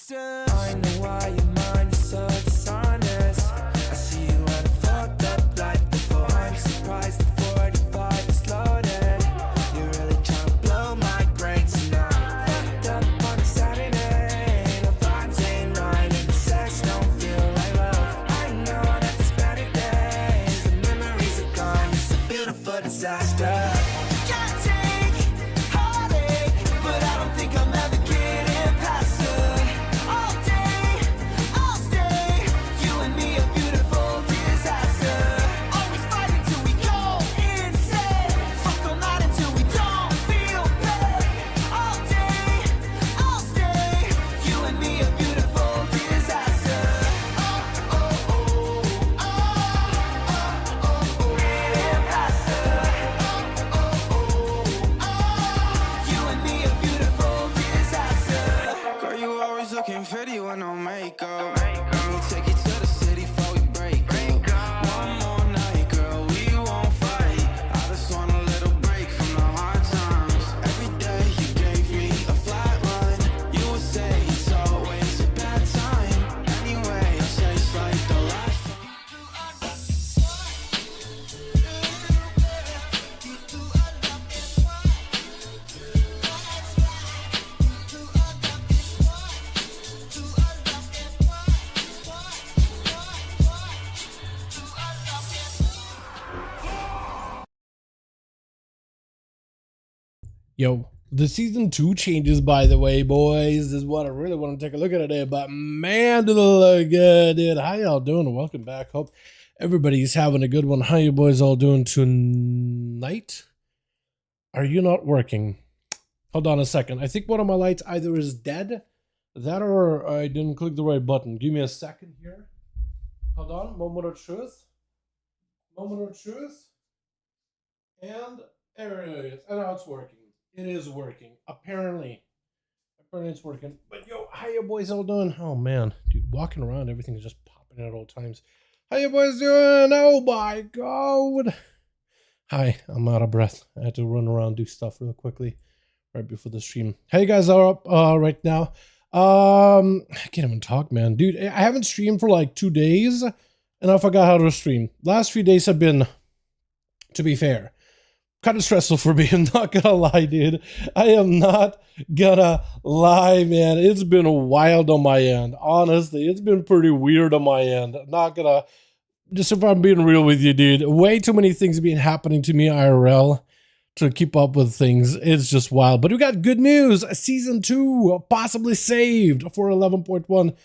faster. I know why your mind is so dishonest. I see you at a fucked up life before. I'm surprised the 45 is loaded. You're really trying to blow my brain tonight. Fucked up on a Saturday. The vibes ain't right and the sex don't feel like love. I know that there's better days. The memories are gone. It's a beautiful disaster. Pretty with no makeup. Let me take you to the city before we break up. One more night, girl, we won't fight. I just want a little break from the hard times. Every day you gave me a flat line. You would say it's always a bad time. Anyway, I'll say it's like the last time. Yo, the season 2 changes, by the way, boys. This is what I really want to take a look at today. But man, do they look good, dude. How y'all doing? Welcome back. Hope everybody's having a good one. How you boys all doing tonight? Are you not working? Hold on a second. I think one of my lights either is dead, that or I didn't click the right button. Give me a second here. Hold on. Moment of truth. Moment of truth. And there it is. And now it's working. It is working. Apparently it's working. But yo, how you boys all doing? Oh man, dude, walking around, everything is just popping at all times. How you boys doing? Oh my god. Hi, I'm out of breath. I had to run around, do stuff real quickly right before the stream. How you guys are up right now? I can't even talk, man. Dude, I haven't streamed for like 2 days and I forgot how to stream. Last few days have been, to be fair, kind of stressful for me. I'm not gonna lie, dude. I am not gonna lie, man. It's been wild on my end. Honestly, it's been pretty weird on my end. I'm not gonna, just if I'm being real with you, dude, way too many things been happening to me IRL to keep up with things. It's just wild. But we got good news. Season 2 possibly saved for 11.1.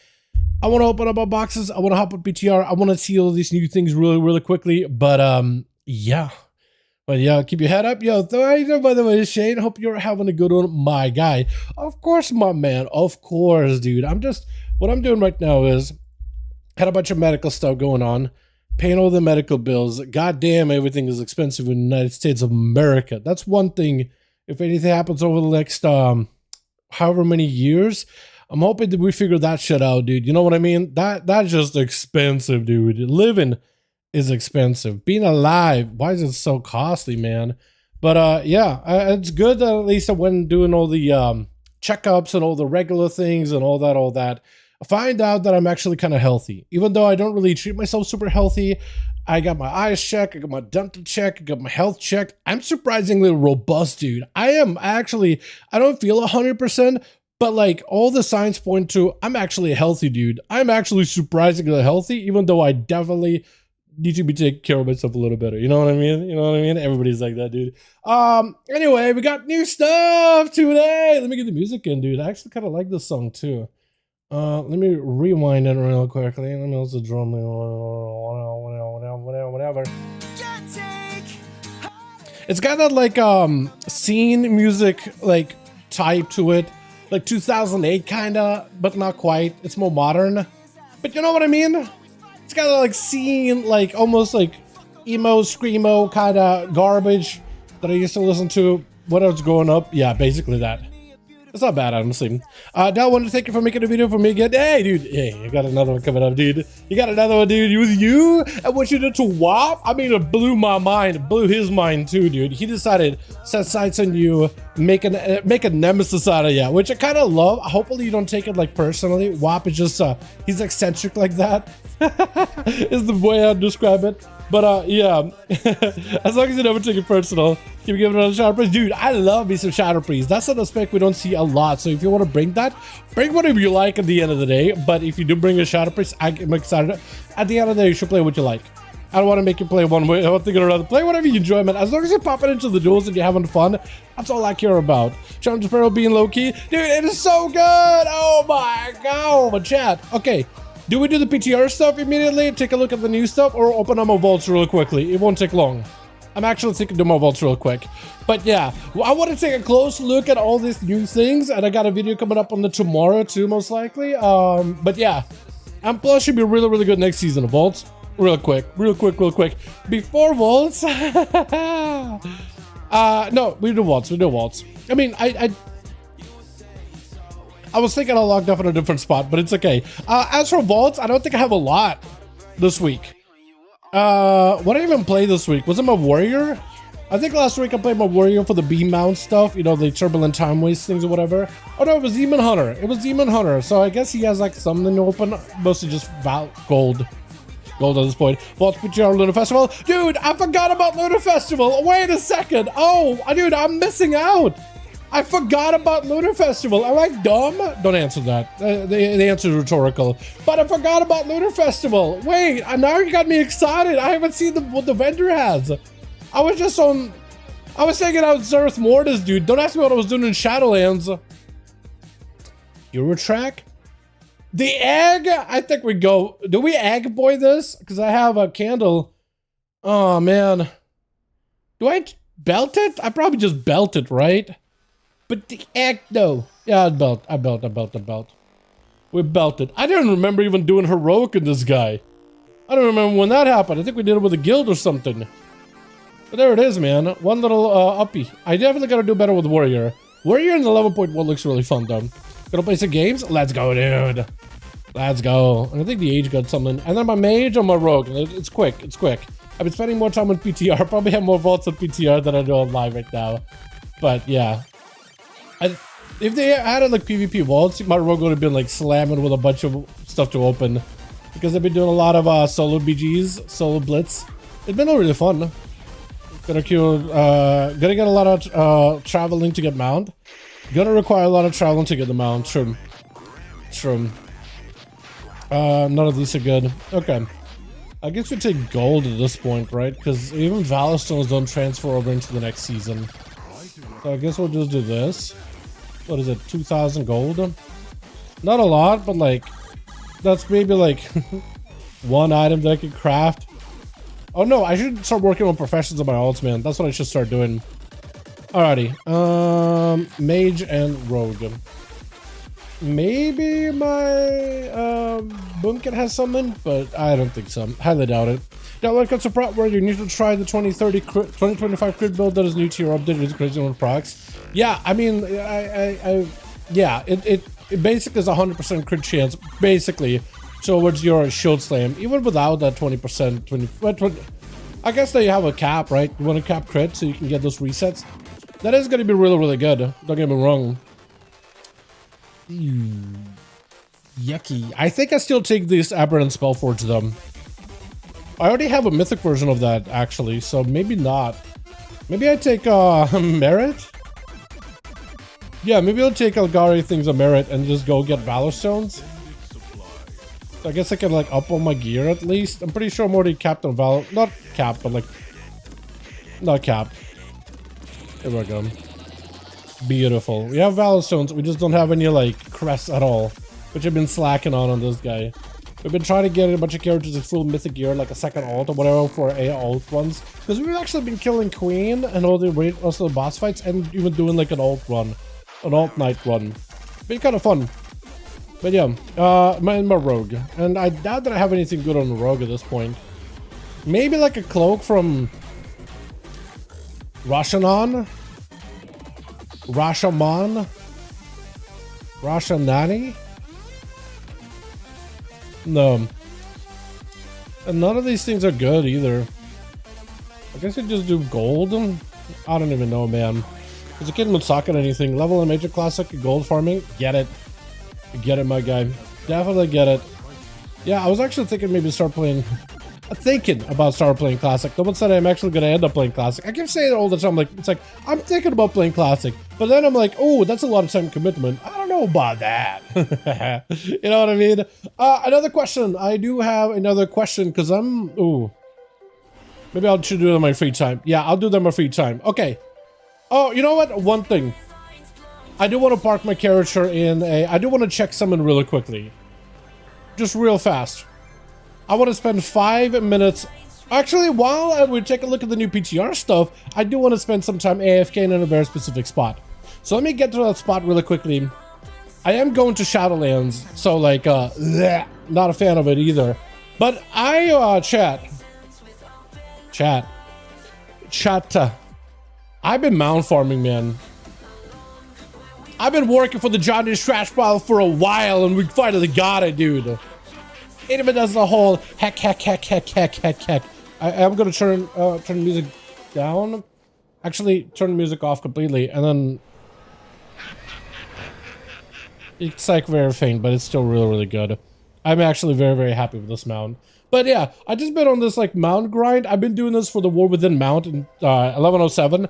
I want to open up our boxes. I want to hop up PTR. I want to see all these new things really quickly. But yeah. But yeah, keep your head up. Yo, by the way, Shane, hope you're having a good one, my guy. Of course, my man. Of course, dude. What I'm doing right now is had a bunch of medical stuff going on, paying all the medical bills. God damn, everything is expensive in the United States of America. That's one thing. If anything happens over the next however many years, I'm hoping that we figure that shit out, dude. You know what I mean? That's just expensive, dude. Living is expensive. Being alive, why is it so costly, man? But yeah, it's good that at least I went doing all the checkups and all the regular things and all that. I find out that I'm actually kind of healthy, even though I don't really treat myself super healthy. I got my eyes checked, I got my dental check, I got my health checked. I'm surprisingly robust, dude. I don't feel 100%, but like all the signs point to I'm actually a healthy dude. I'm actually surprisingly healthy, even though I definitely need to be taking care of myself a little better. You know what I mean? You know what I mean? Everybody's like that, dude. Anyway, we got new stuff today. Let me get the music in, dude. I actually kind of like this song too. Let me rewind it real quickly. Let me also drum whatever. It's got that like scene music like type to it. Like 2008 kinda, but not quite. It's more modern. But you know what I mean? It's got like scene, like almost like emo, screamo kind of garbage that I used to listen to when I was growing up. Yeah, basically that. It's not bad, honestly. Now I want to thank you for making a video for me again. Hey, dude. Hey, you got another one coming up, dude. You got another one, dude. You and what you did to WAP? I mean, it blew my mind. It blew his mind too, dude. He decided set sights on you, make a nemesis out of you, which I kind of love. Hopefully you don't take it like personally. WAP is just he's eccentric like that. Is the way I'd describe it. But yeah, as long as you never take it personal, keep giving it another Shadow Priest. Dude, I love me some Shadow Priest. That's an aspect we don't see a lot. So if you want to bring that, bring whatever you like at the end of the day. But if you do bring a Shadow Priest, I'm excited. At the end of the day, you should play what you like. I don't want to make you play one way, one thing or another. Play whatever you enjoy, man. As long as you're popping into the duels and you're having fun, that's all I care about. Challenge Sparrow being low-key. Dude, it is so good. Oh my god, my chat. Okay. Do we do the PTR stuff immediately, take a look at the new stuff, or open up my vaults real quickly? It won't take long. I'm actually thinking to do my vaults real quick. But yeah, I want to take a close look at all these new things, and I got a video coming up on the tomorrow too, most likely. But yeah, and plus should be really, really good next season of vaults. Real quick. Before vaults, no, we do vaults. I mean, I was thinking I logged up in a different spot, but it's okay. As for vaults, I don't think I have a lot this week. What did I even play this week? Was it my warrior? I think last week I played my warrior for the beam mount stuff, you know, the turbulent time waste things or whatever. Oh no, it was Demon Hunter. It was Demon Hunter. So I guess he has like something to open, mostly just gold. Gold at this point. Vaults PTR Lunar Festival. Dude, I forgot about Lunar Festival. Wait a second. Oh, dude, I'm missing out. I forgot about Lunar Festival. Am I dumb? Don't answer that. The answer is rhetorical. But I forgot about Lunar Festival. Wait, now you got me excited. I haven't seen what the vendor has. I was just on... I was taking out Zerth Mortis, dude. Don't ask me what I was doing in Shadowlands. Eurotrack? The egg? I think we go... Do we egg boy this? Because I have a candle. Oh, man. Do I belt it? I probably just belt it, right? But the egg, no. Yeah, I belt. We belted. I didn't remember even doing heroic in this guy. I don't remember when that happened. I think we did it with a guild or something. But there it is, man. One little uppie. I definitely gotta do better with warrior. Warrior in the 11.1 looks really fun, though. Gonna play some games? Let's go, dude. Let's go. And I think the age got something. And then my mage or my rogue. It's quick. I've been spending more time on PTR. Probably have more vaults on PTR than I do on live right now. But yeah. If they added like PvP vaults, my rogue would have been like slamming with a bunch of stuff to open, because I've been doing a lot of solo BGs, solo blitz. It's been really fun. Gonna get a lot of traveling to get mount. Gonna require a lot of traveling to get the mount. True. None of these are good. Okay. I guess we take gold at this point, right? Because even Valor Stones don't transfer over into the next season. So I guess we'll just do this. What is it, 2,000 gold? Not a lot, but like, that's maybe like one item that I can craft. Oh no, I should start working on professions on my alts, man. That's what I should start doing. Alrighty, mage and rogue. Maybe my Boomkit has something, but I don't think so. Highly doubt it. Now, when it comes to prop where you need to try the 2025 crit build that is new to your update. It's crazy on procs. Yeah, I mean, yeah, it basically is 100% crit chance, basically, towards your shield slam, even without that 20%. I guess that you have a cap, right? You want to cap crit so you can get those resets. That is going to be really, really good. Don't get me wrong. Yucky. I think I still take this Aberrant Spellforge, though. I already have a mythic version of that, actually, so maybe not. Maybe I take Merit? Yeah, maybe I'll take Algari things of Merit and just go get Valor Stones. So I guess I can, like, up on my gear at least. I'm pretty sure I'm already capped on Valor. Not capped, but, like... Not capped. There we go. Beautiful. We have Valor Stones, we just don't have any, like, crests at all. Which I've been slacking on this guy. We've been trying to get a bunch of characters in full mythic gear, like a second alt or whatever for a alt ones. Because we've actually been killing Queen and all the rest of the boss fights, and even doing like an alt run. An alt night run. Been kind of fun. But yeah, my rogue. And I doubt that I have anything good on the rogue at this point. Maybe like a cloak from Rashaman. Rasha Nani? No. And none of these things are good either. I guess you just do gold? I don't even know, man. Is a kid with socket anything? Level in Major Classic, gold farming? Get it. Get it, my guy. Definitely get it. Yeah, I was actually thinking maybe start playing... Thinking about start playing Classic. No one said I'm actually going to end up playing Classic. I keep saying it all the time. Like, it's like, I'm thinking about playing Classic. But then I'm like, oh, that's a lot of time commitment. I don't know about that. You know what I mean? Another question. I do have another question because I'm... Ooh. Maybe I should do it in my free time. Yeah, I'll do that in my free time. Okay. Oh, you know what? One thing. I do want to park my character in a... I do want to check someone really quickly. Just real fast. I want to spend 5 minutes... Actually, while we take a look at the new PTR stuff, I do want to spend some time AFK in a very specific spot. So let me get to that spot really quickly. I am going to Shadowlands, so like, not a fan of it either. But chat. I've been mount farming, man. I've been working for the Johnny's Trash Pile for a while, and we finally got it, dude. It even does the whole heck. I am gonna turn the music down. Actually, turn the music off completely, and then it's like very faint, but it's still really good. I'm actually very happy with this mount. But yeah, I just been on this like mount grind. I've been doing this for the War Within mount in 1107.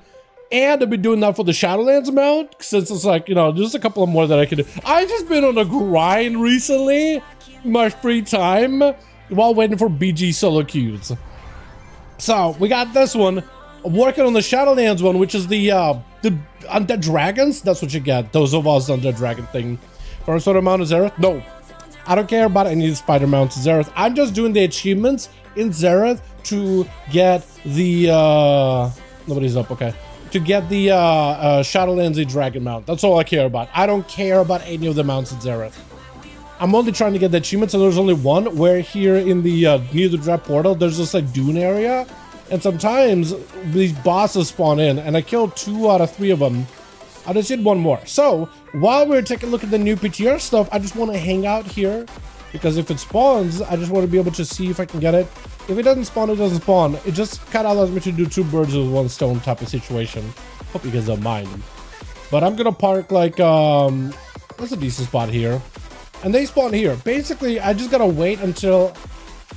And I've been doing that for the Shadowlands mount, since it's like, you know, just a couple of more that I can do. I've just been on a grind recently, in my free time, while waiting for BG solo queues. So, we got this one. I'm working on the Shadowlands one, which is the Undead Dragons. That's what you get, those of us Undead Dragon thing. First order mount is Zereth? No. I don't care about any of the spider mounts in Zereth. I'm just doing the achievements in Zereth to get the, nobody's up, okay. To get the Shadowlands Dragon mount. That's all I care about. I don't care about any of the mounts in Zereth. I'm only trying to get the achievements, and there's only one where here in the near the Dread Portal, there's this like dune area, and sometimes these bosses spawn in, and I killed 2 out of 3 of them. I just did one more. So while we're taking a look at the new PTR stuff, I just want to hang out here, because if it spawns, I just want to be able to see if I can get it. If it doesn't spawn, it doesn't spawn. It just kind of allows me to do 2 birds with 1 stone type of situation. Hope you guys don't mind. But I'm gonna park like there's a decent spot here, and they spawn here. Basically, I just gotta wait until.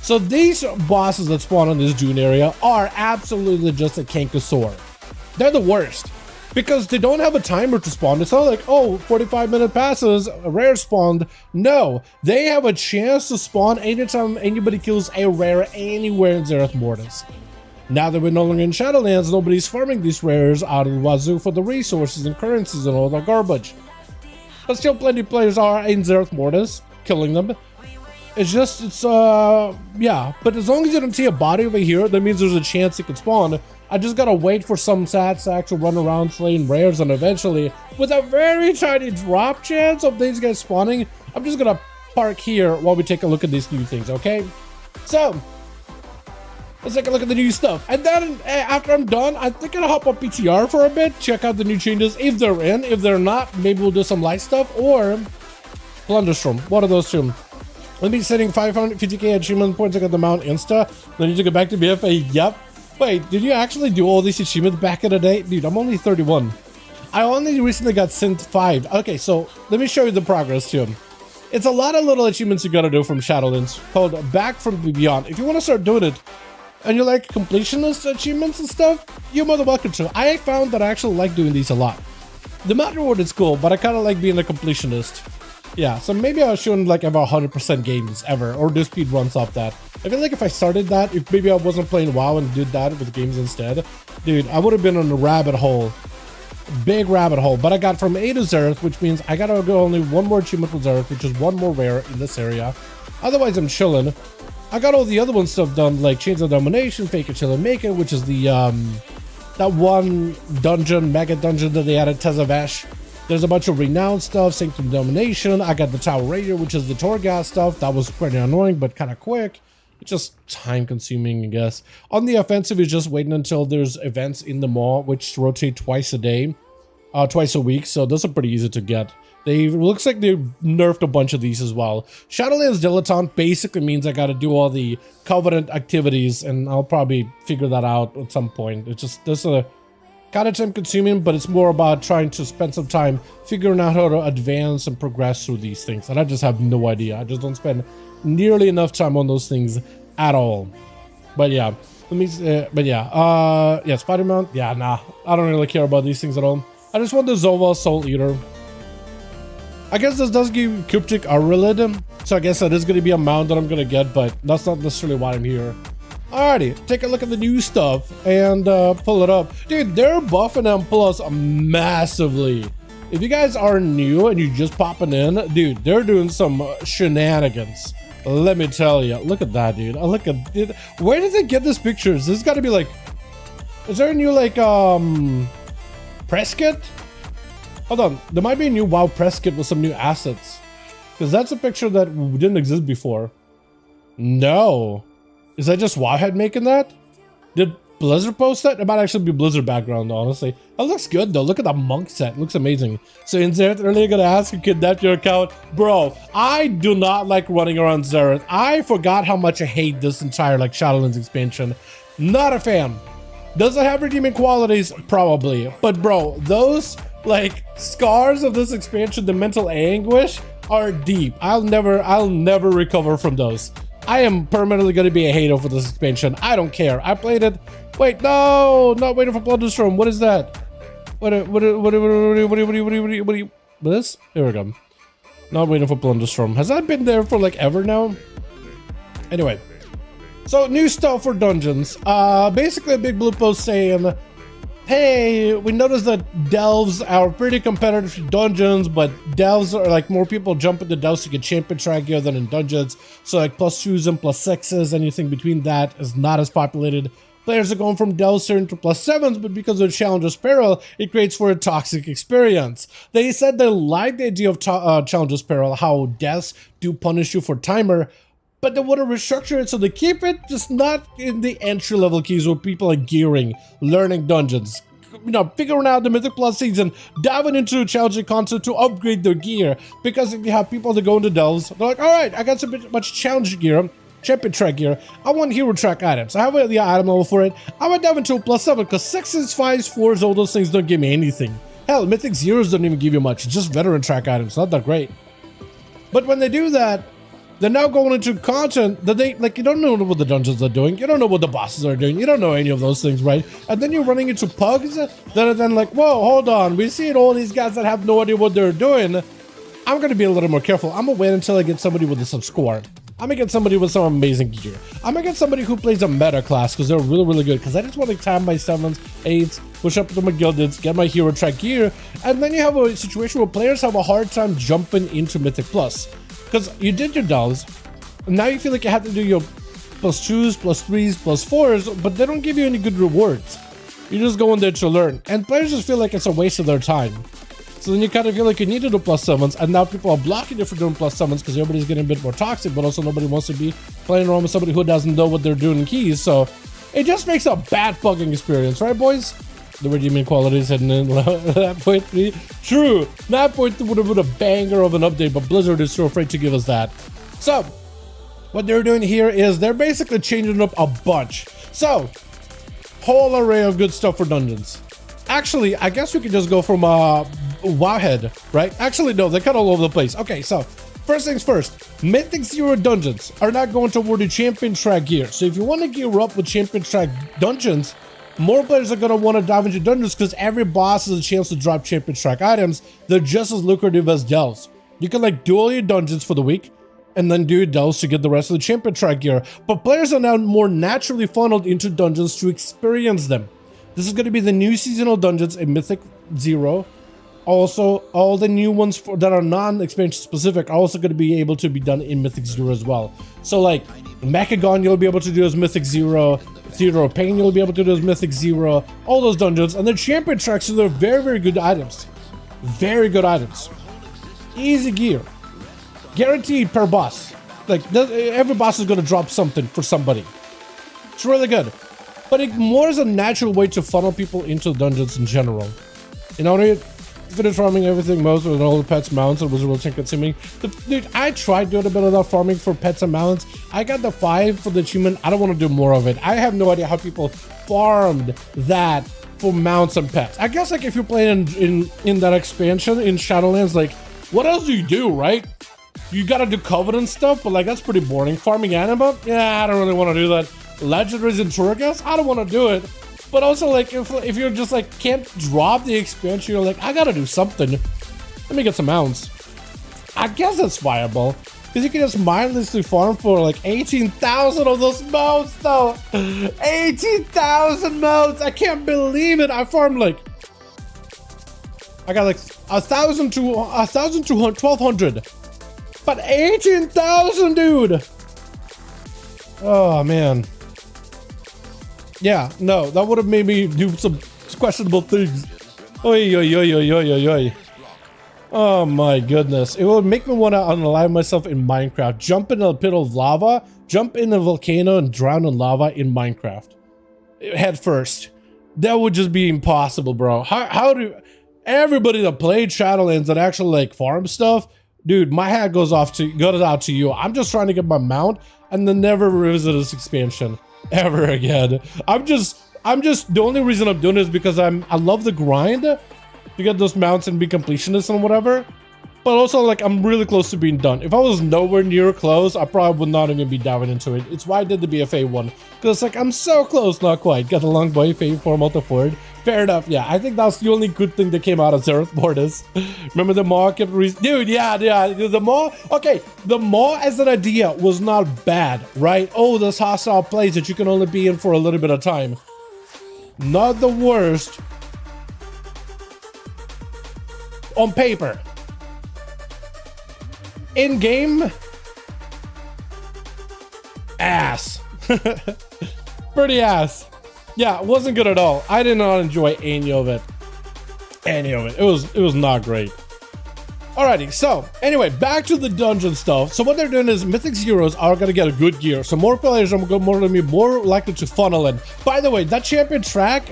So these bosses that spawn in this dune area are absolutely just a canker-sore. They're the worst. Because they don't have a timer to spawn. It's not like, oh, 45-minute passes, a rare spawned. No, they have a chance to spawn anytime anybody kills a rare anywhere in Zereth Mortis. Now that we're no longer in Shadowlands, nobody's farming these rares out of the wazoo for the resources and currencies and all that garbage. But still, plenty of players are in Zereth Mortis, killing them. It's just, yeah. But as long as you don't see a body over here, that means there's a chance it could spawn. I just gotta wait for some sad sack to run around slaying rares, and eventually, with a very tiny drop chance of these guys spawning, I'm just gonna park here while we take a look at these new things, okay? So, let's take a look at the new stuff. And then, after I'm done, I think I'll hop up PTR for a bit, check out the new changes, if they're in. If they're not, maybe we'll do some light stuff, or Plunderstorm. One of those two. Let me setting 550k achievement points. I got the mount insta. Then you to go back to BFA. Yep. Wait, did you actually do all these achievements back in the day? Dude, I'm only 31. I only recently got Synth 5. Okay, so let me show you the progress too. It's a lot of little achievements you gotta do from Shadowlands called Back from Beyond. If you want to start doing it, and you like completionist achievements and stuff, you're more than welcome to. I found that I actually like doing these a lot. The Motherboard is cool, but I kind of like being a completionist. Yeah, so maybe I shouldn't like have 100% games ever, or do speed runs off that. I feel like if I started that, if maybe I wasn't playing WoW and did that with games instead, dude, I would have been on a rabbit hole. Big rabbit hole. But I got from A to Zereth, which means I gotta go only 1 more achievement with Zereth, which is 1 more rare in this area. Otherwise, I'm chilling. I got all the other one stuff done, like Chains of Domination, Fake It, Chill and Make It, which is the, that one dungeon, mega dungeon that they added, Tezavesh. There's a bunch of renowned stuff, Sanctum Domination. I got the Tower Radio, which is the Torghast stuff. That was pretty annoying, but kind of quick. It's just time consuming, I guess. On the offensive, is just waiting until there's events in the mall, which rotate twice a day, twice a week. So those are pretty easy to get. Looks like they nerfed a bunch of these as well. Shadowlands Dilettante basically means I got to do all the Covenant activities, and I'll probably figure that out at some point. It's just, this is a kind of time consuming, but it's more about trying to spend some time figuring out how to advance and progress through these things. And I just have no idea. I just don't spend nearly enough time on those things at all. But yeah, let me, yeah, Spider Mount. Yeah, nah, I don't really care about these things at all. I just want the Zova Soul Eater. I guess this does give Cryptic Aurelid, so I guess that is going to be a mount that I'm going to get, but that's not necessarily why I'm here. Alrighty, take a look at the new stuff and pull it up. Dude, they're buffing M Plus massively. If you guys are new and you're just popping in, dude, they're doing some shenanigans. Let me tell you. Look at that, dude. Look at it. Where did they get these pictures? This has got to be like... Is there a new, like, press kit? Hold on. There might be a new WoW press kit with some new assets. Because that's a picture that didn't exist before. No. Is that just Wowhead making that? Did Blizzard post that? It might actually be Blizzard background, honestly. That looks good, though. Look at that monk set. It looks amazing. So in Xerath, earlier gonna ask you kidnap your account. Bro, I do not like running around Xerath. I forgot how much I hate this entire, like, Shadowlands expansion. Not a fan. Does it have redeeming qualities? Probably. But bro, those, like, scars of this expansion, the mental anguish, are deep. I'll never recover from those. I am permanently going to be a hater for this expansion. I don't care. I played it. Wait, no, not waiting for Plunderstorm. What is that? What this? Here we go. Not waiting for Plunderstorm. Has that been there for like ever now? Anyway, so new stuff for dungeons. Basically a big blue post saying, hey, we noticed that delves are pretty competitive for dungeons, but delves are like more people jump into delves to get champion track gear than in dungeons. So like +2s and +6s, anything between that is not as populated. Players are going from delves into +7s, but because of Challenger's Peril, it creates for a toxic experience. They said they like the idea of Challenger's Peril, how deaths do punish you for timer, but they want to restructure it so they keep it just not in the entry-level keys where people are gearing, learning dungeons, you know, figuring out the Mythic Plus season, diving into challenging content to upgrade their gear. Because if you have people that go into delves, they're like, all right, I got so much challenge gear, champion track gear, I want hero track items. I have the item level for it. I would dive into a +7 because 6s, 5s, 4s, all those things don't give me anything. Hell, Mythic Zeros don't even give you much. It's just veteran track items, not that great. But when they do that, they're now going into content that they, like, you don't know what the dungeons are doing. You don't know what the bosses are doing. You don't know any of those things, right? And then you're running into pugs that are then like, whoa, hold on. We see all these guys that have no idea what they're doing. I'm going to be a little more careful. I'm going to wait until I get somebody with some score. I'm going to get somebody with some amazing gear. I'm going to get somebody who plays a meta class because they're really, really good. Because I just want to time my 7s, 8s, push up to my gildeds, get my hero track gear. And then you have a situation where players have a hard time jumping into Mythic Plus. Because you did your delves, and now you feel like you have to do your +2s, +3s, +4s, but they don't give you any good rewards. You're just going there to learn, and players just feel like it's a waste of their time. So then you kind of feel like you need to do +7s, and now people are blocking you for doing +7s because everybody's getting a bit more toxic, but also nobody wants to be playing around with somebody who doesn't know what they're doing in keys, so it just makes a bad bugging experience, right, boys? The redeeming qualities heading in 9.3. True, 9.3 would have been a banger of an update, but Blizzard is so afraid to give us that. So, what they're doing here is they're basically changing up a bunch. So, whole array of good stuff for dungeons. Actually, I guess we could just go from Wowhead, right? Actually, no, they're kind of all over the place. Okay, so first things first, Mythic Zero dungeons are not going toward the champion track gear. So if you want to gear up with champion track dungeons, more players are going to want to dive into dungeons because every boss has a chance to drop champion track items. They're just as lucrative as delves. You can like do all your dungeons for the week and then do your delves to get the rest of the champion track gear. But players are now more naturally funneled into dungeons to experience them. This is going to be the new seasonal dungeons in Mythic Zero. Also, all the new ones that are non-expansion specific are also going to be able to be done in Mythic Zero as well. So like Mechagon you'll be able to do as Mythic Zero, Theater of Pain you'll be able to do as Mythic Zero, all those dungeons, and then champion tracks, so they're very, very good items. Very good items. Easy gear. Guaranteed per boss. Like, every boss is going to drop something for somebody. It's really good. But it more is a natural way to funnel people into dungeons in general. You know what I mean? Finished farming everything most with all the pets mounts. It was real time consuming. Dude, I tried doing a bit of that farming for pets and mounts. I got the 5 for the achievement. I don't want to do more of it. I have no idea how people farmed that for mounts and pets. I guess like if you're playing in that expansion in Shadowlands, like what else do you do, right? You gotta do Covenant stuff, but like that's pretty boring. Farming anima? Yeah, I don't really want to do that. Legendaries and Turgas? I don't want to do it. But also, like, if you're just, like, can't drop the expansion, you're like, I gotta do something. Let me get some mounts. I guess that's viable. Because you can just mindlessly farm for, like, 18,000 of those mounts, though. 18,000 mounts! I can't believe it! I farmed, like... I got, like, 1,000 to 1,200. But 18,000, dude! Oh, man. Yeah, no, that would have made me do some questionable things. Oi, oi, oi, oi, oi, oi, oi. Oh my goodness. It would make me want to unalive myself in Minecraft. Jump in a pit of lava, jump in a volcano and drown in lava in Minecraft. Head first. That would just be impossible, bro. How do... Everybody that played Shadowlands that actually like farm stuff, dude, my hat goes out to you. I'm just trying to get my mount and then never revisit this expansion. Ever again. I'm just the only reason I'm doing it is because I love the grind to get those mounts and be completionist and whatever, but also like I'm really close to being done. If I was nowhere near close, I probably would not even be diving into it. It's why I did the BFA one, because like I'm so close, not quite. Got the long boy fave for multi-forward. Fair enough, yeah. I think that's the only good thing that came out of Zereth Mortis. Remember the maw kept dude, yeah, the maw. Okay, the maw as an idea was not bad, right? Oh, this hostile place that you can only be in for a little bit of time. Not the worst. On paper. In game, ass. Pretty ass. Yeah, it wasn't good at all. I did not enjoy any of it. It was not great. Alrighty, so anyway, back to the dungeon stuff. So what they're doing is Mythic Zeros are gonna get a good gear. So more players are gonna be more likely to funnel in. By the way, that champion track,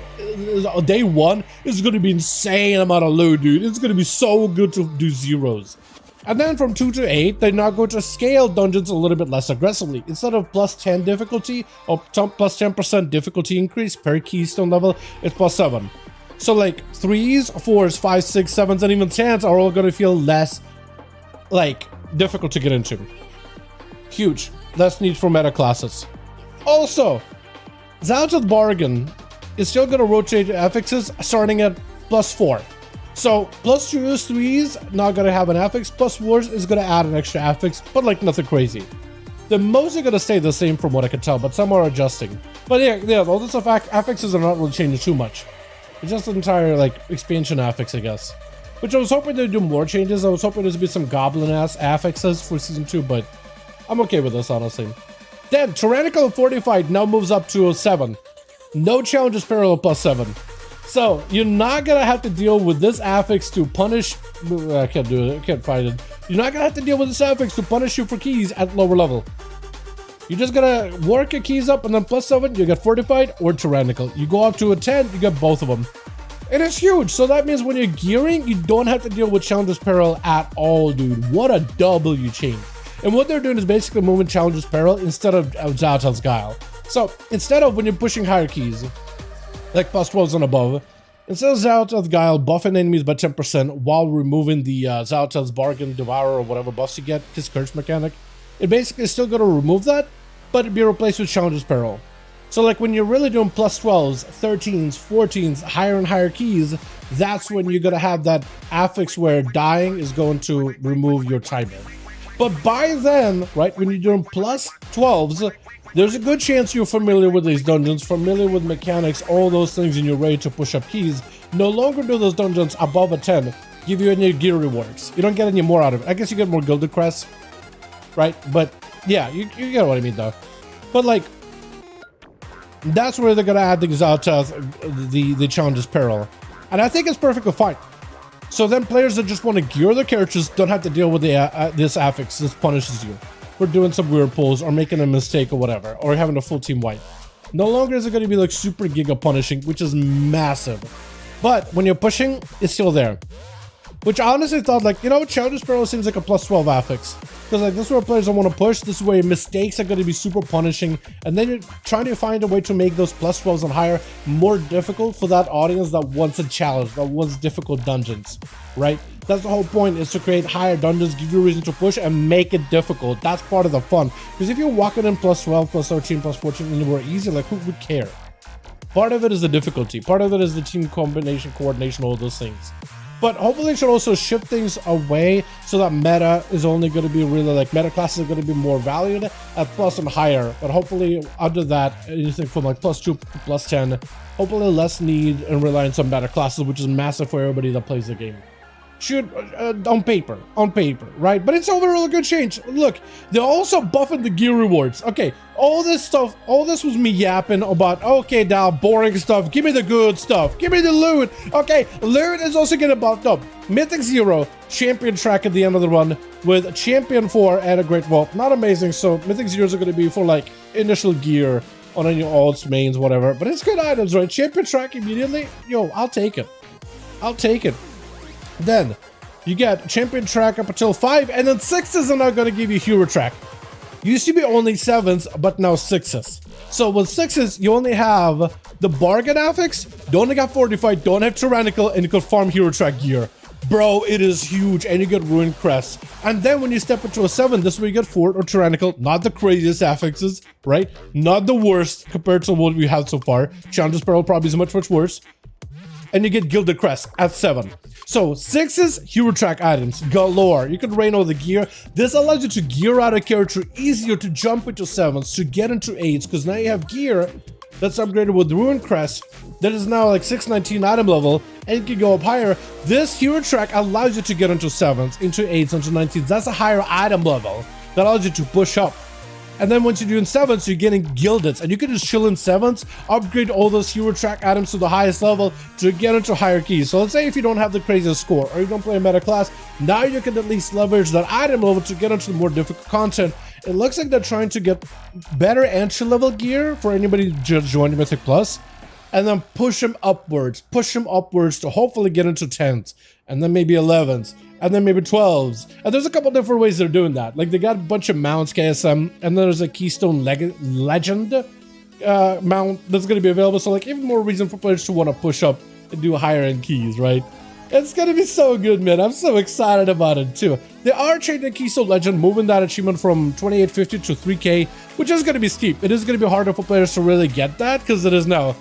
day 1, is gonna be insane amount of loot, dude. It's gonna be so good to do zeros. And then from 2 to 8, they're now going to scale dungeons a little bit less aggressively. Instead of plus 10 difficulty or plus 10% difficulty increase per keystone level, it's plus 7. So like 3s, 4s, 5s, 6s, 7s, and even 10s are all going to feel less like difficult to get into. Huge. Less need for meta classes. Also, Zalta's Bargain is still going to rotate affixes starting at plus 4. So plus 2s, 3s not gonna have an affix, plus 4s is gonna add an extra affix, but like nothing crazy. The most are gonna stay the same from what I can tell, but some are adjusting. But yeah, all this stuff, affixes are not really changing too much. It's just an entire like expansion affix, I guess. Which I was hoping they'd do more changes. I was hoping there'd be some goblin-ass affixes for season 2, but I'm okay with this, honestly. Then Tyrannical Fortified now moves up to 7. No challenges parallel plus 7. So, you're not gonna have to deal with this affix to punish... I can't do it, I can't find it. You're not gonna have to deal with this affix to punish you for keys at lower level. You're just gonna work your keys up and then plus 7, you get Fortified or Tyrannical. You go up to a 10, you get both of them. And it's huge, so that means when you're gearing, you don't have to deal with Challenger's Peril at all, dude. What a W change. And what they're doing is basically moving Challenger's Peril instead of Zalta's Guile. So, instead of when you're pushing higher keys, like plus 12s and above, instead of Zalta's Guile buffing enemies by 10% while removing the Zalta's Bargain, Devourer, or whatever buffs you get, his curse mechanic, it basically is still going to remove that, but it'd be replaced with Challenger's Peril. So like when you're really doing plus 12s, 13s, 14s, higher and higher keys, that's when you're going to have that affix where dying is going to remove your timer. But by then, right, when you're doing plus 12s, there's a good chance you're familiar with these dungeons, familiar with mechanics, all those things, and you're ready to push up keys. No longer do those dungeons above a 10 give you any gear rewards. You don't get any more out of it. I guess you get more Gilded Crest, right? But yeah, you get what I mean though. But like, that's where they're gonna add the Zalta's, the Challenger's Peril. And I think it's perfectly fine. So then players that just want to gear their characters don't have to deal with the this affix. This punishes you for doing some weird pulls or making a mistake or whatever, or having a full team wipe. No longer is it going to be like super giga punishing, which is massive. But when you're pushing, it's still there. which I honestly thought, like, you know, Challenge Sparrow seems like a plus 12 affix. Because, like, this is where players don't want to push. This is where mistakes are going to be super punishing. And then you're trying to find a way to make those plus 12s and higher more difficult for that audience that wants a challenge, that wants difficult dungeons, right? That's the whole point, is to create higher dungeons, give you a reason to push, and make it difficult. That's part of the fun. Because if you're walking in plus 12, plus 13, plus 14, and you were easy, like, who would care? Part of it is the difficulty. Part of it is the team combination, coordination, all those things. But hopefully it should also shift things away so that meta is only going to be really, like, meta classes are going to be more valued at plus and higher. But hopefully under that, anything from like plus 2 to plus 10, hopefully less need and reliance on meta classes, which is massive for everybody that plays the game. Should on paper, right? But it's overall a good change. Look, they're also buffing the gear rewards. Okay, all this stuff, all this was me yapping about, okay, now boring stuff, give me the good stuff, give me the loot. Okay, loot is also getting buffed up. Mythic 0, champion track at the end of the run with champion 4 and a great vault. Not amazing, so Mythic 0s are going to be for like initial gear on any alts, mains, whatever. But it's good items, right? Champion track immediately, yo, I'll take it. I'll take it. Then you get champion track up until 5, and then 6s are now going to give you hero track. Used to be only 7s, but now 6s. So with 6s, you only have the bargain affix, you only got fortified, don't have tyrannical, and you can farm hero track gear. Bro, it is huge, and you get ruined crest. And then when you step into a 7, this is where you get fort or tyrannical, not the craziest affixes, right? Not the worst compared to what we have so far. Challenge Sparrow probably is much worse. And you get Gilded Crest at 7. So 6s, hero track items galore. You can rain all the gear. This allows you to gear out a character easier, to jump into 7s, to get into 8s, because now you have gear that's upgraded with Ruined Crest that is now like 619 item level, and you can go up higher. This hero track allows you to get into 7s, into 8s, into 19s. That's a higher item level that allows you to push up. And then once you're doing 7s, you're getting gilded, and you can just chill in 7s, upgrade all those hero track items to the highest level to get into higher keys. So let's say if you don't have the craziest score, or you don't play a meta class, now you can at least leverage that item level to get into the more difficult content. It looks like they're trying to get better entry level gear for anybody just joining Mythic Plus, and then push them upwards to hopefully get into 10s, and then maybe 11s, and then maybe 12s. And there's a couple different ways they're doing that. Like, they got a bunch of mounts, KSM, and then there's a Keystone Legend mount that's going to be available. So, like, even more reason for players to want to push up and do higher end keys, right? It's going to be so good, man. I'm so excited about it, too. They are changing Keystone Legend, moving that achievement from 2850 to 3K, which is going to be steep. It is going to be harder for players to really get that, because it is now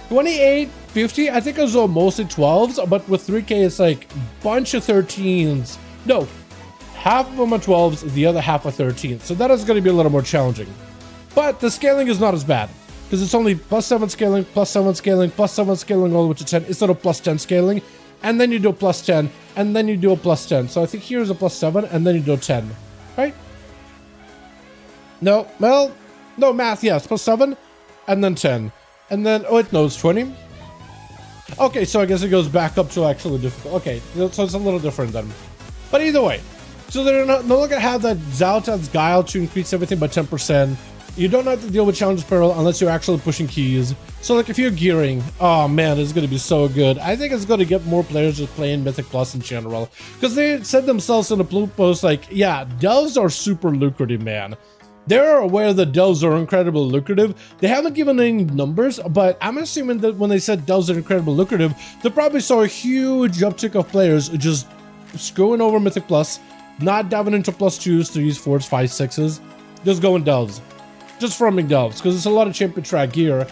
2850. I think it was mostly 12s, but with 3K, it's like a bunch of 13s. No, half of them are 12s, the other half are 13s. So that is going to be a little more challenging. But the scaling is not as bad, because it's only plus 7 scaling, plus 7 scaling, plus 7 scaling all the way to 10, instead of plus 10 scaling. And then you do a plus 10, and then you do a plus 10. So I think here's a plus 7, and then you do a 10, right? No, well, no, math, yes, plus 7, and then 10. And then, oh, it knows 20. Okay, so I guess it goes back up to actually difficult. Okay, so it's a little different then. But either way, so they're no longer going to have that Zaltan's Guile to increase everything by 10%. You don't have to deal with Challenge Peril unless you're actually pushing keys. So, like, if you're gearing, oh man, it's going to be so good. I think it's going to get more players just playing Mythic Plus in general. Because they said themselves in the blue post, like, yeah, delves are super lucrative, man. They're aware that delves are incredibly lucrative. They haven't given any numbers, but I'm assuming that when they said delves are incredibly lucrative, they probably saw a huge uptick of players just screwing over Mythic Plus, not diving into plus 2s, 3s, 4s, 5s, 6s, just going delves. Just farming delves, because it's a lot of champion track gear.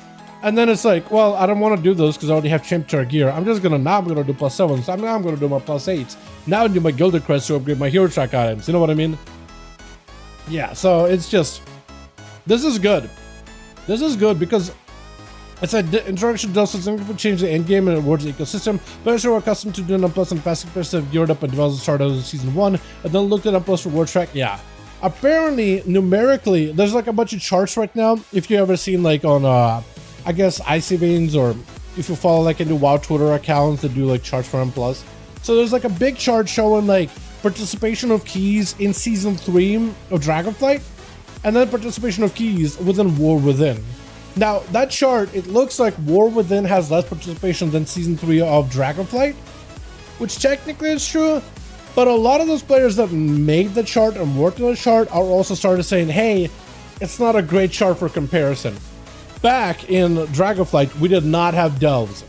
And then it's like, well, I don't want to do those because I already have champion track gear. I'm just gonna, now I'm gonna do plus 7s. Now I'm gonna do my plus 8s. Now I do my Gilded Crest to upgrade my hero track items. You know what I mean? Yeah, so it's just, this is good. This is good because it's an introduction does significantly change the end game and rewards the ecosystem. Players who are accustomed to doing Unplus and fast players have geared up and developed the start of season 1 and then looked at Unplus reward track. Yeah. Apparently, numerically, there's like a bunch of charts right now. If you ever seen like on, I guess, Icy Veins, or if you follow like any WoW Twitter accounts that do like charts for Unplus. So there's like a big chart showing like participation of keys in season 3 of Dragonflight, and then participation of keys within War Within. Now that chart, it looks like War Within has less participation than season 3 of Dragonflight, which technically is true, but a lot of those players that made the chart and worked on the chart are also started saying, hey, it's not a great chart for comparison. Back in Dragonflight, we did not have delves.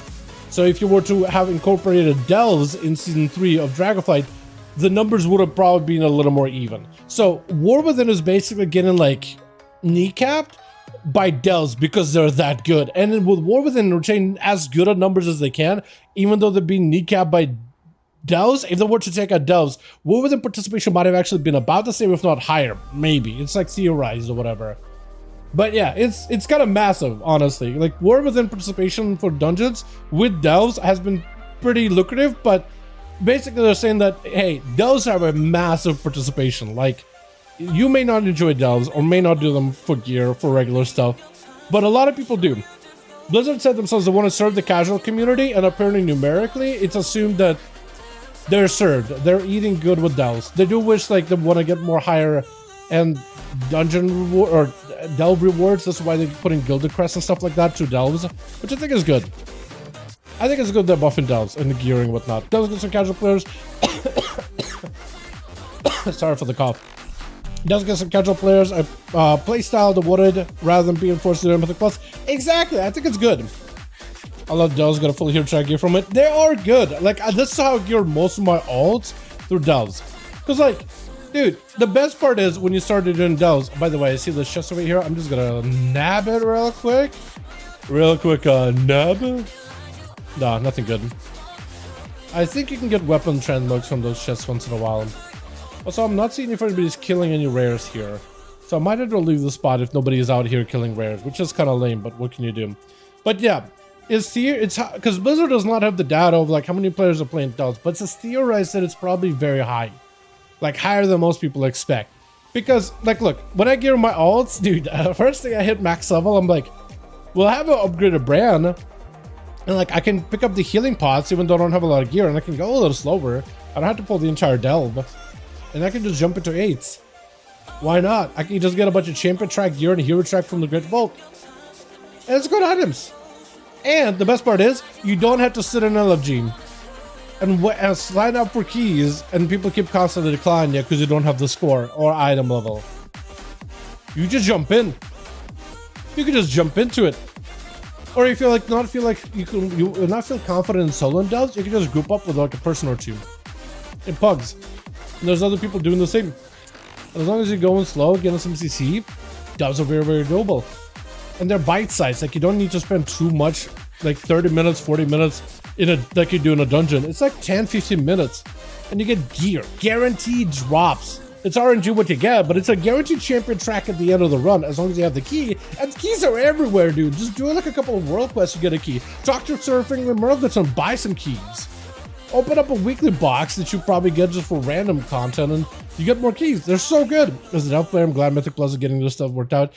So if you were to have incorporated delves in season 3 of Dragonflight, the numbers would have probably been a little more even. So War Within is basically getting like kneecapped by delves because they're that good. And then with War Within retaining as good a numbers as they can, even though they're being kneecapped by delves, if they were to take out delves, War Within participation might have actually been about the same, if not higher. Maybe. It's like theorized or whatever. But yeah, it's kind of massive, honestly. Like, War Within participation for dungeons with delves has been pretty lucrative, but basically they're saying that, hey, delves have a massive participation. Like, you may not enjoy delves or may not do them for gear, for regular stuff, but a lot of people do. Blizzard said themselves they want to serve the casual community, and apparently numerically, it's assumed that they're served. They're eating good with delves. They do wish, like, they want to get more higher and dungeon reward or delve rewards. That's why they put in Gilded Crest and stuff like that to delves, which I think is good. I think it's good they're buffing delves and the gearing and whatnot. Delves get some casual players. Sorry for the cough. Delves get some casual players. Playstyle the wooded rather than being forced to do Mythic Plus. Exactly, I think it's good. I love delves, got a full hero track gear from it. They are good. Like, this is how I gear most of my alts, through delves. Because, like, dude, the best part is when you started doing delves. By the way, I see this chest over here. I'm just gonna nab it real quick. Nab. Nah, nothing good. I think you can get weapon trend looks from those chests once in a while. Also, I'm not seeing if anybody's killing any rares here. So I might have to leave the spot if nobody is out here killing rares, which is kind of lame, but what can you do? But yeah, it's because Blizzard does not have the data of like how many players are playing delves, but it's theorized that it's probably very high. Like, higher than most people expect. Because, like, look, when I gear my alts, dude, first thing I hit max level, I'm like, well, I have an upgraded brand, and, like, I can pick up the healing pots even though I don't have a lot of gear, and I can go a little slower. I don't have to pull the entire delve, and I can just jump into 8s. Why not? I can just get a bunch of champion track gear and hero track from the Great Vault. And it's good items. And the best part is, you don't have to sit in LFG. And sign up for keys, and people keep constantly declining you because you don't have the score or item level. You just jump in. You can just jump into it. Or if you like not feel confident in solo delves, you can just group up with like a person or two in pugs. And there's other people doing the same. As long as you're going slow, getting some CC, delves are very, very doable. And they're bite-sized. Like, you don't need to spend too much, like 30 minutes, 40 minutes like you do in a dungeon. It's like 10-15 minutes, and you get gear, guaranteed drops. It's RNG what you get, but it's a guaranteed champion track at the end of the run as long as you have the key. And keys are everywhere, dude. Just do like a couple of world quests, you get a key. Talk to Surfing the Merlin and buy some keys. Open up a weekly box that you probably get just for random content, and you get more keys. They're so good. As an elf player, I'm glad Mythic Plus is getting this stuff worked out.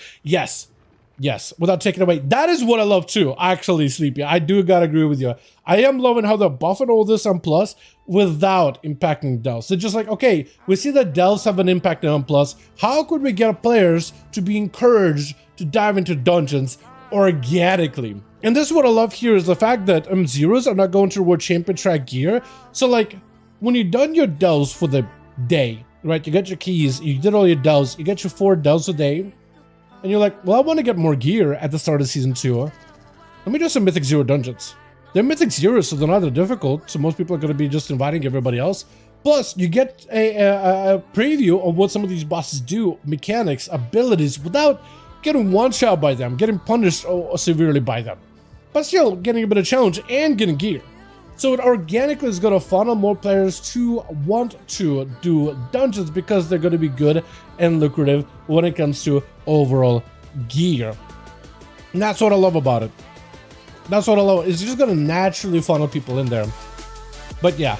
Yes, without taking away. That is what I love too, actually, Sleepy. I do gotta agree with you. I am loving how they're buffing all this on Plus without impacting delves. They're just like, okay, we see that delves have an impact on Plus. How could we get players to be encouraged to dive into dungeons organically? And this is what I love here is the fact that zeros are not going to reward champion track gear. So like, when you've done your delves for the day, right, you got your keys, you did all your delves, you get your 4 delves a day, and you're like, well, I want to get more gear at the start of Season 2. Let me do some Mythic Zero dungeons. They're Mythic Zeros, so they're not that difficult, so most people are going to be just inviting everybody else. Plus, you get a preview of what some of these bosses do, mechanics, abilities, without getting one-shot by them, getting punished severely by them. But still, getting a bit of challenge and getting gear. So it organically is going to funnel more players to want to do dungeons because they're going to be good and lucrative when it comes to overall gear. And that's what I love about it. That's what I love. It's just going to naturally funnel people in there. But yeah,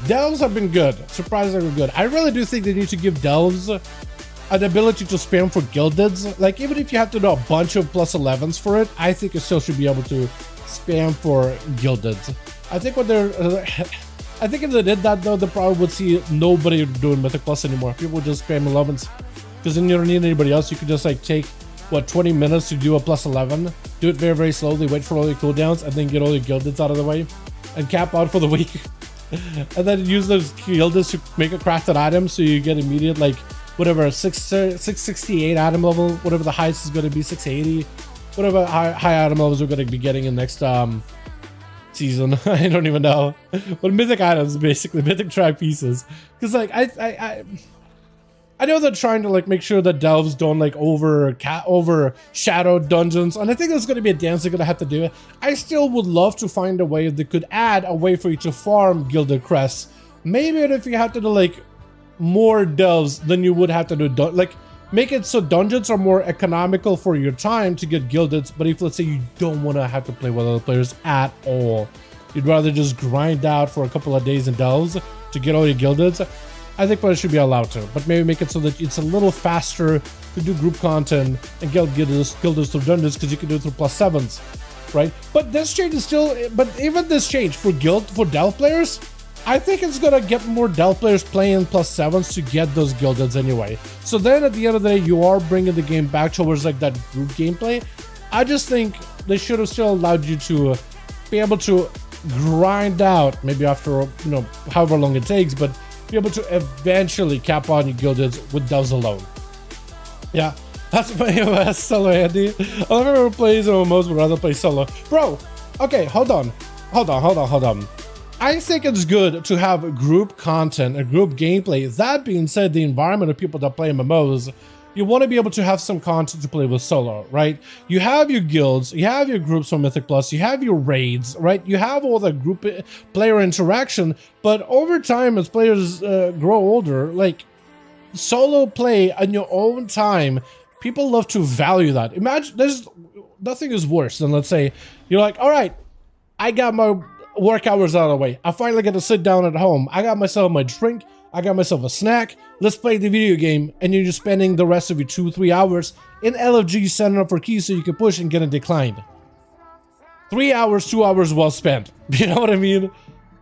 delves have been good. Surprisingly good. I really do think they need to give delves an ability to spam for gildeds. Like, even if you have to do a bunch of plus 11s for it, I think it still should be able to spam for gildeds. I think what I think if they did that though, they probably would see nobody doing Mythic Plus anymore. People would just spam 11s. Because then you don't need anybody else. You could just like take, what, 20 minutes to do a plus 11. Do it very, very slowly, wait for all your cooldowns, and then get all your gildeds out of the way. And cap out for the week. and then use those guilds to make a crafted item, so you get immediate like whatever 668 item level, whatever the highest is going to be, 680, whatever high item levels we're going to be getting in next season. I don't even know, but mythic items, basically mythic tribe pieces, because like I know they're trying to like make sure that delves don't like overshadow dungeons, and I think there's going to be a dance they're going to have to do. I still would love to find a way that could add a way for you to farm gilded crests. Maybe if you have to do like more delves than you would have to do, like make it so dungeons are more economical for your time to get gilded. But if let's say you don't want to have to play with other players at all, you'd rather just grind out for a couple of days in delves to get all your gilded, I think players should be allowed to, but maybe make it so that it's a little faster to do group content and get gilded through dungeons, because you can do it through +7s, right? But this change is still, but even this change for delve players, I think it's gonna get more delve players playing +7s to get those gildeds anyway. So then at the end of the day, you are bringing the game back towards like that group gameplay. I just think they should have still allowed you to be able to grind out, maybe after, you know, however long it takes, but be able to eventually cap on your gildeds with delves alone. Yeah, that's my OS solo, Andy. I love everyone plays MMOs, but rather play solo. Bro, okay, hold on. I think it's good to have group content and group gameplay. That being said, the environment of people that play MMOs, you want to be able to have some content to play with solo, right? You have your guilds, you have your groups from Mythic Plus, you have your raids, right? You have all the group player interaction, but over time, as players grow older, like solo play on your own time, people love to value that. Imagine, there's nothing is worse than, let's say, you're like, all right, I got my work hours out of the way. I finally get to sit down at home. I got myself my drink, I got myself a snack, let's play the video game, and you're just spending the rest of your 2-3 hours in LFG setting up for keys so you can push and get it declined. 3 hours, 2 hours well spent. You know what I mean?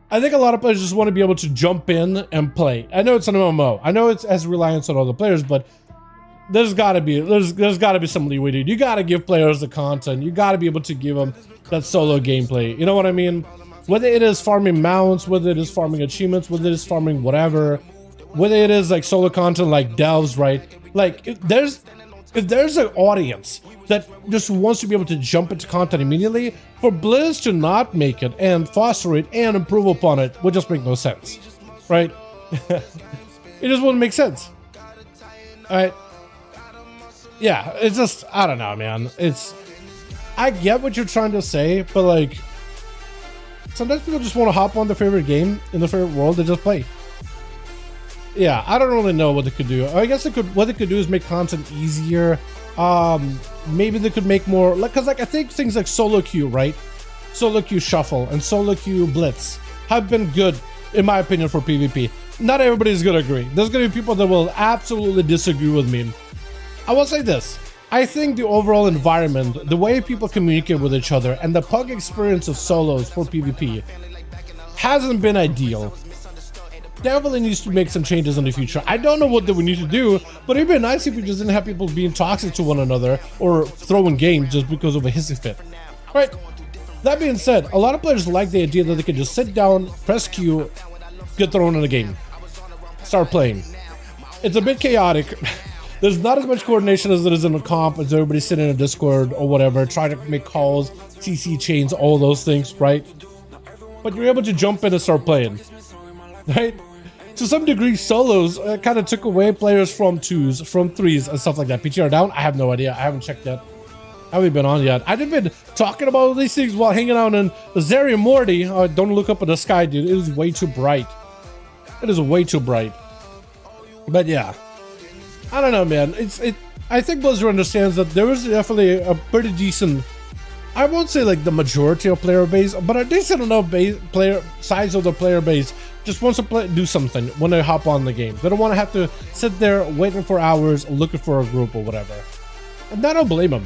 I think a lot of players just want to be able to jump in and play. I know it's an MMO. I know it has reliance on other players, but there's gotta be some leeway, dude. You gotta give players the content. You gotta be able to give them that solo gameplay. You know what I mean? Whether it is farming mounts, whether it is farming achievements, whether it is farming whatever, whether it is like solo content like delves, right? Like if there's an audience that just wants to be able to jump into content immediately, for Blizz to not make it and foster it and improve upon it would just make no sense, right? It just wouldn't make sense. All right. Yeah, it's just, I don't know, man. I get what you're trying to say, but like, sometimes people just want to hop on their favorite game in their favorite world and just play. Yeah, I don't really know what they could do. I guess what they could do is make content easier. Maybe they could make more, like, cause like I think things like solo queue, right? Solo queue shuffle and solo queue blitz have been good, in my opinion, for PvP. Not everybody's gonna agree. There's gonna be people that will absolutely disagree with me. I will say this. I think the overall environment, the way people communicate with each other, and the PUG experience of solos for PvP hasn't been ideal. Definitely needs to make some changes in the future. I don't know what they would need to do, but it'd be nice if we just didn't have people being toxic to one another or throwing games just because of a hissy fit. Right? That being said, a lot of players like the idea that they can just sit down, press Q, get thrown in the game, start playing. It's a bit chaotic. There's not as much coordination as there is in a comp, as everybody sitting in a Discord or whatever, trying to make calls, CC chains, all those things, right? But you're able to jump in and start playing, right? To some degree, solos kind of took away players from 2s, from 3s, and stuff like that. PTR down? I have no idea. I haven't checked yet. I haven't been on yet. I've been talking about all these things while hanging out in the Zeri Morty. Don't look up at the sky, dude. It is way too bright. It is way too bright. But yeah. I don't know, man. I think Blizzard understands that there is definitely a pretty decent, I won't say like the majority of player base, but a decent enough size of the player base just wants to do something when they hop on the game. They don't want to have to sit there waiting for hours looking for a group or whatever. And I don't blame them.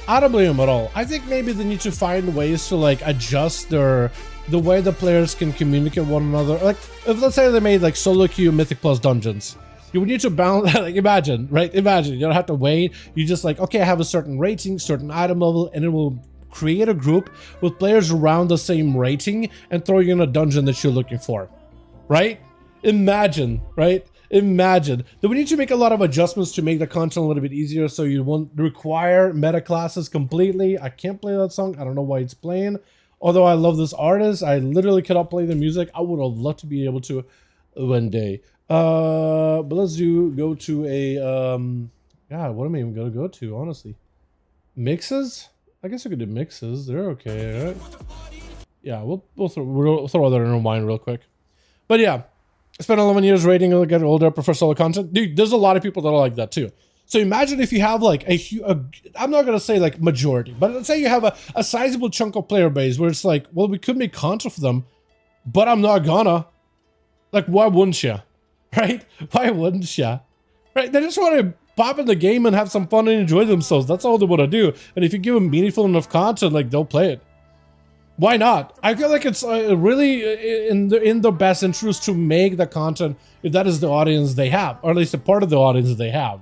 I don't blame them at all. I think maybe they need to find ways to like adjust the way the players can communicate with one another. Like if let's say they made like solo queue Mythic Plus dungeons. You would need to balance, like imagine, right? Imagine, you don't have to wait. You just like, okay, I have a certain rating, certain item level, and it will create a group with players around the same rating and throw you in a dungeon that you're looking for, right? Imagine, right? Imagine that we need to make a lot of adjustments to make the content a little bit easier so you won't require meta classes completely. I can't play that song. I don't know why it's playing. Although I love this artist, I literally cannot play the music. I would have loved to be able to one day. But let's go to a God, what am I even gonna go to, honestly? Mixes? I guess I could do mixes. They're okay, right? Yeah, we'll throw that in our mind real quick. But yeah, I spent 11 years rating, I'll get older, prefer solo content. Dude, there's a lot of people that are like that too. So imagine if you have like I'm not gonna say like majority, but let's say you have a sizable chunk of player base where it's like, well, we could make content for them, but I'm not gonna. Like, why wouldn't you? Right? Why wouldn't you? Right? They just want to pop in the game and have some fun and enjoy themselves. That's all they want to do. And if you give them meaningful enough content, like, they'll play it. Why not? I feel like it's really in their best interest to make the content if that is the audience they have, or at least a part of the audience they have.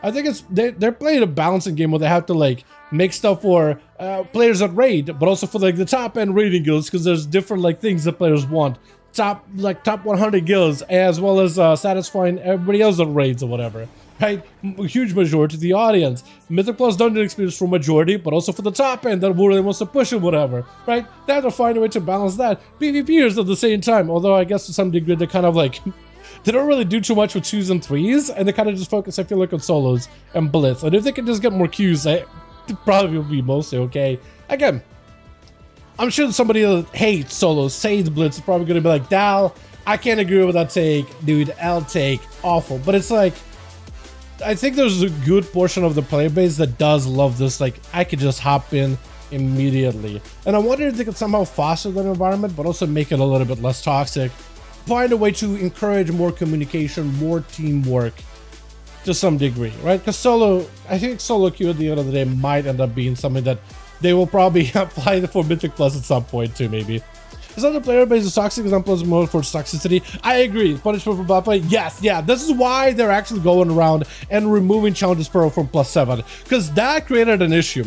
I think it's they're playing a balancing game where they have to like make stuff for players that raid, but also for like the top end raiding guilds, because there's different like things that players want. Top 100 guilds, as well as satisfying everybody else that raids or whatever. Right? A huge majority of the audience. Mythic Plus dungeon experience for majority, but also for the top end that really wants to push it, whatever. Right? They have to find a way to balance that. PvPers at the same time, although I guess to some degree they kind of like they don't really do too much with 2s and 3s, and they kind of just focus, I feel like, on solos and blitz. And if they can just get more queues, it probably will be mostly okay. Again, I'm sure somebody that hates solos, says blitz, is probably gonna be like, Dal, I can't agree with that take, dude. L take, awful. But it's like, I think there's a good portion of the player base that does love this. Like, I could just hop in immediately. And I wonder if they could somehow foster that environment, but also make it a little bit less toxic. Find a way to encourage more communication, more teamwork to some degree, right? Because solo, I think solo queue at the end of the day might end up being something that they will probably apply for Mythic Plus at some point too, maybe. Is that the player base is toxic example as mode for toxicity? I agree. Punishment for bot play? Yes, yeah. This is why they're actually going around and removing challenges pro from +7. Because that created an issue.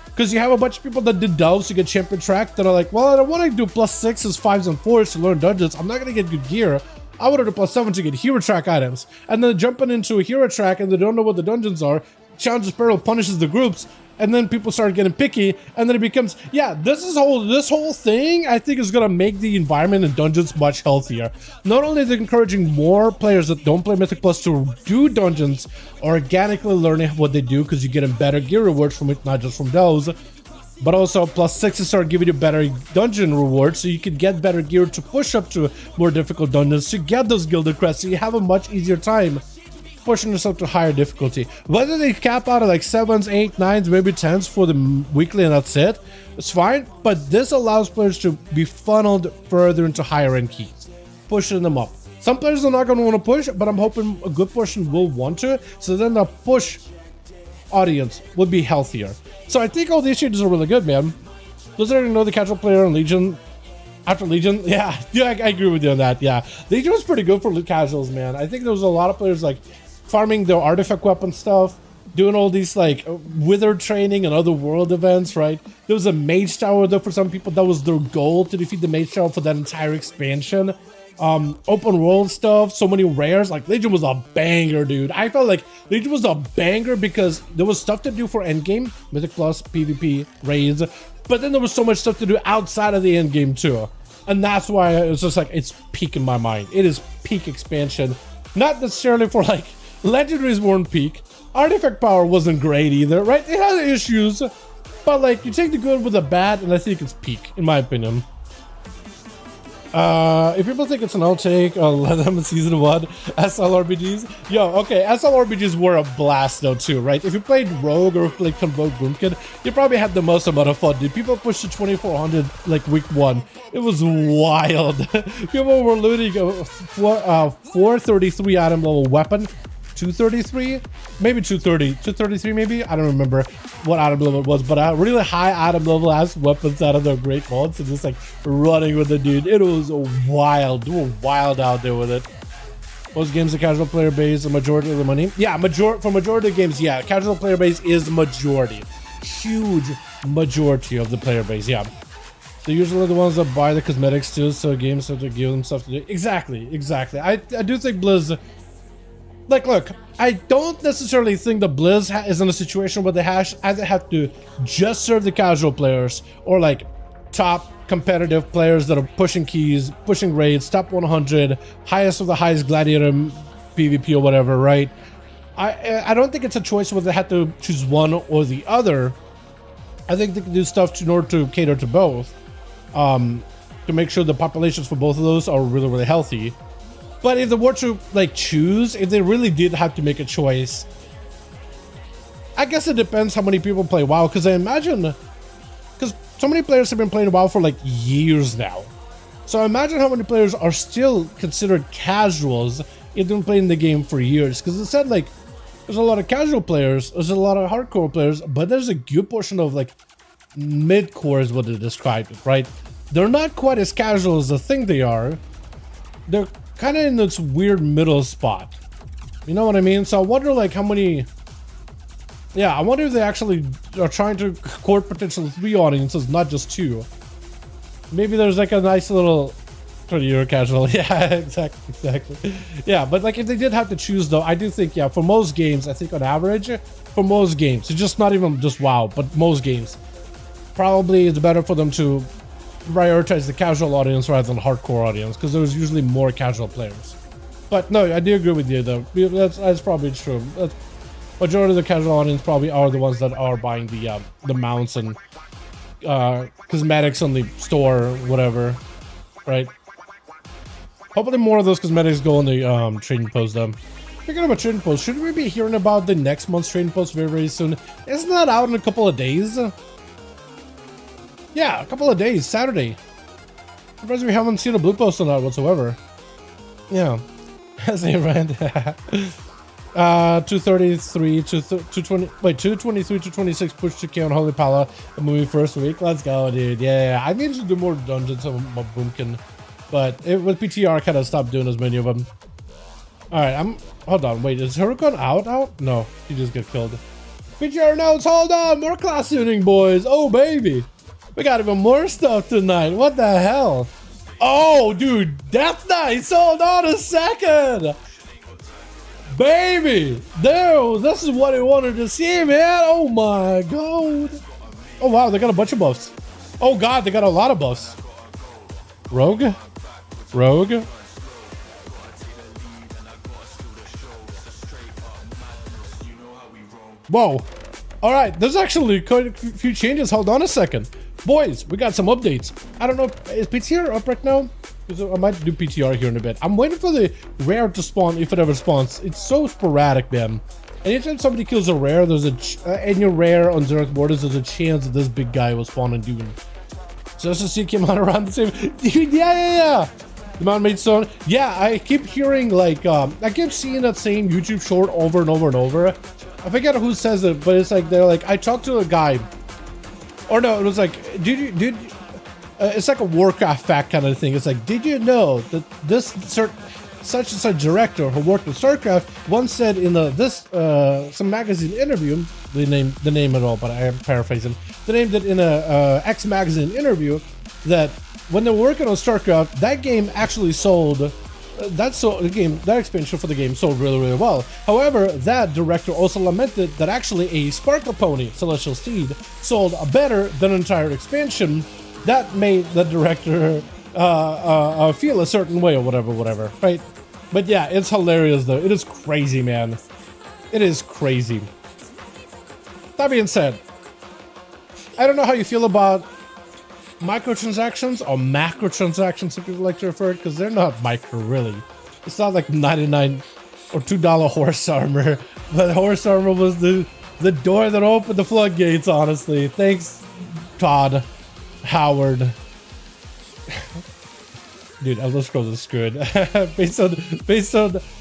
Because you have a bunch of people that did delves to get champion track that are like, well, I don't want to do +6s, 5s, and 4s to learn dungeons. I'm not going to get good gear. I want to do +7 to get hero track items. And then jumping into a hero track and they don't know what the dungeons are, challenges peril punishes the groups. And then people start getting picky, and then it becomes, yeah, this whole thing, I think, is gonna make the environment in dungeons much healthier. Not only are they encouraging more players that don't play Mythic Plus to do dungeons, organically learning what they do, because you're getting better gear rewards from it, not just from those, but also +6s start giving you better dungeon rewards, so you can get better gear to push up to more difficult dungeons, to get those gilded crests, so you have a much easier time pushing yourself to higher difficulty. Whether they cap out at like 7s, 8s, 9s, maybe 10s for the weekly and that's it, it's fine. But this allows players to be funneled further into higher end keys, pushing them up. Some players are not going to want to push, but I'm hoping a good portion will want to. So then the push audience would be healthier. So I think all these changes are really good, man. Those that know the casual player on Legion. After Legion, yeah, I agree with you on that. Yeah, Legion was pretty good for casuals, man. I think there was a lot of players like farming their artifact weapon stuff, doing all these like wither training and other world events, right? There was a mage tower though for some people. That was their goal, to defeat the mage tower for that entire expansion. Open world stuff, so many rares. Like Legion was a banger, dude. I felt like Legion was a banger because there was stuff to do for endgame, Mythic Plus, PvP, raids, but then there was so much stuff to do outside of the endgame too. And that's why it's just like, it's peak in my mind. It is peak expansion. Not necessarily for like, legendaries weren't peak. Artifact power wasn't great either, right? It had issues, but like, you take the good with the bad, and I think it's peak, in my opinion. If people think it's an outtake, let them in season 1 SLRPGs. Yo, okay, SLRPGs were a blast though too, right? If you played Rogue or played Convoke Boomkid, you probably had the most amount of fun, dude. People pushed to 2400 like week 1. It was wild. People were looting a 433 item level weapon. 233, maybe 230, 233 maybe, I don't remember what item level it was, but a really high item level ass weapons out of their great mods and just like running with the dude. It was wild. They were wild out there with it. Most games, the casual player base, the majority of the money. Yeah, for majority of games, yeah, casual player base is the majority. Huge majority of the player base. Yeah, they're usually the ones that buy the cosmetics too, so games have to give them stuff to do. Exactly. I do think Blizz, like, look, I don't necessarily think that Blizz is in a situation where they either have to just serve the casual players or like top competitive players that are pushing keys, pushing raids, top 100, highest of the highest gladiator PvP or whatever, right? I don't think it's a choice where they have to choose one or the other. I think they can do stuff in order to cater to both, to make sure the populations for both of those are really, really healthy. But if they were to like choose, if they really did have to make a choice, I guess it depends how many people play WoW, because I imagine, because so many players have been playing WoW for like years now. So imagine how many players are still considered casuals if they've been playing the game for years. Because it said like there's a lot of casual players, there's a lot of hardcore players, but there's a good portion of like mid-core is what they described it, right? They're not quite as casual as they think they are. They're kind of in this weird middle spot. You know what I mean? So I wonder like how many... Yeah, I wonder if they actually are trying to court potential 3 audiences, not just 2. Maybe there's like a nice little 20-year casual. Yeah, exactly. Yeah, but like if they did have to choose though, I do think, yeah, for most games, I think on average, for most games, it's just not even just WoW, but most games, probably it's better for them to prioritize the casual audience rather than hardcore audience, because there's usually more casual players. But no, I do agree with you though. That's probably true. Majority of the casual audience probably are the ones that are buying the mounts and cosmetics on the store or whatever, right? Hopefully more of those cosmetics go on the trading post though. Speaking about trading post, should we be hearing about the next month's trading post very, very soon? Isn't that out in a couple of days? Yeah, a couple of days, Saturday. I'm surprised we haven't seen a blue post on that whatsoever. Yeah, as a rant. 233 to 220, wait, 223 to 26 push to K on Holy Pala, the movie first week. Let's go, dude. Yeah, I need to do more dungeons on my Boomkin, but with PTR, kind of stopped doing as many of them. All right, hold on, wait, is Huracan out? No, he just got killed. PTR notes, hold on, more class tuning, boys. Oh, baby, we got even more stuff tonight. What the hell? Oh, dude, Death Knights, hold on a second. Baby, dude, this is what I wanted to see, man. Oh my god. Oh wow, they got a bunch of buffs. Oh god, they got a lot of buffs. Rogue. Whoa. All right, there's actually quite a few changes. Hold on a second, boys. We got some updates. I don't know, is PTR up right now? I might do PTR here in a bit. I'm waiting for the rare to spawn, if it ever spawns. It's so sporadic, man. Anytime somebody kills a rare, there's and you're rare on Xerath borders, there's a chance that this big guy will spawn and Dune. So SSC came out around the same. Dude, yeah. The Mountain Maid Stone. Yeah, I keep hearing like I keep seeing that same YouTube short over and over and over. I forget who says it, but it's like they're like, I talked to a guy, or no, it was like, did it's like a Warcraft fact kind of thing. It's like, did you know that this such and such director who worked with StarCraft once said in some magazine interview, the name at all, but I am paraphrasing, they named it in a X magazine interview, that when they were working on StarCraft, that game actually sold. That expansion for the game sold really, really well. However, that director also lamented that actually a Sparkle Pony, Celestial Steed, sold better than an entire expansion. That made the director feel a certain way or whatever, right? But yeah, it's hilarious though. It is crazy, man. It is crazy. That being said, I don't know how you feel about microtransactions or macrotransactions, if people like to refer it, because they're not micro, really. It's not like 99 or $2 horse armor, but horse armor was the door that opened the floodgates, honestly. Thanks, Todd Howard. Dude, Elder Scrolls is good. based on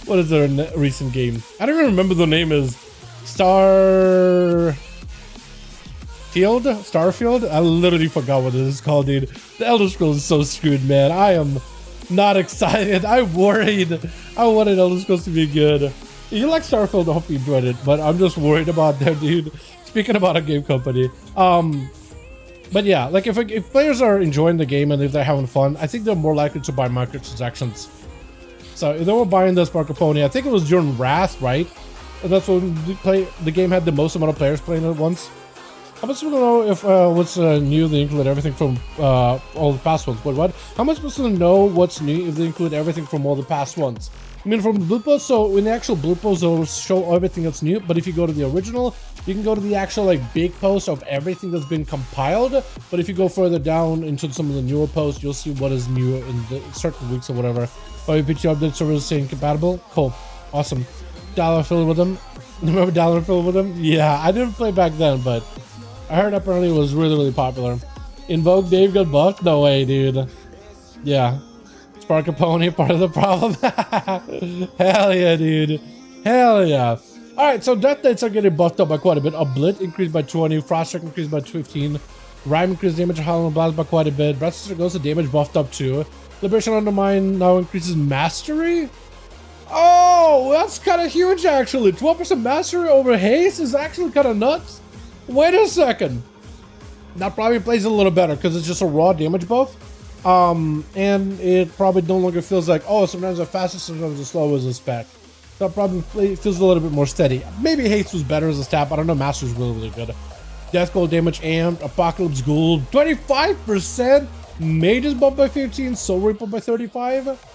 what is their recent game? I don't even remember the name is. Starfield? I literally forgot what it is called, dude. The Elder Scrolls is so screwed, man. I am not excited. I'm worried. I wanted Elder Scrolls to be good. If you like Starfield, I hope you enjoyed it, but I'm just worried about them, dude. Speaking about a game company, But yeah, like if players are enjoying the game and if they're having fun, I think they're more likely to buy microtransactions. So if they were buying the Spark Pony, I think it was during Wrath, right? That's when the game had the most amount of players playing it once. How much do we know if what's new? They include everything from all the past ones. But what? How much supposed to know what's new if they include everything from all the past ones? I mean, from the blue post. So in the actual blue post, they'll show everything that's new. But if you go to the original, you can go to the actual like big post of everything that's been compiled. But if you go further down into some of the newer posts, you'll see what is new in the certain weeks or whatever. WPT update servers saying compatible. Cool, awesome. Dalaran filled with them. Remember Dalaran filled with them? Yeah, I didn't play back then, but I heard apparently it was really popular. Invoke Dave got buffed? No way, dude. Yeah. Spark a Pony, part of the problem. Hell yeah, dude. Hell yeah. Alright, so death dates are getting buffed up by quite a bit. Oblit increased by 20, Froststrike increased by 15, Rhyme increased damage, Howling Blast by quite a bit, Breath goes to damage buffed up too. Liberation Undermine now increases Mastery? Oh, that's kind of huge actually. 12% Mastery over Haste is actually kind of nuts. Wait a second. That probably plays a little better because it's just a raw damage buff. And it probably no longer feels like, oh, sometimes the fastest, sometimes the slowest is a spec. That probably feels a little bit more steady. Maybe Haste was better as a stat, but I don't know. Master's really good. Death Gold damage amped, Apocalypse Ghoul 25%, Mages bumped by 15, Soul Reaper by 35.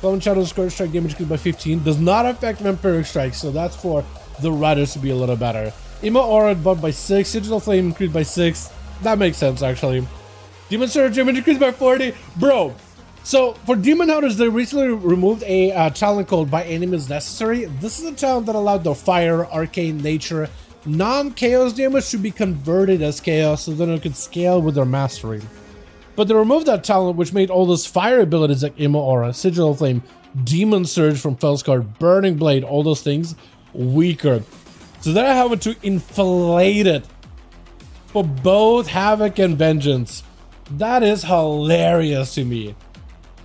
Clone Shadow's Scourge Strike damage increased by 15. Does not affect Vampiric Strike, so that's for the Riders to be a little better. Emo Aura bumped by 6, Digital Flame increased by 6. That makes sense actually. Demon Surge damage increased by 40. Bro, so for Demon Hunters, they recently removed a talent called By Enemies Necessary. This is a talent that allowed the Fire, Arcane Nature, non-chaos damage to be converted as chaos so then it could scale with their mastery. But they removed that talent, which made all those fire abilities like Emo Aura, Sigil Flame, Demon Surge from Felskard, Burning Blade, all those things weaker. So they're having to inflate it for both Havoc and Vengeance. That is hilarious to me.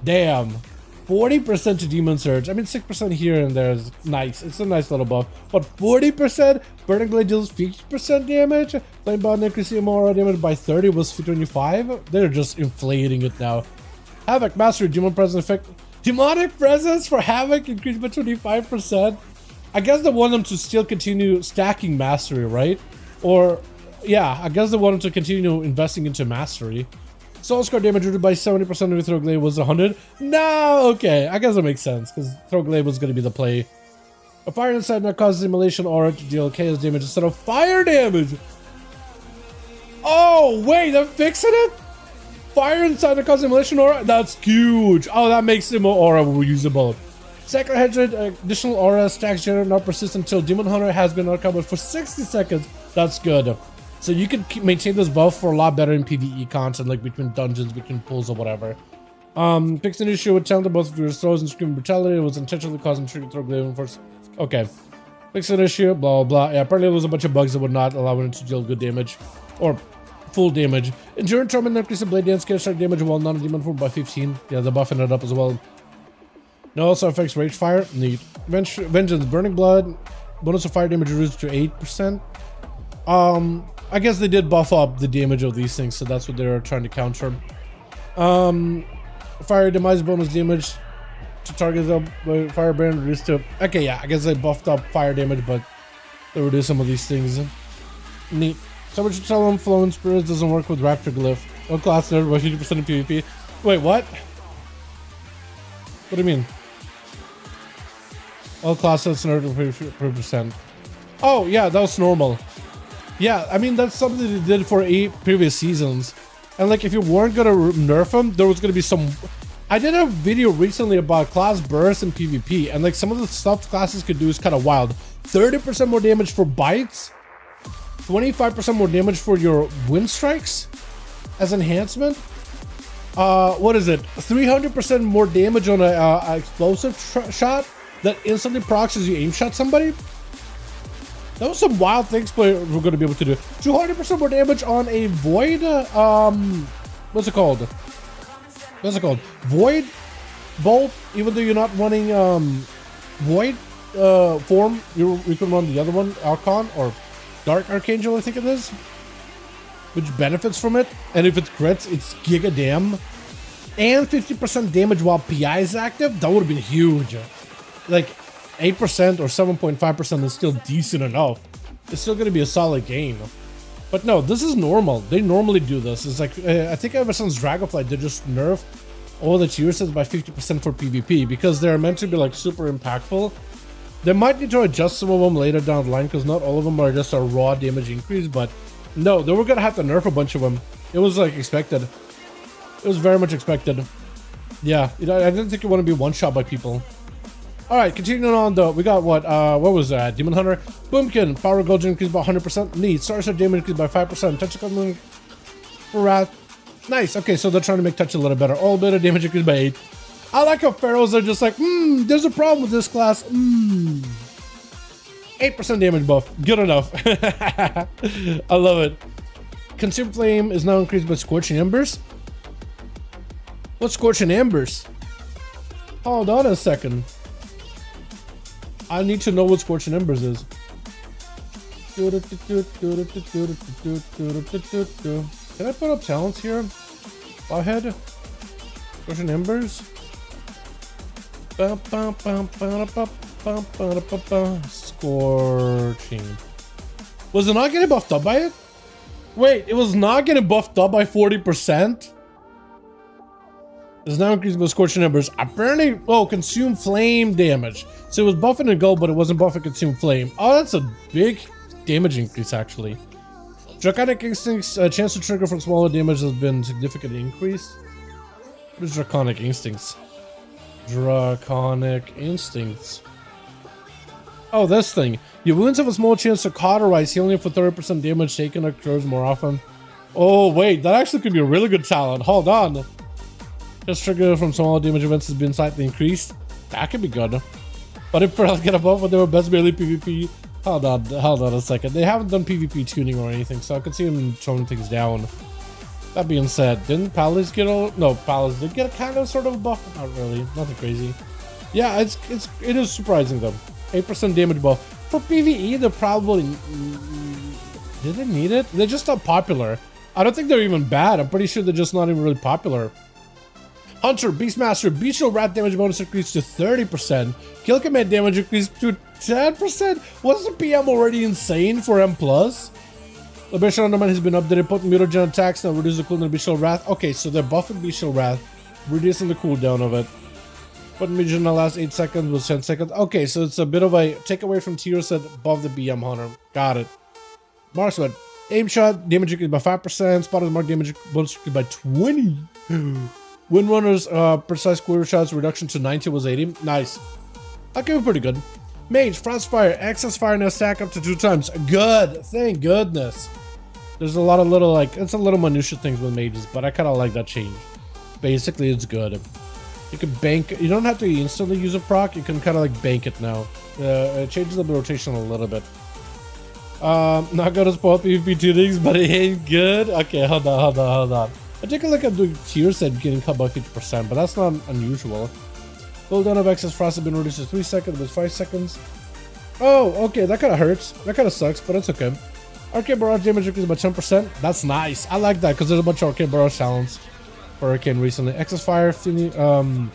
Damn. 40% to Demon Surge. I mean, 6% here and there is nice. It's a nice little buff. But 40%? Burning Blade deals 50% damage? Flamebound increasing Emo Aura damage by 30 was 25? They're just inflating it now. Havoc Mastery, Demon Presence effect. Demonic Presence for Havoc increased by 25%. I guess they want them to still continue stacking Mastery, right? Or, yeah, I guess they want them to continue investing into Mastery. Soul Scar damage reduced by 70% of your Throw Glaive was 100. No, okay, I guess that makes sense because Throw Glaive was going to be the play. A fire inside now causes Immolation Aura to deal chaos damage instead of fire damage. Oh, wait, they're fixing it? Fire inside now causes Immolation Aura? That's huge. Oh, that makes Immo Aura usable. Second Hedred, additional Aura stacks generate not persist until Demon Hunter has been uncovered for 60 seconds. That's good. So you can maintain this buff for a lot better in PvE content, like between dungeons, between pools, or whatever. Fixed an issue with challenge both of your throws and Screaming Brutality. It was intentionally causing trigger throw glaive first. Okay. Fixed an issue, blah, blah, blah. Yeah, apparently there was a bunch of bugs that would not allow it to deal good damage. Or full damage. Endurance Torment increased blade dance, scale strike damage while non-demon form by 15. Yeah, the buff ended up as well. No, also affects Rage Fire. Neat. Vengeance, Burning Blood. Bonus of fire damage reduced to 8%. I guess they did buff up the damage of these things, so that's what they were trying to counter. Fire demise bonus damage to target the firebrand reduced to. Okay, yeah, I guess they buffed up fire damage, but they reduced some of these things. Neat. So much to tell them, Flowing Spirits doesn't work with Raptor Glyph. No class nerd by 50% in PvP. Wait, what? What do you mean? All class nerds nerd by 50%. Oh, yeah, that was normal. Yeah, I mean, that's something they did for 8 previous seasons. And like, if you weren't gonna nerf them, there was gonna be some... I did a video recently about class burst and PvP, and like some of the stuff classes could do is kind of wild. 30% more damage for bites, 25% more damage for your wind strikes as enhancement. What is it? 300% more damage on a explosive shot that instantly procs as you aim shot somebody. That was some wild things we're going to be able to do. 200% more damage on a void. What's it called? Void bolt. Even though you're not running void form, you can run the other one, Archon or Dark Archangel, I think it is. which benefits from it. And if it crits, it's giga dam. And 50% damage while PI is active, that would have been huge. Like 8% or 7.5% is still decent enough. It's still going to be a solid gain. But no, this is normal. They normally do this. It's like, I think ever since Dragonflight, they just nerf all the tier sets by 50% for PvP because they're meant to be like super impactful. They might need to adjust some of them later down the line because not all of them are just a raw damage increase, but no, they were going to have to nerf a bunch of them. It was like expected. It was very much expected. Yeah, you know, I didn't think it want to be one shot by people. Alright, continuing on though, we got what was that? Demon Hunter, Boomkin, Power Gulch increased by 100%, Neat, Starship damage increased by 5%, Touch Equipment for Wrath. Nice, okay, so they're trying to make Touch a little better. All better damage increased by 8. I like how Pharaohs are just like, there's a problem with this class. 8% damage buff, good enough. I love it. Consume Flame is now increased by Scorching Embers. What's Scorching Embers? Hold on a second. I need to know what Scorching Embers is. Can I put up talents here? Ahead. Scorching Embers. Scorching. Was it not getting buffed up by it? Wait, it was not getting buffed up by 40%? It's now increased by Scorching Embers. Apparently, oh, consume flame damage. So it was buffing and gold, but it wasn't buffing consume flame. Oh, that's a big damage increase, actually. Draconic Instincts, chance to trigger from smaller damage has been significantly increased. What is Draconic Instincts? Draconic Instincts. Oh, this thing. Your wounds have a small chance to cauterize, healing for 30% damage taken occurs more often. Oh, wait, that actually could be a really good talent. Hold on. Just trigger from small damage events has been slightly increased. That could be good. But if Pearls get above when they were best barely PvP, hold on a second. They haven't done PvP tuning or anything, so I could see them throwing things down. That being said, didn't Palace get a... No, Palace did get a kind of sort of a buff. Not really. Nothing crazy. Yeah, it is surprising though. 8% damage buff. For PvE, they're probably... Did they need it? They're just not popular. I don't think they're even bad. I'm pretty sure they're just not even really popular. Hunter, Beastmaster, Bestial Rat damage bonus increased to 30%. Kill command damage increased to 10%. Wasn't the PM already insane for M+? The Bestial Undermine has been updated, putting mutagen attacks now reduce the cooldown of Bestial Wrath. Okay, so they're buffing Bestial Wrath, reducing the cooldown of it. Putting mutagen in the last 8 seconds was 10 seconds. Okay, so it's a bit of a take away from tier set above the BM Hunter. Got it. Marksman, aim shot, damage increased by 5%. Spotted mark damage bonus increased by 20. Windrunner's precise quarter shots reduction to 90 was 80. Nice. Okay, pretty good. Mage, Frostfire, excess fire now stack up to 2 times. Good. Thank goodness. There's a lot of little, like, it's a little minutia things with mages, but I kind of like that change. Basically, it's good. You can bank, you don't have to instantly use a proc, you can kind of like bank it now. It changes the rotation a little bit. Not gonna spoil PvP tunings, but it ain't good. Okay, hold on. I take a look at the tier set getting cut by 50%, but that's not unusual. Cooldown of excess frost has been reduced to 3 seconds with 5 seconds. Oh, okay, that kind of hurts. That kind of sucks, but it's okay. Arcane Barrage damage increased by 10%. That's nice. I like that because there's a bunch of Arcane Barrage talents for Arcane recently. Excess fire, flames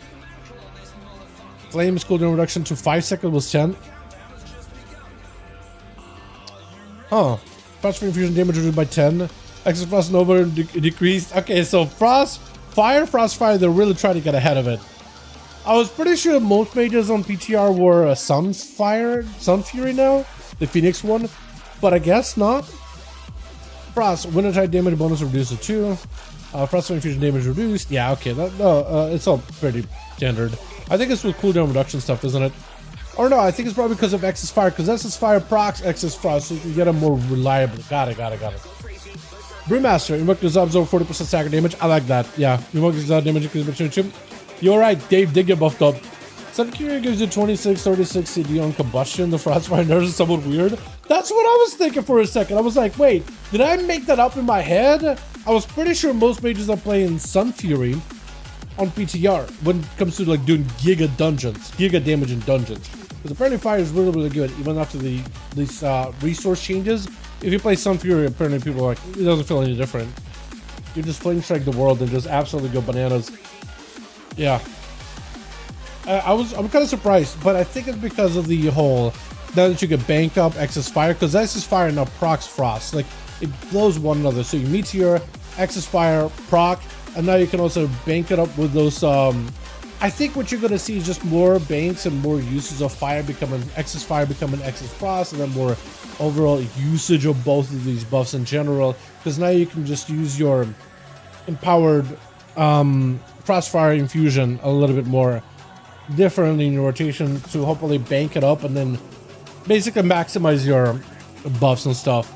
cooldown reduction to 5 seconds was 10. Huh. Frost infusion damage reduced by 10. Excess Frost Nova decreased. Okay, so Frostfire, they're really trying to get ahead of it. I was pretty sure most mages on PTR were Sun Fury now, the Phoenix one, but I guess not. Frost, Winter Tide damage bonus reduced to 2. Frost infusion damage reduced. Yeah, okay, it's all pretty standard. I think it's with cooldown reduction stuff, isn't it? Or no, I think it's probably because of Excess Fire, because Excess Fire procs Excess Frost, so you can get them more reliably. Got it. Brewmaster, invoke dissolves over 40% stagger damage. I like that. Yeah, invoke dissolve damage increases by 22. You're right, Dave did get buffed up. Sun Fury gives you 26, 36 CD on combustion. The Frostfire nerfs is somewhat weird. That's what I was thinking for a second. I was like, wait, did I make that up in my head? I was pretty sure most mages are playing Sun Fury on PTR when it comes to like doing giga damage in dungeons. Because apparently fire is really good even after these resource changes. if you play Sun Fury, apparently people are like, it doesn't feel any different. You just flame strike the world and just absolutely go bananas. Yeah. I'm kind of surprised, but I think it's because of the whole, now that you can bank up Excess Fire, because Excess Fire now procs Frost. Like, it blows one another. So you Meteor, Excess Fire, proc, and now you can also bank it up with those, I think what you're going to see is just more banks and more uses of fire becoming Excess Fire, becoming Excess Frost, and then more overall usage of both of these buffs in general, because now you can just use your empowered Frostfire infusion a little bit more differently in your rotation to hopefully bank it up and then basically maximize your buffs and stuff.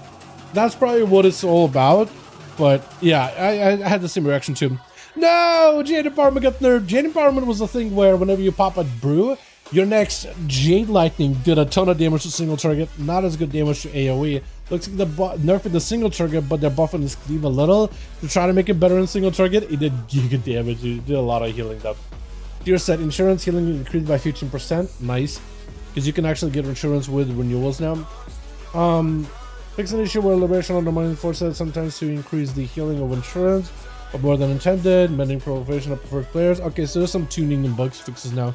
That's probably what it's all about. But yeah, I had the same reaction too. No, Jade Empowerment got nerfed. Jade Empowerment was the thing where whenever you pop a brew, your next Jade Lightning did a ton of damage to single target, not as good damage to AoE. Looks like they're nerfing the single target, but they're buffing his cleave a little to try to make it better in single target. It did giga damage. It did a lot of healing though. Tier set insurance healing increased by 15%. Nice, because you can actually get insurance with renewals now. Fix an issue where liberation undermining forces sometimes to increase the healing of insurance, but more than intended. Mending proliferation of preferred players. Okay, so there's some tuning and bugs fixes now.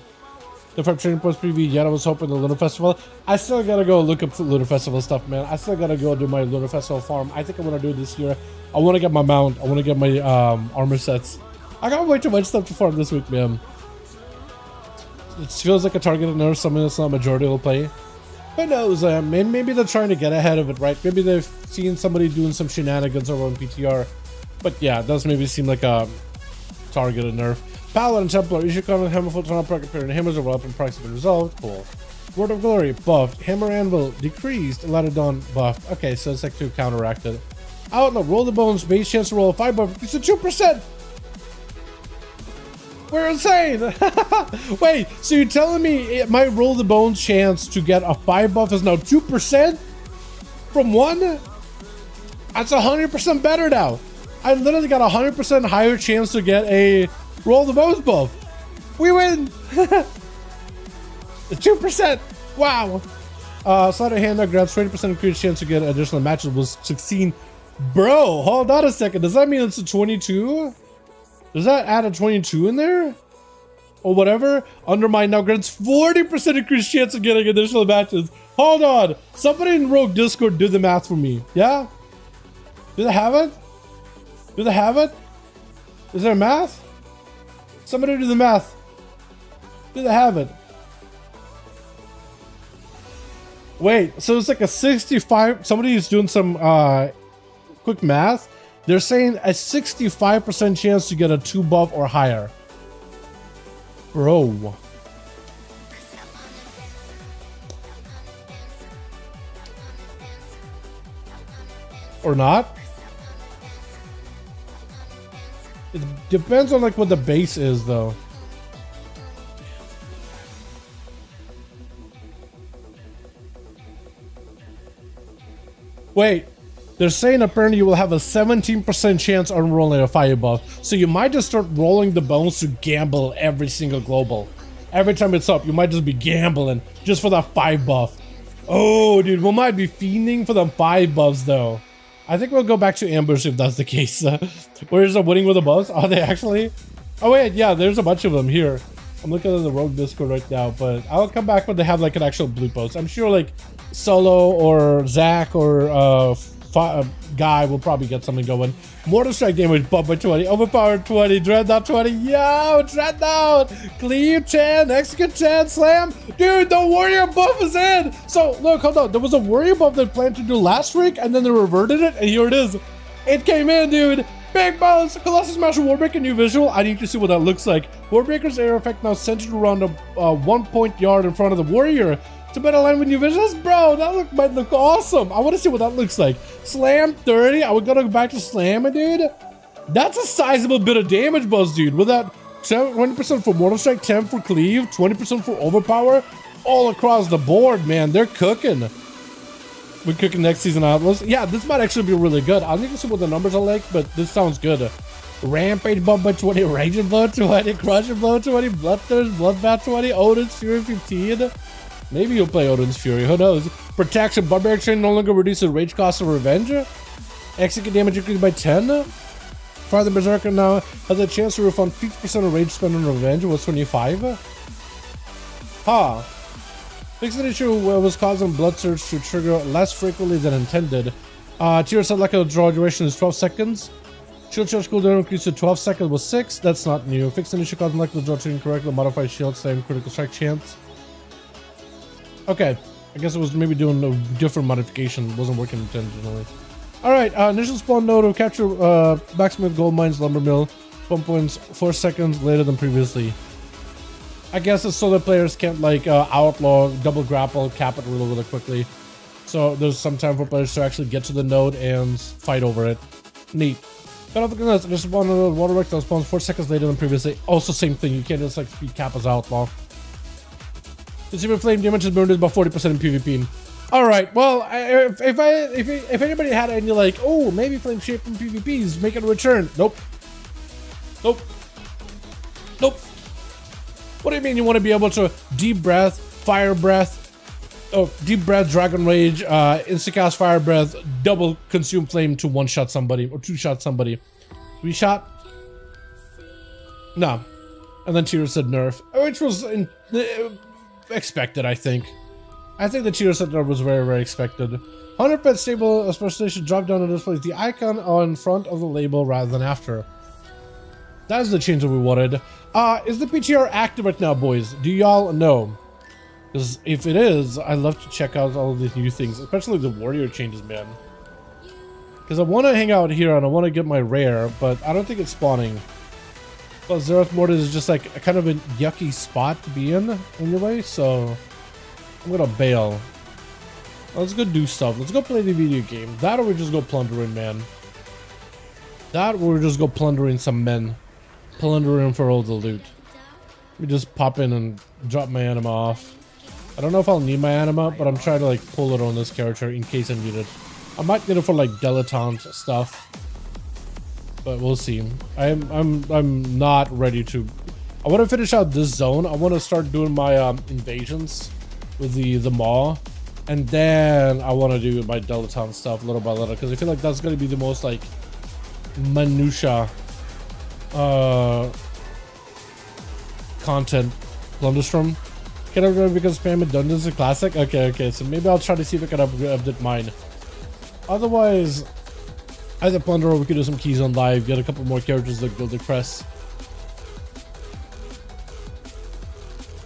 The Feb Training Post preview, yet I was hoping the Lunar Festival. I still gotta go look up Lunar Festival stuff, man. I still gotta go do my Lunar Festival farm. I think I'm gonna do it this year. I wanna get my mount. I wanna get my armor sets. I got way too much stuff to farm this week, man. It feels like a targeted nerf, something that's not majority will play. Who knows, maybe they're trying to get ahead of it, right? Maybe they've seen somebody doing some shenanigans over on PTR. But yeah, it does maybe seem like a targeted nerf. Paladin and Templar, issue comment, hammer full turn up, proc appearing, hammers are up, and procs have been resolved. Cool. Word of Glory, buffed. Hammer Anvil, decreased. Latadon, buffed. Okay, so it's like to counteract it. Outlook, roll the bones, base chance to roll a 5 buff. It's a 2%! We're insane! Wait, so you're telling me my roll the bones chance to get a 5 buff is now 2%? From 1? That's 100% better now. I literally got a 100% higher chance to get a roll the bones buff. We win! 2%! Wow! Sleight of hand that grabs 20% increased chance to get additional matches was 16. Bro, hold on a second. Does that mean it's a 22? Does that add a 22 in there? Or whatever? Undermine now grants 40% increased chance of getting additional matches. Hold on. Somebody in Rogue Discord do the math for me. Yeah? Do they have it? Do they have it? Is there math? Somebody do the math. Do they have it? Wait, so it's like a 65. Somebody is doing some quick math. They're saying a 65% chance to get a 2 buff or higher. Bro. Or not? It depends on like what the base is though. Wait. They're saying apparently you will have a 17% chance on rolling a fire buff. So you might just start rolling the bones to gamble every single global. Every time it's up, you might just be gambling just for that 5 buff. Oh, dude, we might be fiending for the 5 buffs though. I think we'll go back to ambush if that's the case. Where's the winning with the buffs? Are they actually? Oh wait, yeah, there's a bunch of them here. I'm looking at the Rogue Discord right now, but I'll come back when they have like an actual blue post. I'm sure like Solo or Zach or Guy will probably get something going. Mortal strike damage buff by 20, overpowered 20, dreadnought 20. Yo, dreadnought, cleave 10, execute 10, slam. Dude, the warrior buff is in. So look, hold on. There was a warrior buff they planned to do last week, and then they reverted it, and here it is. It came in, dude. Big bounce. Colossus Smasher Warbreaker new visual. I need to see what that looks like. Warbreaker's air effect now centered around a 1 point yard in front of the warrior. To better align with new visuals, bro, that might look awesome. I want to see what that looks like. Slam 30. I would gotta go back to slamming, dude. That's a sizable bit of damage buzz, dude. With that 20% for Mortal Strike, 10 for Cleave, 20% for Overpower, all across the board, man. They're cooking. We're cooking next season Atlas. Yeah, this might actually be really good. I need to see what the numbers are like, but this sounds good. Rampage buff by 20, Raging Blow 20, Crushing Blow 20, Bloodthirst, Bloodbath 20, Odin's Fury 15. Maybe you'll play Odin's Fury, who knows? Protection, Barbaric Chain no longer reduces rage cost of Revenge. Execute damage increased by 10. Farther Berserker now has a chance to refund 50% of rage spent on Revenge. Was 25. Fix an issue was causing Blood Surge to trigger less frequently than intended. Tier set like a draw duration is 12 seconds. Shield charge cooldown increased to 12 seconds was 6. That's not new. Fix an issue causing like the draw to incorrectly modify shield same critical strike chance. Okay, I guess it was maybe doing a different modification. It wasn't working intentionally. Alright, initial spawn node will capture blacksmith, gold mines, lumber mill. Spawn points 4 seconds later than previously. I guess it's so that players can't like outlaw, double grapple, cap it really quickly. So there's some time for players to actually get to the node and fight over it. Neat. But other than that, there's spawn node waterworks that spawns 4 seconds later than previously. Also same thing, you can't just like speed cap as outlaw. Consumer flame damage is burned about 40% in PvP. Alright, well, if anybody had any like, oh, maybe flame shape in PvPs, make it a return. Nope. Nope. Nope. What do you mean you want to be able to deep breath, fire breath, deep breath, dragon rage, instacast fire breath, double consume flame to one shot somebody or two shot somebody, 3 shot? No. And then Tier said nerf, which was expected, I think. I think the Tier set nerf was very expected. 100% stable especially should drop down and display the icon on front of the label rather than after. That is the change that we wanted. Is the PTR active right now, boys? Do y'all know? Because if it is, I'd love to check out all of these new things, especially the warrior changes, man. Because I want to hang out here and I want to get my rare, but I don't think it's spawning. Plus, Zereth Mortis is just like a kind of a yucky spot to be in anyway, so I'm gonna bail. Let's go do stuff. Let's go play the video game. That or we just go plundering, man. That or we just go plundering some men. Plundering for all the loot. We just pop in and drop my anima off. I don't know if I'll need my anima, but I'm trying to like pull it on this character in case I need it. I might get it for like dilettante stuff, but we'll see. I'm not ready to. I want to finish out this zone. I want to start doing my invasions with the maw, and then I want to do my dilettante stuff little by little because I feel like that's going to be the most like minutia content. Blunderstrom. Can I remember because spam dungeons is a classic? Okay, so maybe I'll try to see if I can update mine. Otherwise, as a plunderer, we could do some keys on live, get a couple more characters like Gilded Crest.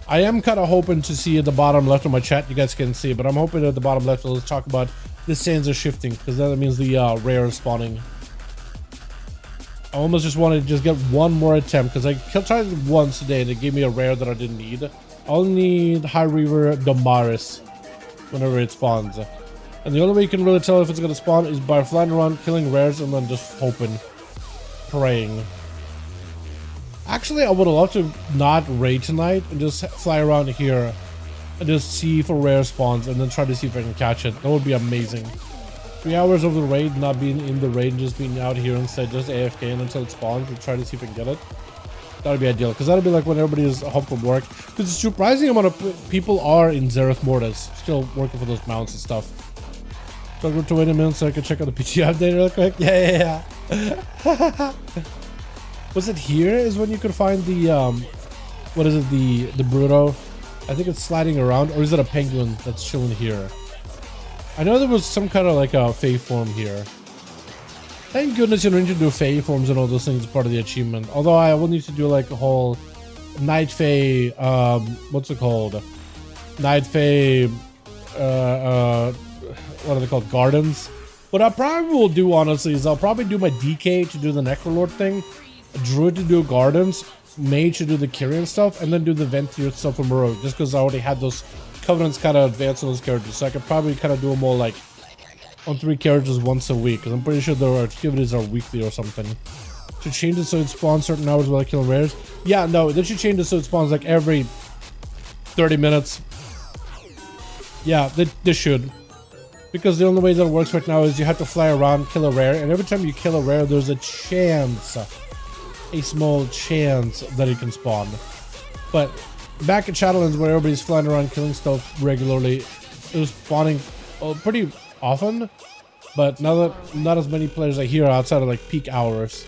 I am kind of hoping to see at the bottom left of my chat, you guys can see, but I'm hoping at the bottom left, let's talk about the sands are shifting, because that means the rare is spawning. I almost just want to just get one more attempt, because I tried it once today and it gave me a rare that I didn't need. I'll need High Reaver Domaris whenever it spawns. And the only way you can really tell if it's going to spawn is by flying around, killing rares, and then just hoping. Praying. Actually, I would love to not raid tonight and just fly around here and just see for rare spawns and then try to see if I can catch it. That would be amazing. 3 hours of the raid, not being in the raid, just being out here instead, just AFK until it spawns and try to see if I can get it. That would be ideal, because that would be like when everybody is home from work. Because a surprising amount of people are in Zereth Mortis, still working for those mounts and stuff. So I'll go to wait a minute so I can check out the PG update real quick. Yeah. Was it here is when you could find the, what is it, the Bruto? I think it's sliding around, or is it a penguin that's chilling here? I know there was some kind of like a Fae form here. Thank goodness you don't need to do Fae forms and all those things as part of the achievement. Although I will need to do like a whole Night Fae, what's it called? Night Fae, what are they called? Gardens. What I probably will do, honestly, is I'll probably do my DK to do the Necrolord thing, Druid to do Gardens, Mage to do the Kyrian stuff, and then do the Ventier stuff from Rogue, just because I already had those Covenants kind of advanced on those characters, so I could probably kind of do them all like on 3 characters once a week, because I'm pretty sure their activities are weekly or something. Should change it so it spawns certain hours while I kill rares. Yeah, no, they should change it so it spawns like every 30 minutes. Yeah, they should. Because the only way that it works right now is you have to fly around, kill a rare, and every time you kill a rare, there's a chance, a small chance that it can spawn. But back at Shadowlands where everybody's flying around killing stuff regularly, it was spawning pretty often, but now that not as many players are here outside of like peak hours,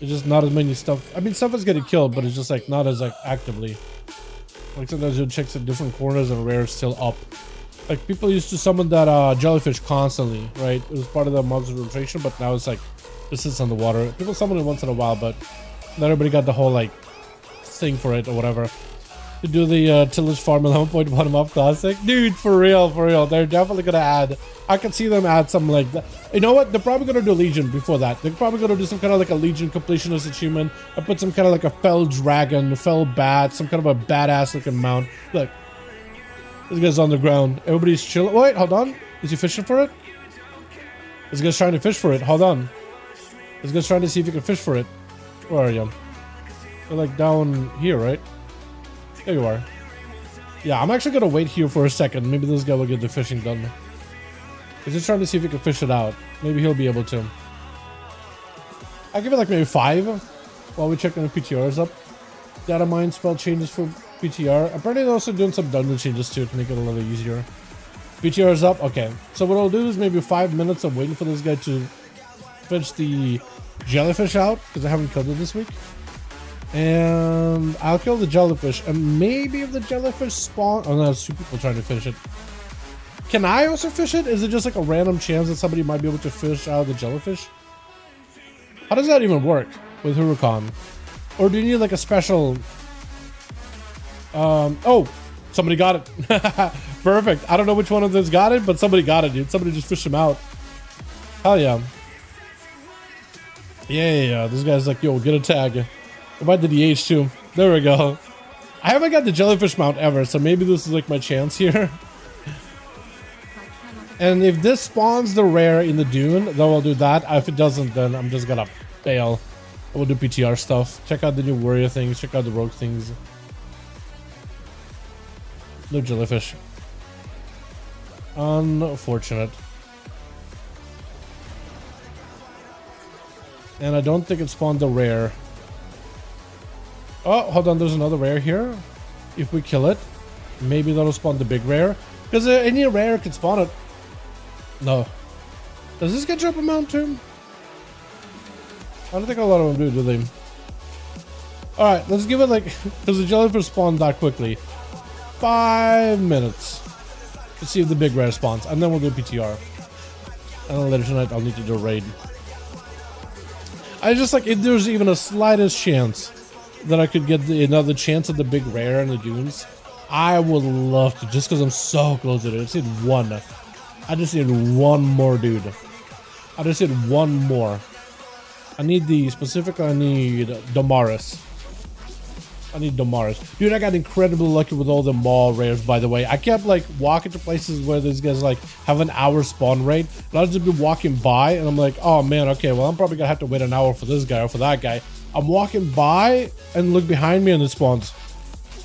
there's just not as many stuff. I mean, stuff is getting killed, but it's just like not as like actively. Like sometimes you'll check at different corners and rare is still up. Like people used to summon that jellyfish constantly, right? It was part of the mob's rotation, but now it's like this sits on the water. People summon it once in a while, but not everybody got the whole like thing for it or whatever. To do the tillage farm 11.1 mob classic, dude, for real, they're definitely gonna add. I can see them add something like that. You know what? They're probably gonna do Legion before that. They're probably gonna do some kind of like a Legion completionist achievement. I put some kind of like a fell dragon, fell bat, some kind of a badass looking mount. Look, this guy's on the ground. Everybody's chilling. Wait, hold on. Is he fishing for it? This guy's trying to fish for it. Hold on. This guy's trying to see if he can fish for it. Where are you? They're like down here, right? There you are. Yeah, I'm actually gonna wait here for a second. Maybe this guy will get the fishing done. He's just trying to see if he can fish it out. Maybe he'll be able to. I'll give it like maybe 5 while we check on the PTRs up. Data mine spell changes for PTR. Apparently they're also doing some dungeon changes too to make it a little easier. PTR's up. Okay. So what I'll do is maybe 5 minutes of waiting for this guy to fetch the jellyfish out because I haven't killed it this week. And I'll kill the jellyfish, and maybe if the jellyfish spawn, oh no, there's 2 people trying to fish it. Can I also fish it? Is it just like a random chance that somebody might be able to fish out the jellyfish? How does that even work with Huracan? Or do you need like a special oh, somebody got it. Perfect. I don't know which one of those got it, but somebody got it, dude. Somebody just fished him out. Hell yeah. Yeah. This guy's like, yo, get a tag. Invite the DH too. There we go. I haven't got the jellyfish mount ever, so maybe this is like my chance here. And if this spawns the rare in the dune, then I'll do that. If it doesn't, then I'm just gonna bail. I will do PTR stuff. Check out the new warrior things. Check out the rogue things. No jellyfish. Unfortunate. And I don't think it spawned the rare. Oh, hold on, there's another rare here. If we kill it, maybe that'll spawn the big rare. Because any rare can spawn it. No. Does this get drop amount too? I don't think a lot of them do they? Alright, let's give it like, because the jellyfish spawned that quickly. 5 minutes to see if the big rare spawns, and then we'll do PTR. And then later tonight I'll need to do a raid. I just like, if there's even a slightest chance that I could get another chance at the big rare in the dunes, I would love to, just because I'm so close to it. I just need one. I just need one more, dude. I just need one more. I need the specific, I need Damaris. I need Damaris. Dude, I got incredibly lucky with all the mall rares, by the way. I kept like walking to places where these guys like have an hour spawn rate, and I'll just be walking by and I'm like, oh man, okay, well I'm probably gonna have to wait an hour for this guy or for that guy. I'm walking by and look behind me and it spawns.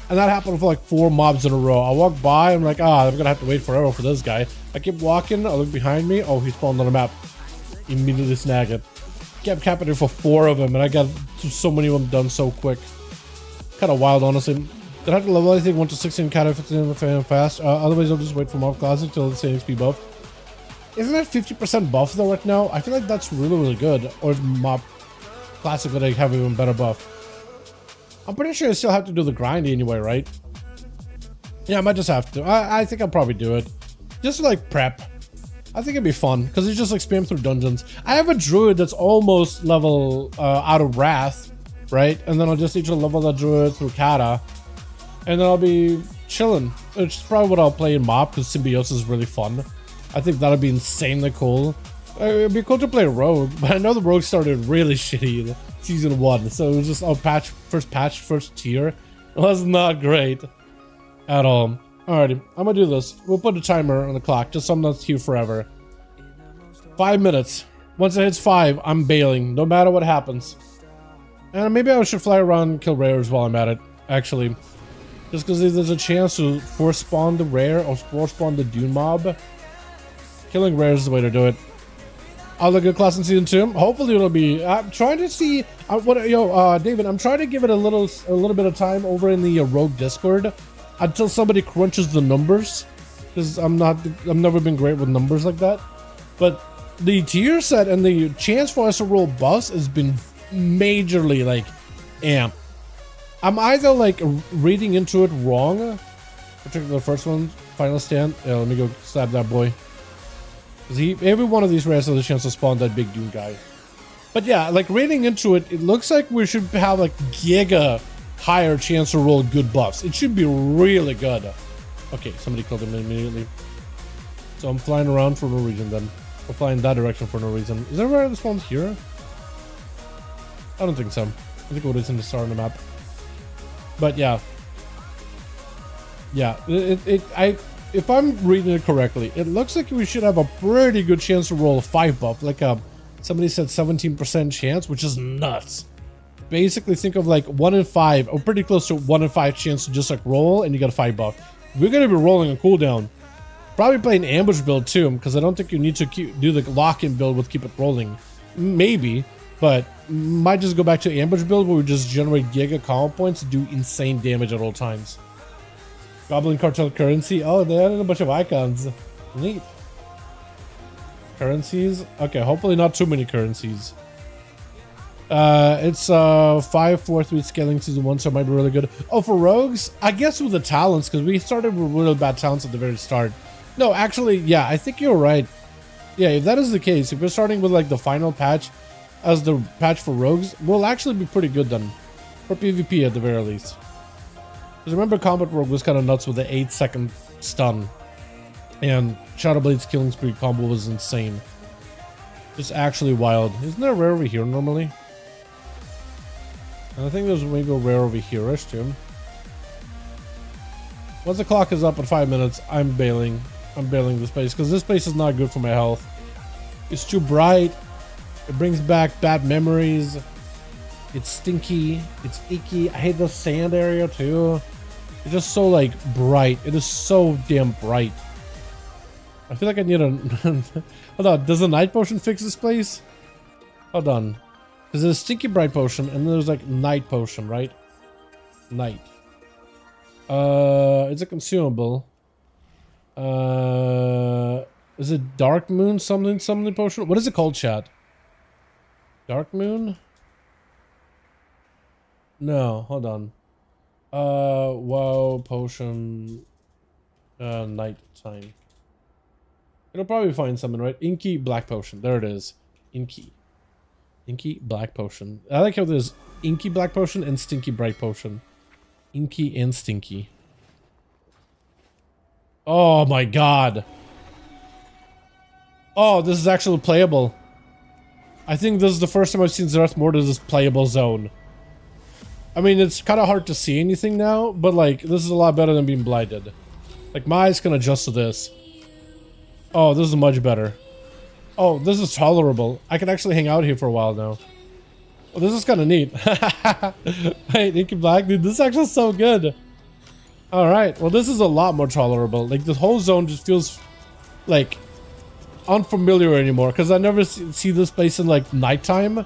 And that happened for like 4 mobs in a row. I walk by, I'm like, I'm gonna have to wait forever for this guy. I keep walking, I look behind me, oh, he spawned on the map. Immediately snag it. Kept happening for 4 of them, and I got so many of them done so quick. Kind of wild, honestly. Did I have to level anything 1 to 16 kind of 15 fast? Otherwise, I'll just wait for mob classic till the same XP buff. Isn't that 50% buff though right now? I feel like that's really good. Or if mob classic would like have even better buff. I'm pretty sure I still have to do the grind anyway, right? Yeah, I might just have to. I think I'll probably do it. Just to, like prep. I think it'd be fun because it's just like spam through dungeons. I have a druid that's almost level out of wrath, right? And then I'll just need to level that druid through Kata, and then I'll be chilling. Which is probably what I'll play in mob because symbiosis is really fun. I think that'll be insanely cool. It'd be cool to play rogue, but I know the rogue started really shitty in season 1, so it was just first tier. It was not great at all. Alrighty, I'm gonna do this. We'll put a timer on the clock, just so I'm not here forever. 5 minutes. Once it hits 5, I'm bailing, no matter what happens. And maybe I should fly around and kill rares while I'm at it, actually. Just because if there's a chance to force spawn the rare or force spawn the dune mob, killing rares is the way to do it. All the good class in season 2. Hopefully it'll be. I'm trying to see David. I'm trying to give it a little bit of time over in the Rogue Discord until somebody crunches the numbers, because I've never been great with numbers like that. But the tier set and the chance for us to roll buffs has been majorly like amp. I'm either like reading into it wrong, particularly the first one, Final Stand. Yeah, let me go stab that boy. Every one of these rares has a chance to spawn that big Doom guy. But yeah, like reading into it, it looks like we should have like giga higher chance to roll good buffs. It should be really good. Okay, somebody killed him immediately. So I'm flying around for no reason then. Or flying that direction for no reason. Is there a rare that spawns here? I don't think so. I think it's in the start of the map. But yeah. Yeah, if I'm reading it correctly, it looks like we should have a pretty good chance to roll a 5 buff. Like somebody said 17% chance, which is nuts. Basically think of like 1 in 5, or pretty close to 1 in 5 chance to just like roll and you get a 5 buff. We're going to be rolling a cooldown. Probably play an ambush build too, because I don't think you need to do the lock-in build with keep it rolling. Maybe, but might just go back to ambush build where we just generate giga combo points to do insane damage at all times. Goblin Cartel currency. Oh, they added a bunch of icons. Neat. Currencies. Okay, hopefully not too many currencies. It's 5-4-3 scaling season 1, so it might be really good. Oh, for rogues, I guess with the talents, because we started with really bad talents at the very start. No, actually, yeah, I think you're right. Yeah, if that is the case, if we're starting with like the final patch as the patch for rogues, we'll actually be pretty good then. For PvP at the very least. Because remember, Combat Rogue was kind of nuts with the 8-second stun. And Shadowblade's Killing Spree combo was insane. Just actually wild. Isn't there a rare over here normally? And I think there's maybe a rare over here-ish too. Once the clock is up at 5 minutes, I'm bailing. I'm bailing this place, because this place is not good for my health. It's too bright. It brings back bad memories. It's stinky. It's icky. I hate the sand area too. It's just so like bright. It is so damn bright. I feel like I need a hold on, does a night potion fix this place? Hold on. There's a stinky bright potion and then there's like night potion, right? Night. It's a consumable. Is it dark moon something potion? What is it called, chat? Dark moon? No, hold on. WoW potion night time. It'll probably find something, right? Inky black potion. There it is. Inky black potion. I like how there's inky black potion and stinky bright potion. Inky and stinky. Oh my god. Oh, this is actually playable. I think this is the first time I've seen Zerath Mortar this playable zone. I mean, it's kind of hard to see anything now, but like, this is a lot better than being blinded. Like, my eyes can adjust to this. Oh, this is much better. Oh, this is tolerable. I can actually hang out here for a while now. Oh, this is kind of neat. Wait, Inky Black, dude, this is actually so good. Alright, well, this is a lot more tolerable. Like, the whole zone just feels, like, unfamiliar anymore, because I never see this place in, like, nighttime.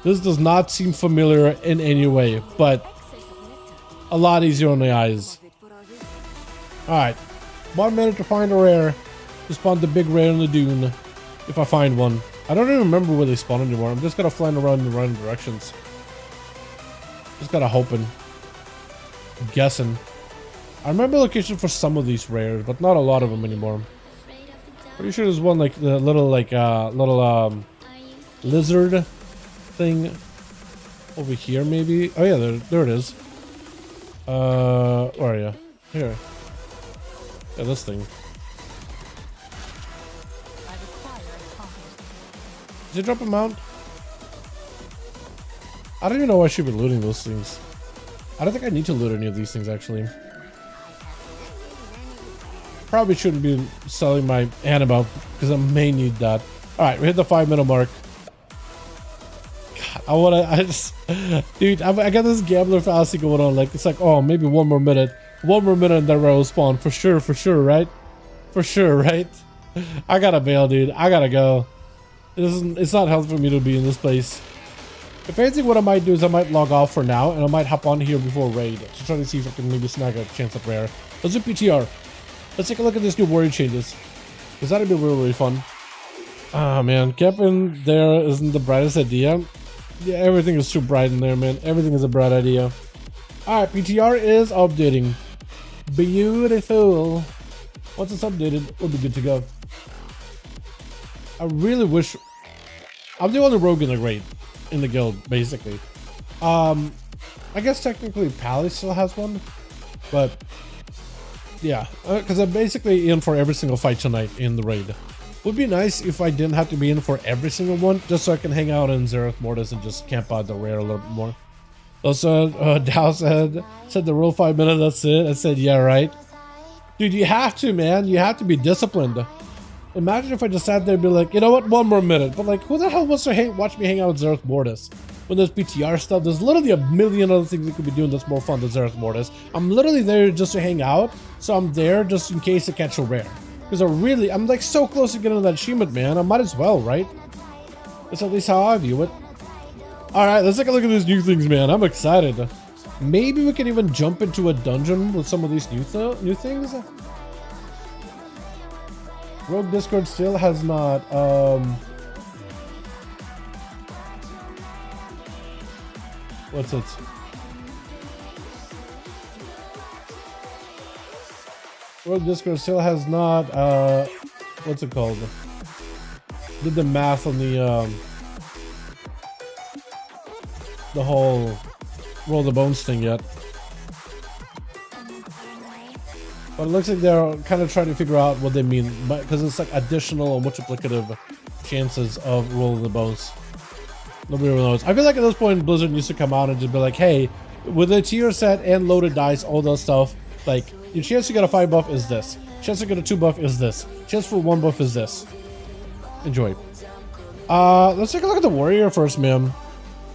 This does not seem familiar in any way, but a lot easier on the eyes. Alright, 1 minute to find a rare. To spawn the big rare in the dune, if I find one. I don't even remember where they spawn anymore. I'm just gonna fly around in the right directions. Just gotta hoping. I'm guessing. I remember location for some of these rares, but not a lot of them anymore. Pretty sure there's one like the little lizard thing over here maybe. Oh yeah, there it is. Where are you? Here. Yeah, this thing. Did you drop a mount? I don't even know why I should be looting those things. I don't think I need to loot any of these things actually. Probably shouldn't be selling my Annabelle because I may need that. Alright, we hit the 5 minute mark. God, dude, I got this gambler fallacy going on. Like, it's like, oh, maybe 1 more minute. 1 more minute and that row will spawn. For sure, right? For sure, right? I gotta bail, dude. I gotta go. It's not healthy for me to be in this place. If anything, what I might do is I might log off for now, and I might hop on here before raid to try to see if I can maybe snag a chance at rare. Let's do PTR. Let's take a look at this new warrior changes. Because that'd be really fun. Ah, man, camping there isn't the brightest idea. Yeah, everything is too bright in there, man. Everything is a bright idea. Alright, PTR is updating. Beautiful. Once it's updated, we'll be good to go. I really wish... I'm the only rogue in the raid. In the guild, basically. I guess technically Pally still has one. But... yeah, because I'm basically in for every single fight tonight in the raid. Would be nice if I didn't have to be in for every single one, just so I can hang out in Zereth Mortis and just camp out the rare a little bit more. Also, Dow said the rule 5 minutes, that's it. I said, yeah, right. Dude, you have to, man. You have to be disciplined. Imagine if I just sat there and be like, you know what, 1 more minute. But like, who the hell wants to watch me hang out with Zereth Mortis? When there's PTR stuff, there's literally a million other things you could be doing that's more fun than Zereth Mortis. I'm literally there just to hang out, so I'm there just in case I catch a rare. Because I'm like so close to getting that achievement, man. I might as well, right? That's at least how I view it. Alright, let's take a look at these new things, man. I'm excited. Maybe we can even jump into a dungeon with some of these new things. Rogue Discord still has not, what's it? Rogue Discord still has not, what's it called? Did the math on the whole roll the bones thing yet. But it looks like they're kind of trying to figure out what they mean, because it's like additional or multiplicative chances of rolling the bones. Nobody really knows. I feel like at this point Blizzard needs to come out and just be like, hey, with a tier set and loaded dice, all that stuff, like, your chance to get a 5 buff is this. Chance to get a 2 buff is this. Chance for 1 buff is this. Enjoy. Let's take a look at the warrior first, man.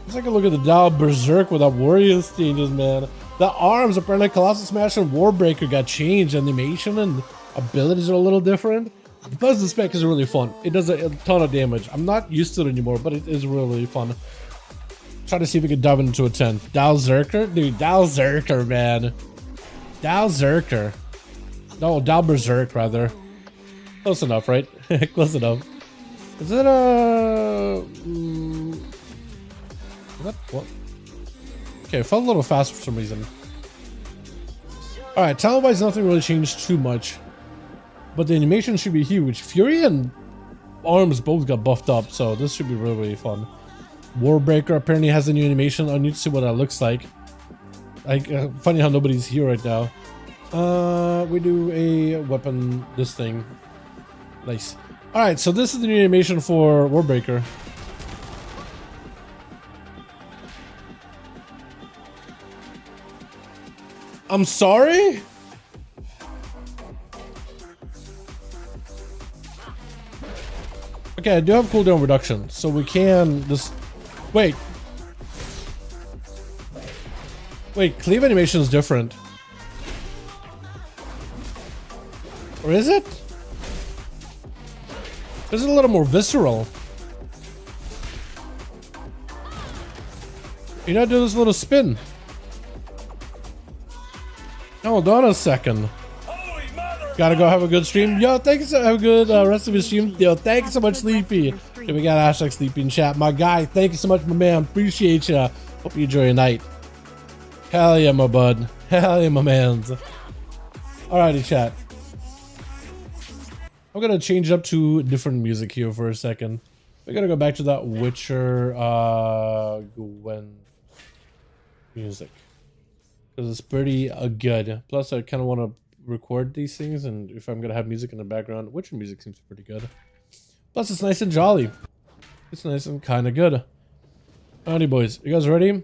Let's take a look at the Dow Berserk with that warrior changes, man. The arms, apparently Colossus Smash and Warbreaker got changed. Animation and abilities are a little different. Plus the spec is really fun. It does a ton of damage. I'm not used to it anymore, but it is really fun. Try to see if we can dive into a 10. Dow Zerker? Dude, Dow Zerker, man. Dow Zerker. No, Dow Berserk, rather. Close enough, right? Close enough. Is it a... what? Okay, it felt a little fast for some reason. Alright, talent-wise, nothing really changed too much. But the animation should be huge. Fury and Arms both got buffed up, so this should be really, really fun. Warbreaker apparently has a new animation. I need to see what that looks like. Funny how nobody's here right now. We do a weapon, this thing. Nice. Alright, so this is the new animation for Warbreaker. I'm sorry? Okay, I do have cooldown reduction, so we can just... Wait, cleave animation is different. Or is it? This is a little more visceral. You're not doing this little spin. Hold on a second. Gotta go have a good stream. Yo, thank you so have a good rest of your stream. Yo, thank you so much, Sleepy. Okay, we got hashtag Sleepy in chat. My guy, thank you so much, my man. Appreciate ya. Hope you enjoy your night. Hell yeah, my bud. Hell yeah, my mans. Alrighty, chat. I'm gonna change up to different music here for a second. We gotta go back to that Witcher Gwen music. Because it's pretty good. Plus, I kind of want to record these things, and if I'm going to have music in the background, Witcher music seems pretty good. Plus, it's nice and jolly. It's nice and kind of good. Alrighty, boys. You guys ready?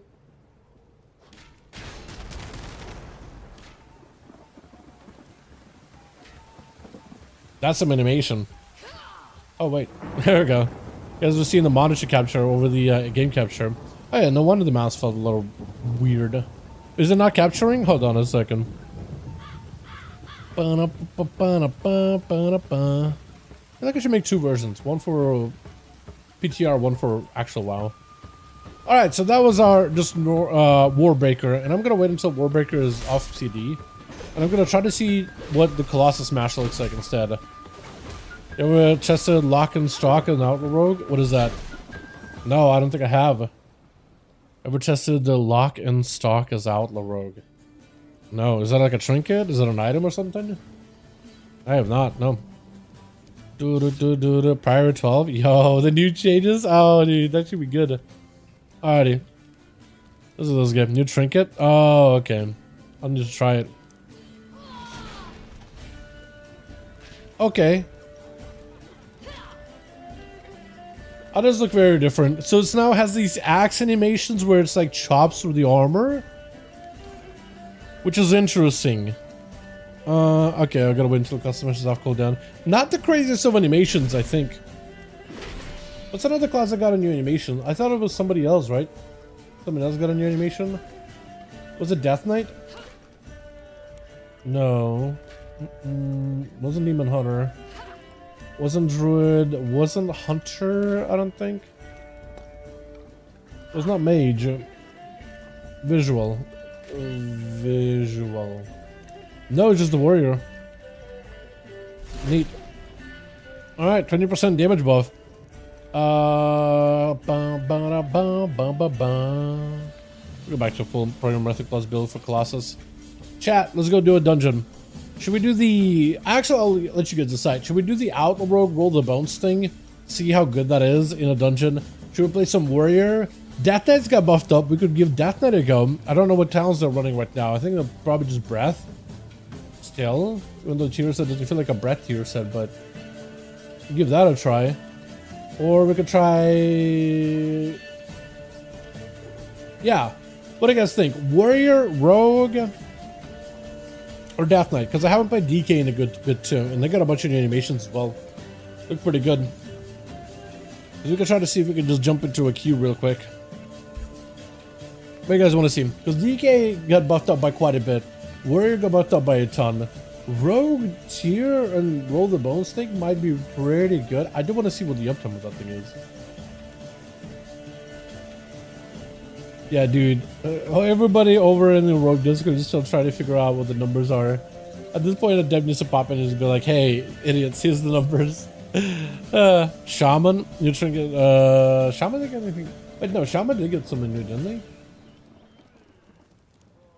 That's some animation. Oh, wait. There we go. You guys were seeing the monitor capture over the game capture. Oh, yeah. No wonder the mouse felt a little weird. Is it not capturing? Hold on a second. I feel like I should make 2 versions. One for PTR one for actual WoW. All right, so that was our just Warbreaker, and I'm gonna wait until Warbreaker is off CD, and I'm gonna try to see what the Colossus Mash looks like instead. Ever tested Lock and Stock and Outlaw Rogue? What is that? No, I don't think I have. Ever tested the Lock and Stock as Outlaw Rogue? No, is that like a trinket? Is it an item or something? I have not, no. Prior 12? Yo, the new changes? Oh, dude, that should be good. Alrighty. This is this game. New trinket? Oh, okay. I'll just try it. Okay. It does look very different. So it now has these axe animations where it's like chops through the armor, which is interesting. Okay, I gotta wait until customers is off cooldown. Not the craziest of animations, I think. What's another class that got a new animation? I thought it was somebody else, right? Somebody else got a new animation? Was it Death Knight? No. Wasn't Demon Hunter. Wasn't Druid. Wasn't Hunter, I don't think. It was not Mage. Visual. Visual. No, it's just the Warrior. Neat. Alright, 20% damage buff. Go back to full program method plus build for Colossus. Chat, let's go do a dungeon. Should we do the... Actually, I'll let you guys decide. Should we do the Outlaw Rogue Roll the Bones thing? See how good that is in a dungeon? Should we play some Warrior? Death Knight's got buffed up. We could give Death Knight a go. I don't know what talents they're running right now. I think they're probably just Breath. Still. Even though tier set doesn't feel like a Breath tier set, but... give that a try. Or we could try... Yeah. What do you guys think? Warrior, Rogue, or Death Knight? Because I haven't played DK in a good bit too. And they got a bunch of new animations as well. Look pretty good. We could try to see if we can just jump into a queue real quick. What do you guys want to see? Because DK got buffed up by quite a bit. Warrior got buffed up by a ton. Rogue tier and Roll the Bones thing might be pretty good. I do want to see what the uptime of that thing is. Yeah, dude. Everybody over in the Rogue Discord is still trying to figure out what the numbers are. At this point, a dev needs to pop in and just be like, "Hey, idiots, here's the numbers." Shaman, new trinket. Shaman didn't get anything. Wait, no, Shaman did get something new, didn't they?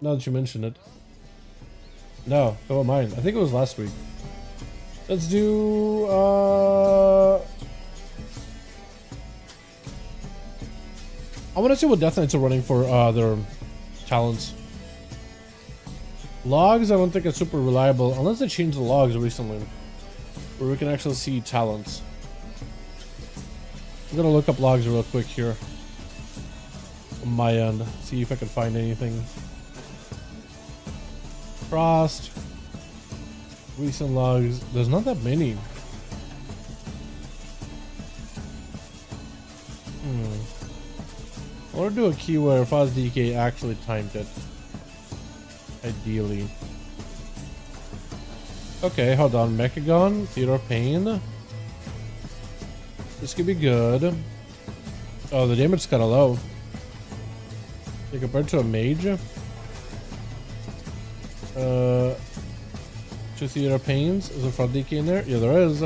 Now that you mention it. No, don't mind. I think it was last week. Let's do I want to see what Death Knights are running for their talents. Logs, I don't think it's super reliable unless they changed the logs recently, where we can actually see talents. I'm gonna look up logs real quick here on my end, see if I can find anything. Frost, recent logs. There's not that many. I want to do a key where Frost DK actually timed it. Ideally. Okay, hold on. Mechagon, Theater of Pain. This could be good. Oh, the damage is kind of low. Yeah, compared to a mage. Two Theater of Pains. Is there Frost DK in there? Yeah, there is.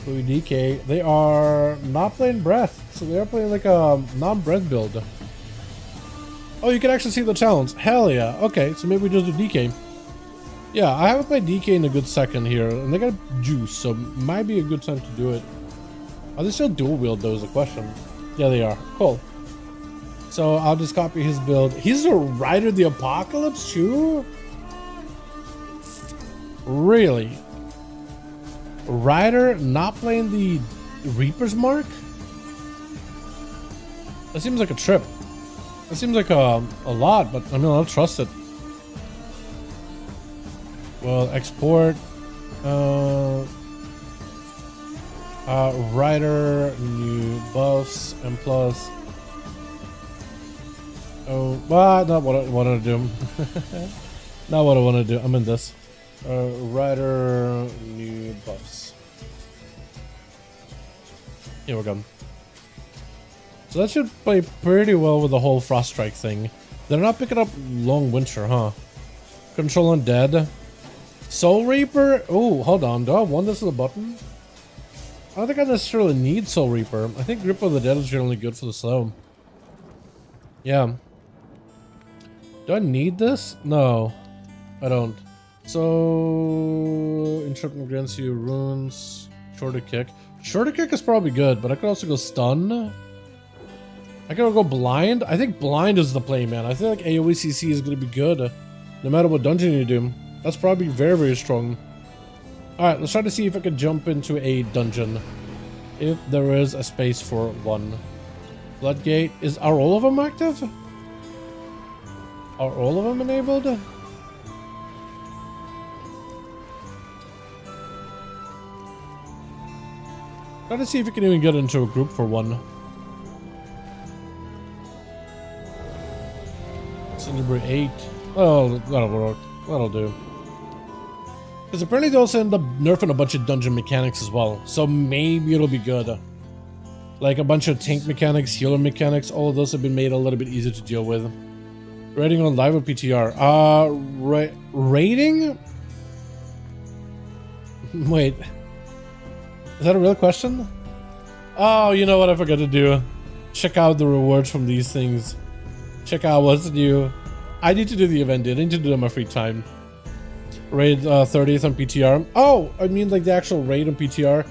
Blue DK. They are not playing Breath, so they are playing like a non-Breath build. Oh, you can actually see the talents. Hell yeah. Okay, so maybe we just do DK. Yeah, I haven't played DK in a good second here, and they got juice, so might be a good time to do it. Are they still dual wield though is the question. Yeah, they are. Cool. So I'll just copy his build. He's a Rider of the Apocalypse too? Really? Rider not playing the Reaper's Mark? That seems like a trip. That seems like a lot, but I mean, I'll trust it. Well, export. Rider, new buffs, and plus. Oh, well, not what I wanted to do. Not what I want to do. I'm in this. Rider, new buffs. Here we go. So that should play pretty well with the whole Frost Strike thing. They're not picking up Long Winter, huh? Control Undead. Soul Reaper? Oh, hold on. Do I want this as a button? I don't think I necessarily need Soul Reaper. I think Grip of the Dead is generally good for the slow. Yeah. Do I need this? No, I don't. So... Entrapment grants you runes. Shorter Kick. Shorter Kick is probably good, but I could also go Stun. I could go Blind. I think Blind is the play, man. I feel like AoE CC is going to be good. No matter what dungeon you do. That's probably very, very strong. Alright, let's try to see if I can jump into a dungeon. If there is a space for one. Floodgate. Are all of them active? Are all of them enabled? Try to see if we can even get into a group for one. Number 8. Oh, that'll work. That'll do. Because apparently they also end up nerfing a bunch of dungeon mechanics as well. So maybe it'll be good. Like a bunch of tank mechanics, healer mechanics, all of those have been made a little bit easier to deal with. Rating on live or PTR? Rating? Wait. Is that a real question? Oh, you know what I forgot to do? Check out the rewards from these things. Check out what's new. I need to do the event, dude. I need to do it in my free time. Raid 30th on PTR. Oh, I mean like the actual raid on PTR.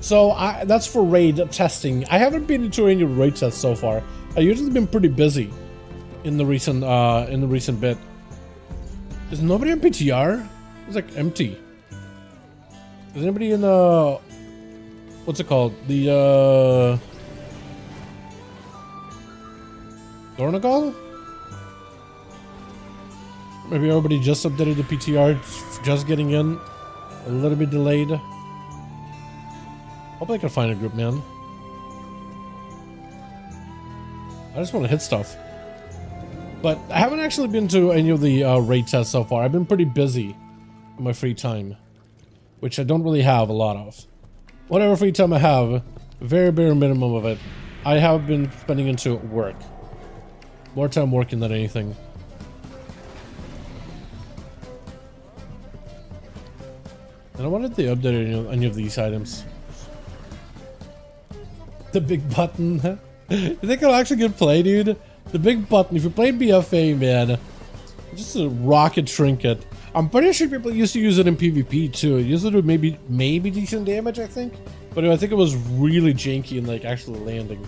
So that's for raid testing. I haven't been into any raid tests so far. I've usually been pretty busy in the recent bit. Is nobody on PTR? It's like empty. Is anybody in what's it called? The Dornagal? Maybe everybody just updated the PTR, just getting in. A little bit delayed. Hope I can find a group, man. I just want to hit stuff. But I haven't actually been to any of the raid tests so far. I've been pretty busy in my free time, which I don't really have a lot of. Whatever free time I have, very bare minimum of it, I have been spending into work. More time working than anything. And I wanted to update any of these items. The big button. You think it'll actually get play, dude? The big button. If you play BFA, man, just a rocket trinket. I'm pretty sure people used to use it in PvP too. It used to do maybe decent damage, I think. But I think it was really janky in like actually landing.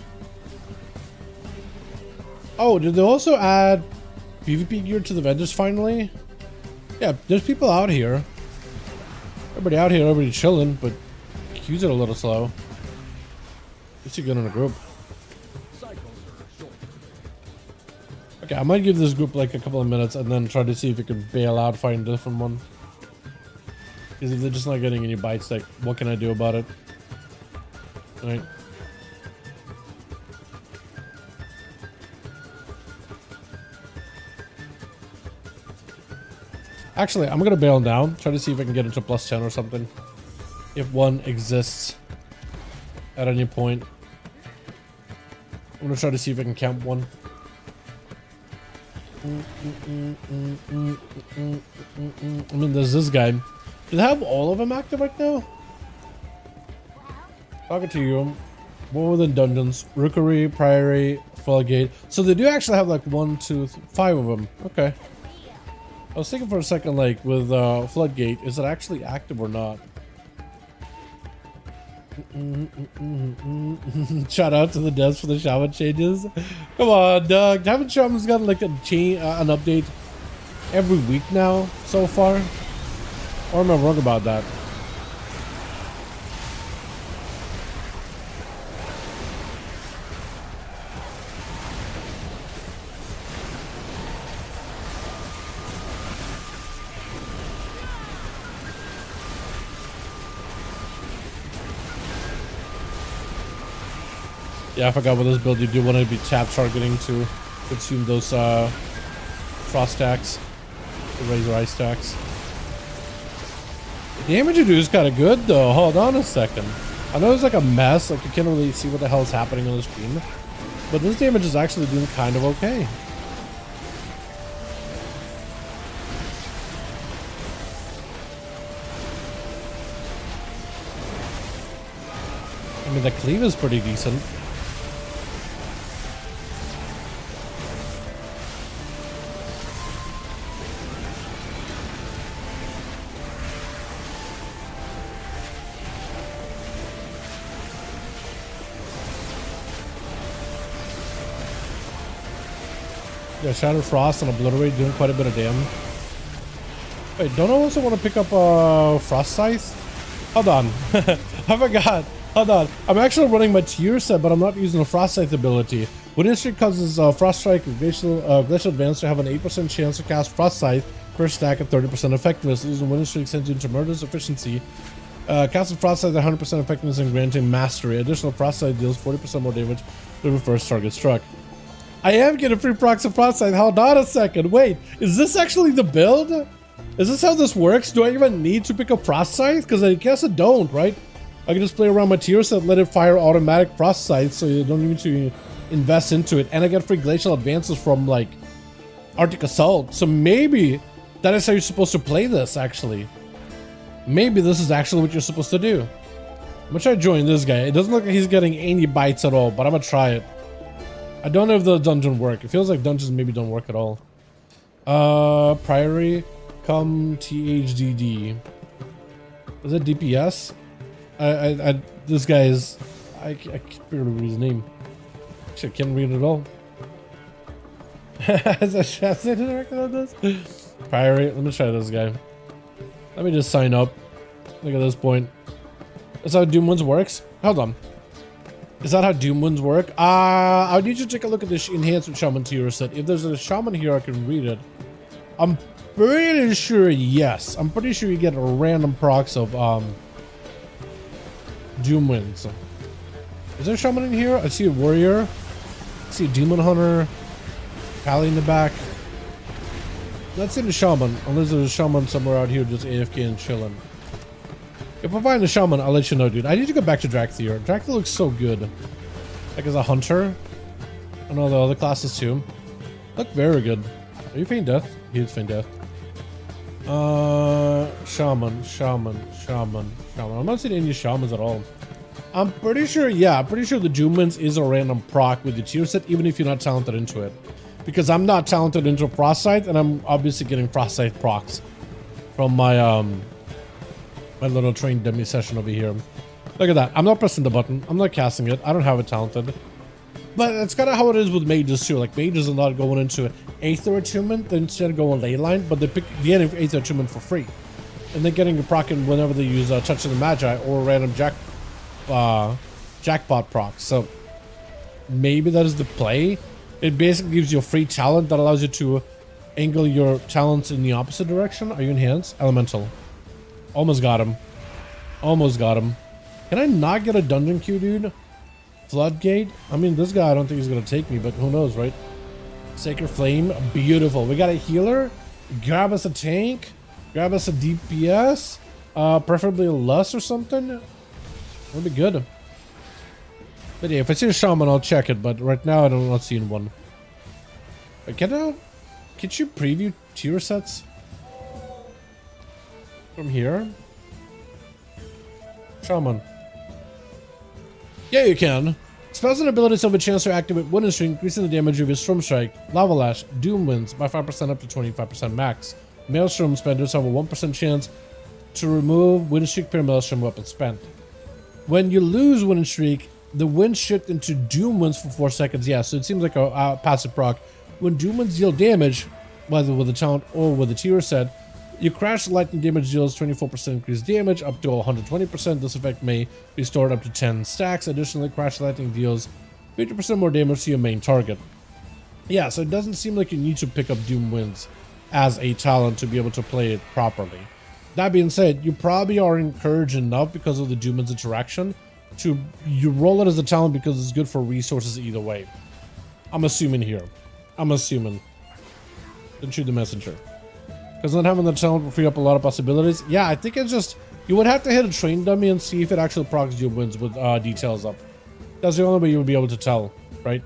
Oh, did they also add PvP gear to the vendors finally? Yeah, there's people out here. Everybody out here, everybody chilling, but queues are a little slow. Let's get in a group. Okay, I might give this group like a couple of minutes and then try to see if we can bail out, find a different one. Because if they're just not getting any bites, like, what can I do about it? Alright. Actually, I'm gonna bail down, try to see if I can get into +10 or something. If one exists at any point. I'm gonna try to see if I can camp one. I mean, there's this guy. Do they have all of them active right now? Talking to you. More than dungeons. Rookery, Priory, Floodgate. So they do actually have like 1, 2, 5 of them. Okay. I was thinking for a second, like with Floodgate, is it actually active or not? Shout out to the devs for the shaman changes. Come on, Doug. Haven't shamans gotten like an update every week now so far? Or am I wrong about that? Yeah, I forgot what this build you do want to be tap targeting to consume those frost stacks, the razor ice stacks. The damage you do is kind of good though. Hold on a second. I know it's like a mess, like you can't really see what the hell is happening on the screen, but this damage is actually doing kind of okay. I mean, the cleave is pretty decent. Yeah, Shadow Frost and Obliterate doing quite a bit of damage. Wait, don't I also want to pick up Frost Scythe? Hold on. I forgot. Hold on. I'm actually running my tier set, but I'm not using the Frost Scythe ability. Wind Streak causes Frost Strike Glacial Advance to have an 8% chance to cast Frost Scythe per stack at 30% effectiveness. Losing Wind Streak sends you into Murder's efficiency. Casting Frost Scythe at 100% effectiveness and granting Mastery. Additional Frost Scythe deals 40% more damage to the first target struck. I am getting free procs of Frost Scythe. Hold on a second. Wait, is this actually the build? Is this how this works? Do I even need to pick up Frost Scythe? Because I guess I don't, right? I can just play around my tier set, let it fire automatic Frost Scythe, so you don't need to invest into it. And I get free Glacial Advances from, like, Arctic Assault. So maybe that is how you're supposed to play this, actually. Maybe this is actually what you're supposed to do. I'm gonna try to join this guy. It doesn't look like he's getting any bites at all, but I'm gonna try it. I don't know if the dungeon work. It feels like dungeons maybe don't work at all. Priory, come THDD. Is it DPS? This guy is... I can't remember his name. Actually, I can't read it at all. Is that Shasta directed on this? Priory, let me try this guy. Let me just sign up. Look at this point. That's how Doom Winds works? Hold on. Is that how Doom Winds work? I need you to take a look at this enhanced Shaman tier set. If there's a Shaman here, I can read it. I'm pretty sure, yes. I'm pretty sure you get a random procs of Doom Winds. Is there a Shaman in here? I see a Warrior. I see a Demon Hunter. Pally in the back. Let's see the Shaman, unless there's a Shaman somewhere out here just AFK and chilling. If I find a Shaman, I'll let you know, dude. I need to go back to Drakthir. Drakthir looks so good. Like as a hunter. And all the other classes too. Look very good. Are you feign death? He is feign death. Shaman. I'm not seeing any Shamans at all. I'm pretty sure, yeah, I'm pretty sure the Doom Winds is a random proc with the tier set, even if you're not talented into it. Because I'm not talented into Frost Scythe, and I'm obviously getting Frost Scythe procs from my my little train dummy session over here. Look at that. I'm not pressing the button. I'm not casting it. I don't have it talented. But that's kind of how it is with mages too. Like mages are not going into Aether Attunement, they instead go on Leyline, but they pick the end of Aether Attunement for free. And they're getting a proc in whenever they use Touch of the Magi or random jackpot procs. So maybe that is the play. It basically gives you a free talent that allows you to angle your talents in the opposite direction. Are you enhanced? Elemental. Almost got him. Almost got him. Can I not get a dungeon queue, dude? Floodgate? I mean, this guy, I don't think he's going to take me, but who knows, right? Sacred Flame. Beautiful. We got a healer. Grab us a tank. Grab us a DPS. Preferably a Lust or something. That'd be good. But yeah, if I see a Shaman, I'll check it, but right now, I'm not seeing one. Wait, can you preview tier sets? From here? Shaman. Yeah, you can. Spells and abilities have a chance to activate Wind Streak, increasing the damage of your Storm Strike, Lava Lash, Doom Winds by 5% up to 25% max. Maelstrom spenders have a 1% chance to remove Wind Streak per Maelstrom weapon spent. When you lose Wind Streak, the wind shift into Doom Winds for 4 seconds. Yeah, so it seems like a passive proc. When Doom Winds deal damage, whether with a talent or with a tier set, you crash lightning damage deals 24% increased damage up to 120%. This effect may be stored up to 10 stacks. Additionally, crash lightning deals 50% more damage to your main target. Yeah, so it doesn't seem like you need to pick up Doom Winds as a talent to be able to play it properly. That being said, you probably are encouraged enough because of the Doom Winds interaction you roll it as a talent because it's good for resources either way. I'm assuming here. I'm assuming. Don't shoot the messenger. Because not having the talent will free up a lot of possibilities. Yeah, I think it's just You would have to hit a train dummy and see if it actually procs your wins with details up. That's the only way you would be able to tell, right?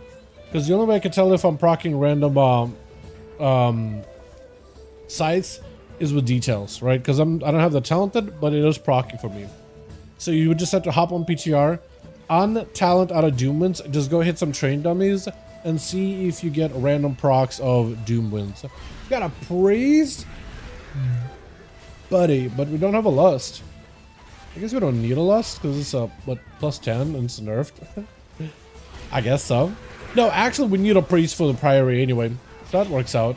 Because the only way I can tell if I'm proccing random sites is with details, right? Because I don't have the talented, but it is procking for me. So you would just have to hop on PTR, on talent out of Doom wins, just go hit some train dummies and see if you get random procs of Doom wins. Got a priest, buddy, but we don't have a lust. I guess we don't need a lust because it's a what, +10 and it's nerfed. I guess so. No, actually, we need a priest for the priory anyway, so that works out.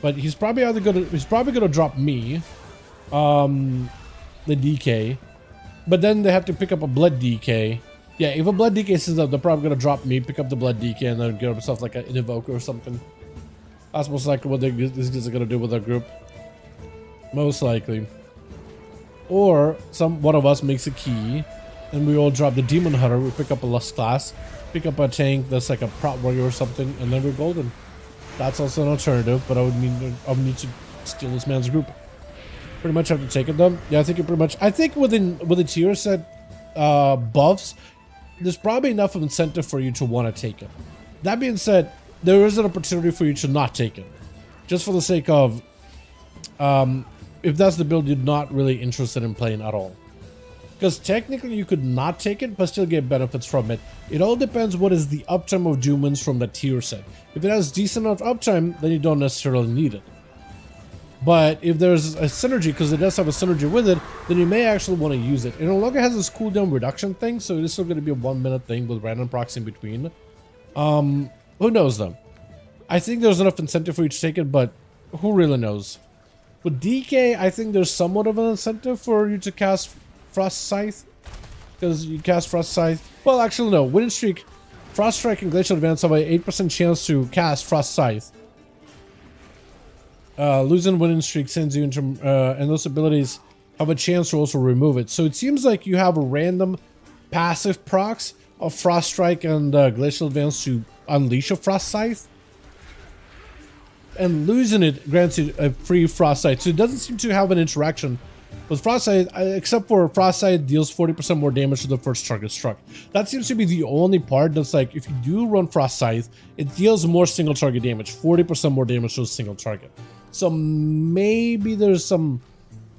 But he's probably gonna drop me, the DK. But then they have to pick up a blood DK. Yeah, if a blood DK sends up, they're probably gonna drop me, pick up the blood DK, and then get themselves like an invoker or something. That's most likely what these guys are gonna do with their group. Most likely. Or one of us makes a key, and we all drop the demon hunter. We pick up a lust class, pick up a tank that's like a prot warrior or something, and then we're golden. That's also an alternative, but I would need to steal this man's group. Pretty much have to take it though. Yeah, I think it pretty much. I think with the tier set buffs, there's probably enough of incentive for you to want to take it. That being said, there is an opportunity for you to not take it, just for the sake of, if that's the build you're not really interested in playing at all. Because technically you could not take it, but still get benefits from it. It all depends what is the uptime of Doom wins from the tier set. If it has decent enough uptime, then you don't necessarily need it. But if there's a synergy, because it does have a synergy with it, then you may actually want to use it. It no longer has this cooldown reduction thing, so it is still going to be a 1 minute thing with random procs in between. Who knows though? I think there's enough incentive for you to take it, but who really knows? With DK, I think there's somewhat of an incentive for you to cast Frost Scythe, because you cast Frost Scythe. Well, actually no. Winning Streak, Frost Strike, and Glacial Advance have a 8% chance to cast Frost Scythe. Losing Winning Streak sends you into, and those abilities have a chance to also remove it. So it seems like you have a random passive procs of Frost Strike and Glacial Advance to unleash a Frost Scythe. And losing it grants you a free Frost Scythe. So it doesn't seem to have an interaction with Frost Scythe, except for Frost Scythe deals 40% more damage to the first target struck. That seems to be the only part that's like, if you do run Frost Scythe, it deals more single target damage, 40% more damage to a single target. So maybe there's some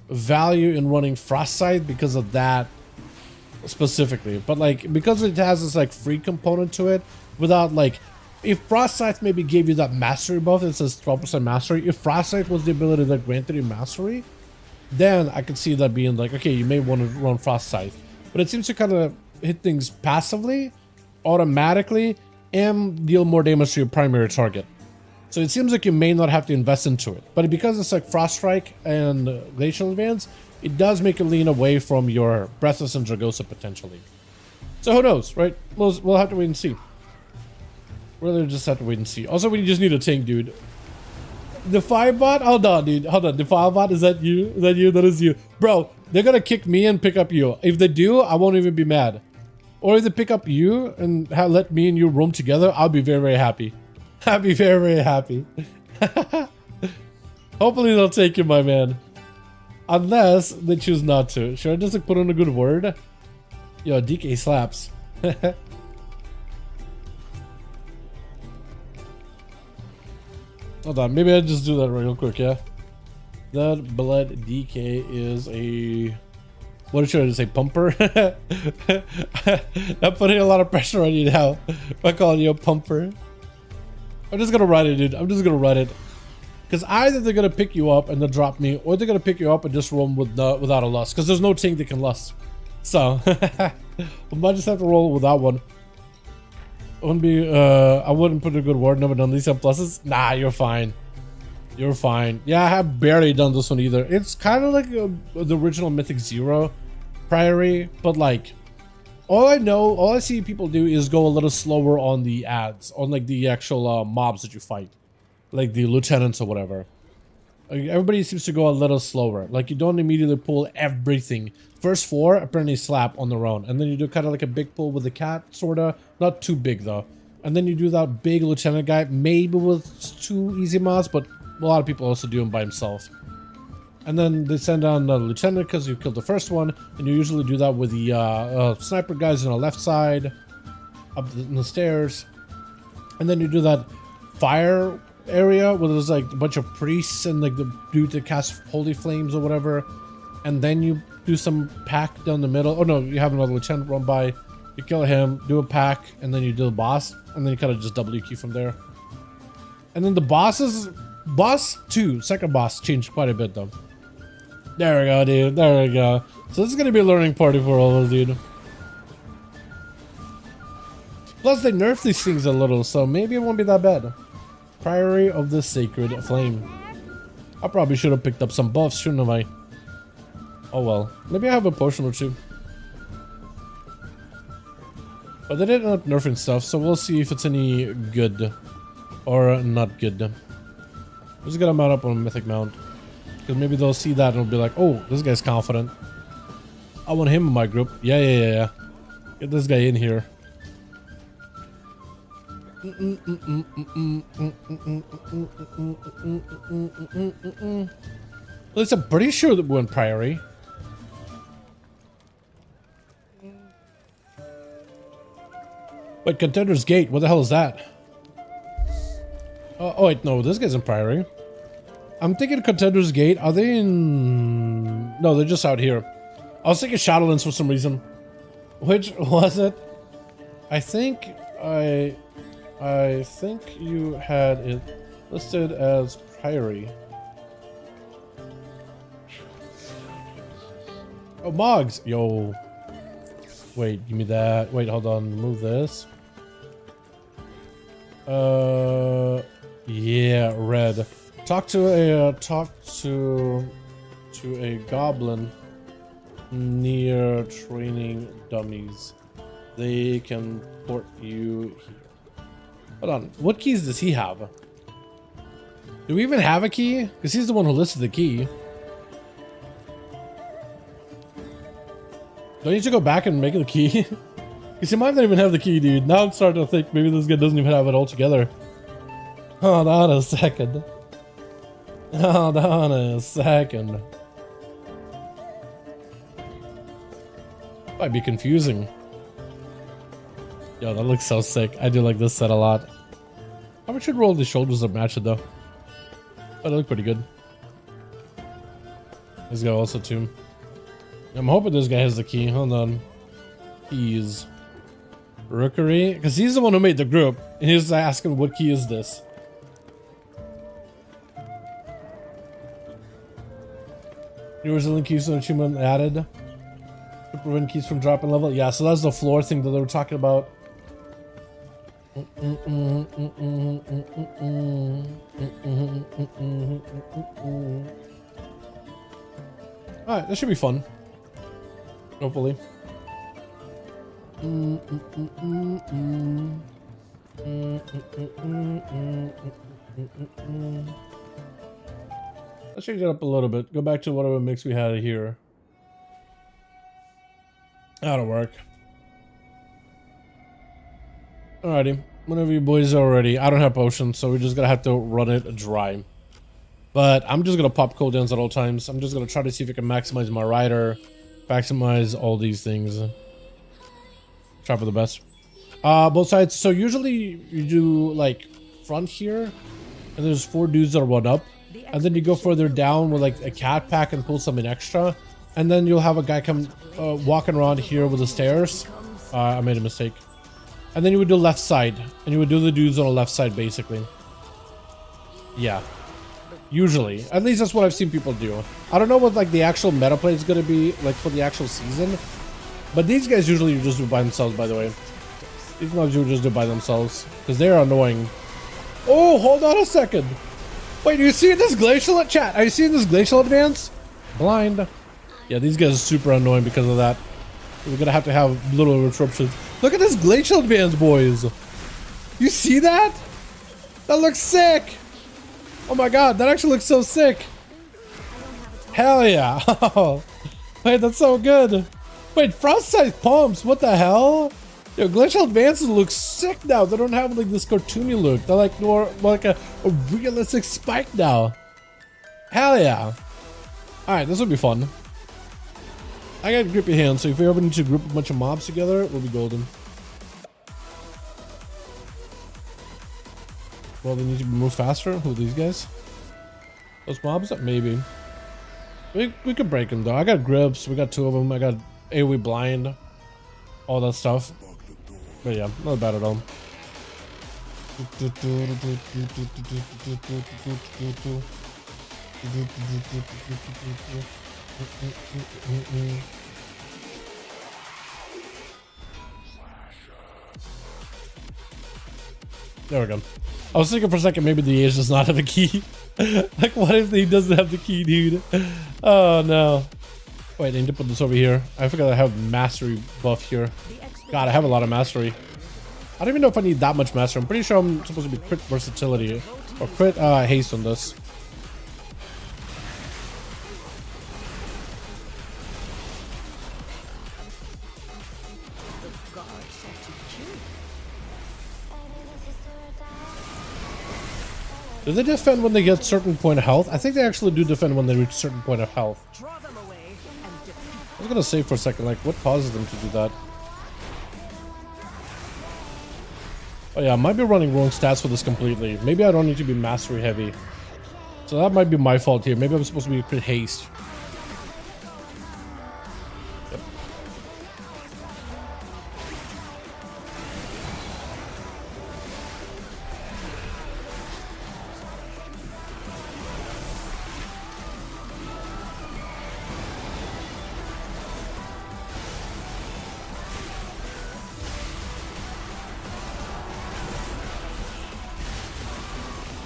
value in running Frost Scythe because of that specifically. But like, because it has this like free component to it, without like, if Frost Scythe maybe gave you that mastery buff, it says 12% mastery. If Frost Scythe was the ability that granted you mastery, then I could see that being like, okay, you may want to run Frost Scythe. But it seems to kind of hit things passively, automatically, and deal more damage to your primary target. So it seems like you may not have to invest into it. But because it's like Frost Strike and Glacial Advance, it does make you lean away from your Breathless and Dragosa potentially. So who knows, right? We'll have to wait and see. Really just have to wait and see. Also, we just need a tank, dude. The Firebot? Hold on, dude. Hold on. The Firebot, is that you? Is that you? That is you. Bro, they're gonna kick me and pick up you. If they do, I won't even be mad. Or if they pick up you and let me and you roam together, I'll be very, very happy. I'll be very, very happy. Hopefully they'll take you, my man. Unless they choose not to. Should I just like put in a good word? Yo, DK slaps. Hold on, maybe I'll just do that real quick, yeah? That blood DK is a... What should I say, pumper? I'm putting a lot of pressure on you now by calling you a pumper. I'm just gonna write it, dude. I'm just gonna write it. Because either they're gonna pick you up and they'll drop me, or they're gonna pick you up and just roam without a lust. Because there's no tank that can lust. So, we might just have to roll with that one. I wouldn't put a good word. Never done these have pluses. Nah, you're fine. You're fine. Yeah, I have barely done this one either. It's kind of like the original Mythic Zero Priory, but like, all I see people do is go a little slower on the ads, on like the actual mobs that you fight, like the lieutenants or whatever. Like, everybody seems to go a little slower. Like, you don't immediately pull everything. First 4 apparently slap on their own, and then you do kind of like a big pull with the cat, sorta. Not too big though. And then you do that big lieutenant guy, maybe with 2 easy mods, but a lot of people also do him by himself. And then they send down the lieutenant because you killed the first one. And you usually do that with the sniper guys on the left side, up the stairs. And then you do that fire area where there's like a bunch of priests and like the dude that casts holy flames or whatever. And then you do some pack down the middle. Oh no, you have another lieutenant run by. You kill him, do a pack, and then you do the boss. And then you kind of just W key from there. And then the bosses, boss 2, second boss, changed quite a bit though. There we go, dude. There we go. So this is gonna be a learning party for all of us, dude. Plus they nerfed these things a little, so maybe it won't be that bad. Priory of the Sacred Flame. I probably should have picked up some buffs, shouldn't I? Oh well. Maybe I have a potion or two. But they did end up nerfing stuff, so we'll see if it's any good or not good. I'm just gonna mount up on a mythic mount. Because maybe they'll see that and they'll be like, oh, this guy's confident. I want him in my group. Yeah. Get this guy in here. At least I'm pretty sure that we went Priory. Wait, Contender's Gate, what the hell is that? Oh wait, no, this guy's in Priory. I'm thinking Contender's Gate, are they in... No, they're just out here. I was thinking Shadowlands for some reason. Which was it? I think you had it listed as Priory. Oh, Moggs! Yo. Wait, give me that. Wait, hold on. Move this. Yeah, red. Talk to a goblin near training dummies. They can port you here. Hold on. What keys does he have? Do we even have a key? Because he's the one who listed the key. Do I need to go back and make the key? Because he might not even have the key, dude. Now I'm starting to think maybe this guy doesn't even have it all together. Hold on a second. Hold on a second. Might be confusing. Yo, that looks so sick. I do like this set a lot. I should roll the shoulders to match it though. Oh, they look pretty good. This guy also too. I'm hoping this guy has the key. Hold on. Keys. Rookery? Because he's the one who made the group. And he's asking what key is this? New resilient keys on achievement added. To prevent keys from dropping level. Yeah, so that's the floor thing that they were talking about. Alright, that should be fun. Hopefully. Let's change it up a little bit. Go back to whatever mix we had here. That'll work. Alrighty. Whenever you boys are ready. I don't have potions, so we're just gonna have to run it dry. But I'm just gonna pop cooldowns at all times. I'm just gonna try to see if I can maximize my rider, maximize all these things. Try for the best. Both sides. So usually you do like front here, and there's 4 dudes that run up, and then you go further down with like a cat pack and pull something extra, and then you'll have a guy come walking around here with the stairs. I made a mistake. And then you would do left side, and you would do the dudes on the left side basically. Yeah. Usually. At least that's what I've seen people do. I don't know what like the actual meta play is going to be like for the actual season. But these guys usually just do by themselves, by the way. These mobs you just do by themselves. Because they're annoying. Oh, hold on a second. Wait, do you see this glacial chat? Are you seeing this glacial advance? Blind. Yeah, these guys are super annoying because of that. We're going to have little interruptions. Look at this glacial advance, boys. You see that? That looks sick. Oh my god, that actually looks so sick. Hell yeah. Oh, wait, that's so good. Wait, frost-sized pumps, what the hell? Yo, glacial advances look sick now. They don't have like this cartoony look. They're like more like a realistic spike now. Hell yeah. Alright, this will be fun. I got grippy hands, so if we ever need to group a bunch of mobs together, we'll be golden. Well, they need to move faster. Who are these guys? Those mobs? Maybe. We could break them though. I got grips. We got 2 of them. I got AoE blind. All that stuff. But yeah, not bad at all. There we go. I was thinking for a second maybe the Ace does not have a key. Like, what if he doesn't have the key, dude? Oh no. Wait, I need to put this over here. I forgot I have mastery buff here. God, I have a lot of mastery. I don't even know if I need that much mastery. I'm pretty sure I'm supposed to be crit versatility or crit haste on this. Do they defend when they get certain point of health? I think they actually do defend when they reach certain point of health. I was gonna say for a second, like, what causes them to do that? Oh yeah, I might be running wrong stats for this completely. Maybe I don't need to be mastery heavy. So that might be my fault here. Maybe I'm supposed to be crit haste. Yep.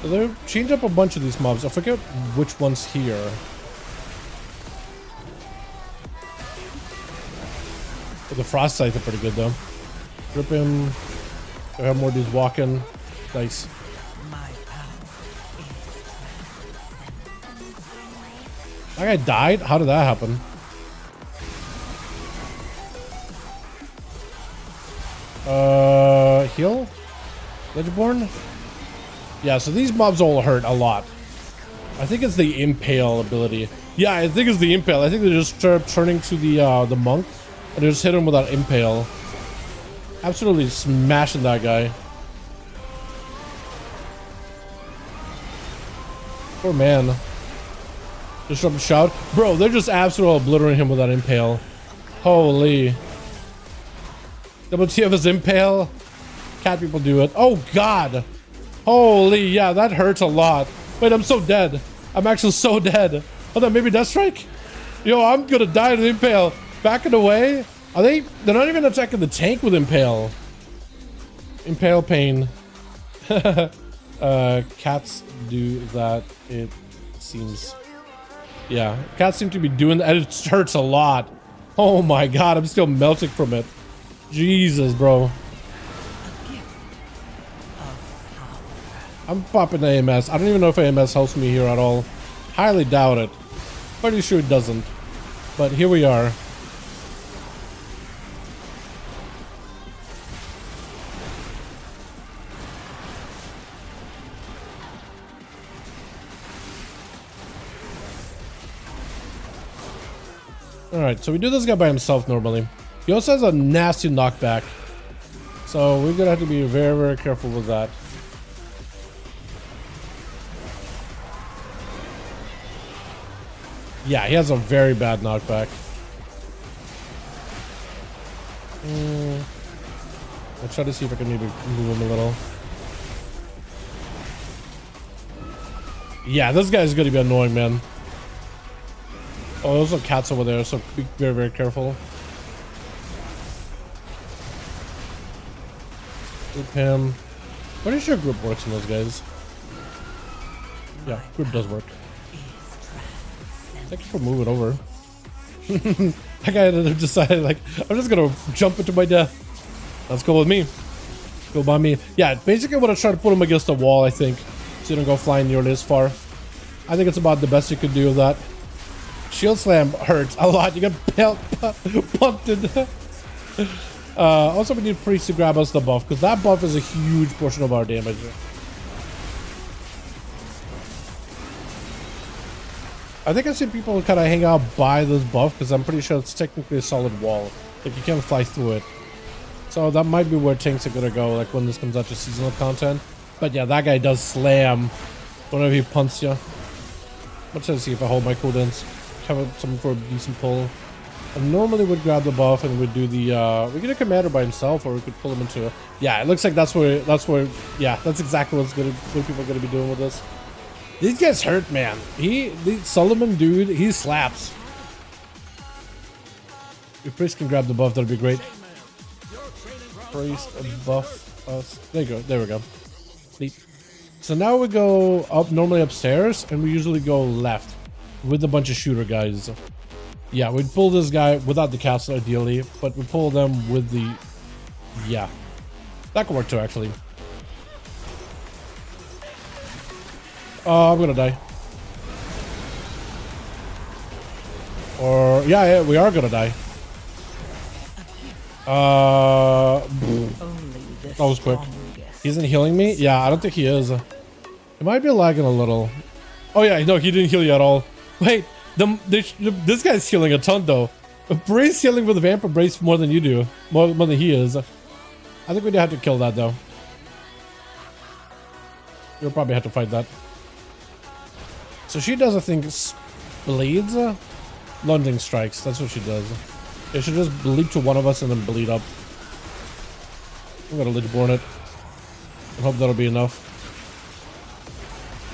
So they changed up a bunch of these mobs. I forget which one's here. But the frost scythe are pretty good though. Rip him. I have more of these walking. Nice. That guy died? How did that happen? Heal? Legendborn? Yeah, so these mobs all hurt a lot. I think it's the impale ability. Yeah, I think it's the impale. I think they just start turning to the monk and they just hit him with that impale. Absolutely smashing that guy. Poor man. Disrupt shout. Bro, they're just absolutely obliterating him with that impale. Holy. WTF is impale. Cat people do it. Oh god. Holy, yeah, that hurts a lot. Wait, I'm so dead. I'm actually so dead. Hold on, maybe Death Strike? Yo, I'm gonna die to the impale. Backing away? Are they? They're not even attacking the tank with impale. Impale pain. Cats do that, it seems. Yeah, cats seem to be doing that. It hurts a lot. Oh my god, I'm still melting from it. Jesus, bro. I'm popping AMS. I don't even know if AMS helps me here at all. Highly doubt it. Pretty sure it doesn't. But here we are. Alright, so we do this guy by himself normally. He also has a nasty knockback. So we're gonna have to be very, very careful with that. Yeah, he has a very bad knockback. I'll try to see if I can maybe move him a little. Yeah, this guy's gonna be annoying, man. Oh, there's some cats over there, so be very, very careful. Group him. Pretty sure group works on those guys. Yeah, group does work. Thank you for moving over. That guy ended up deciding, like, I'm just gonna jump into my death. That's cool with me. Go by me. Yeah, basically what I try to put him against the wall, I think. So you don't go flying nearly as far. I think it's about the best you could do with that. Shield slam hurts a lot. You get punted. Also, we need priest to grab us the buff, because that buff is a huge portion of our damage. I think I've seen people kind of hang out by this buff because I'm pretty sure it's technically a solid wall. Like you can't fly through it. So that might be where tanks are gonna go, like when this comes out to seasonal content. But yeah, that guy does slam whenever he punts you. Let's just see if I hold my cooldowns. Have something for a decent pull. I normally would grab the buff and we'd do the we get a commander by himself, or we could pull him into a, yeah, it looks like that's where yeah, that's exactly what people are gonna be doing with this. These guys hurt, man. The Solomon dude, he slaps. If Priest can grab the buff, that'd be great. Priest buff us. There you go. There we go. Neat. So now we go up, normally upstairs, and we usually go left with a bunch of shooter guys. Yeah, we'd pull this guy without the castle ideally, but we pull them with the, yeah, that could work too actually. I'm gonna die. Or yeah, we are gonna die. That was quick. He isn't healing me? Yeah, I don't think he is. It might be lagging a little. Oh yeah, no, he didn't heal you at all. Wait, this guy's healing a ton though. Brace healing with the Vampire Brace more than you do. More than he is. I think we'd have to kill that though. You'll probably have to fight that. So she does, I think, bleeds? Lunging strikes, that's what she does. It should just leap to one of us and then bleed up. I'm gonna Lichborn it. I hope that'll be enough.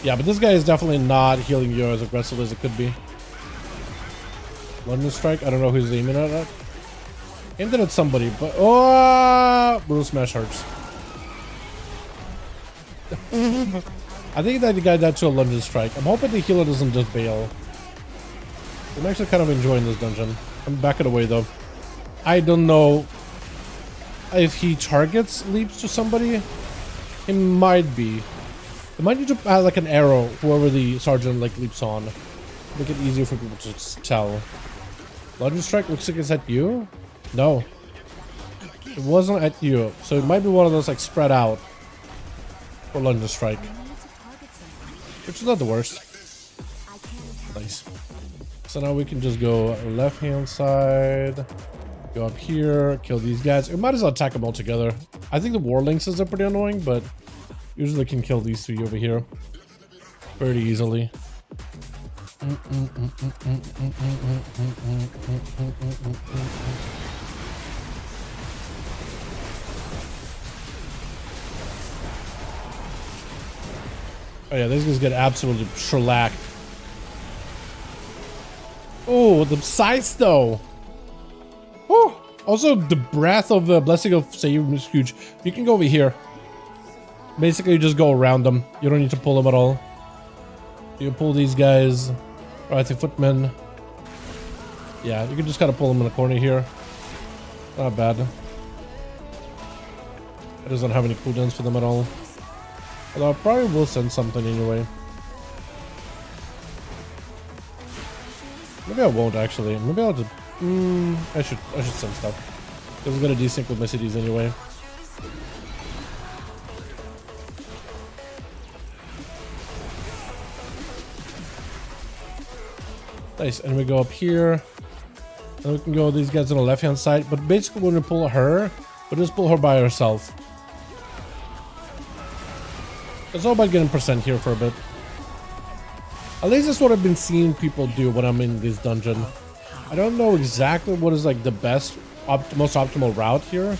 Yeah, but this guy is definitely not healing you as aggressively as it could be. London strike, I don't know who's aiming at that. Aimed it at somebody, but oh, Brutal Smash hurts. I think that the guy died to a London strike. I'm hoping the healer doesn't just bail. I'm actually kind of enjoying this dungeon. I'm backing away though. I don't know if he targets leaps to somebody. It might be. It might need to add like an arrow, whoever the sergeant like leaps on. Make it easier for people to tell. London strike looks like it's at you? No. It wasn't at you. So it might be one of those like spread out for London strike. Which is not the worst. Nice. So now we can just go left hand side, go up here, kill these guys. We might as well attack them all together. I think the war lynxes are pretty annoying, but usually can kill these three over here pretty easily. Oh yeah, these guys get absolutely shellacked. Oh, the size though. Oh, also the breath of the blessing of Save is huge. You can go over here. Basically, you just go around them. You don't need to pull them at all. You pull these guys. Right, the footmen. Yeah, you can just kind of pull them in the corner here. Not bad. I just don't have any cooldowns for them at all. Although I probably will send something anyway. Maybe I won't actually. Maybe I'll just. I should send stuff. Because I'm gonna desync with my cities anyway. Nice, and we go up here. And we can go with these guys on the left hand side. But basically when we pull her, we'll just pull her by herself. It's all about getting percent here for a bit. At least that's what I've been seeing people do when I'm in this dungeon. I don't know exactly what is like the best, most optimal route here,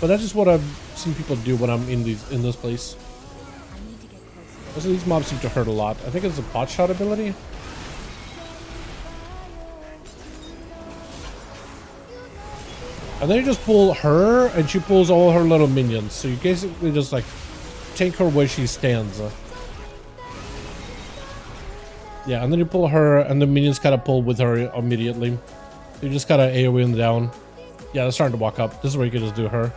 but that's just what I've seen people do when I'm in this place. Also, these mobs seem to hurt a lot. I think it's a pot shot ability. And then you just pull her, and she pulls all her little minions. So you basically just like take her where she stands. Yeah, and then you pull her, and the minions kind of pull with her immediately. You just kind of AoE them down. Yeah, they're starting to walk up. This is where you can just do her.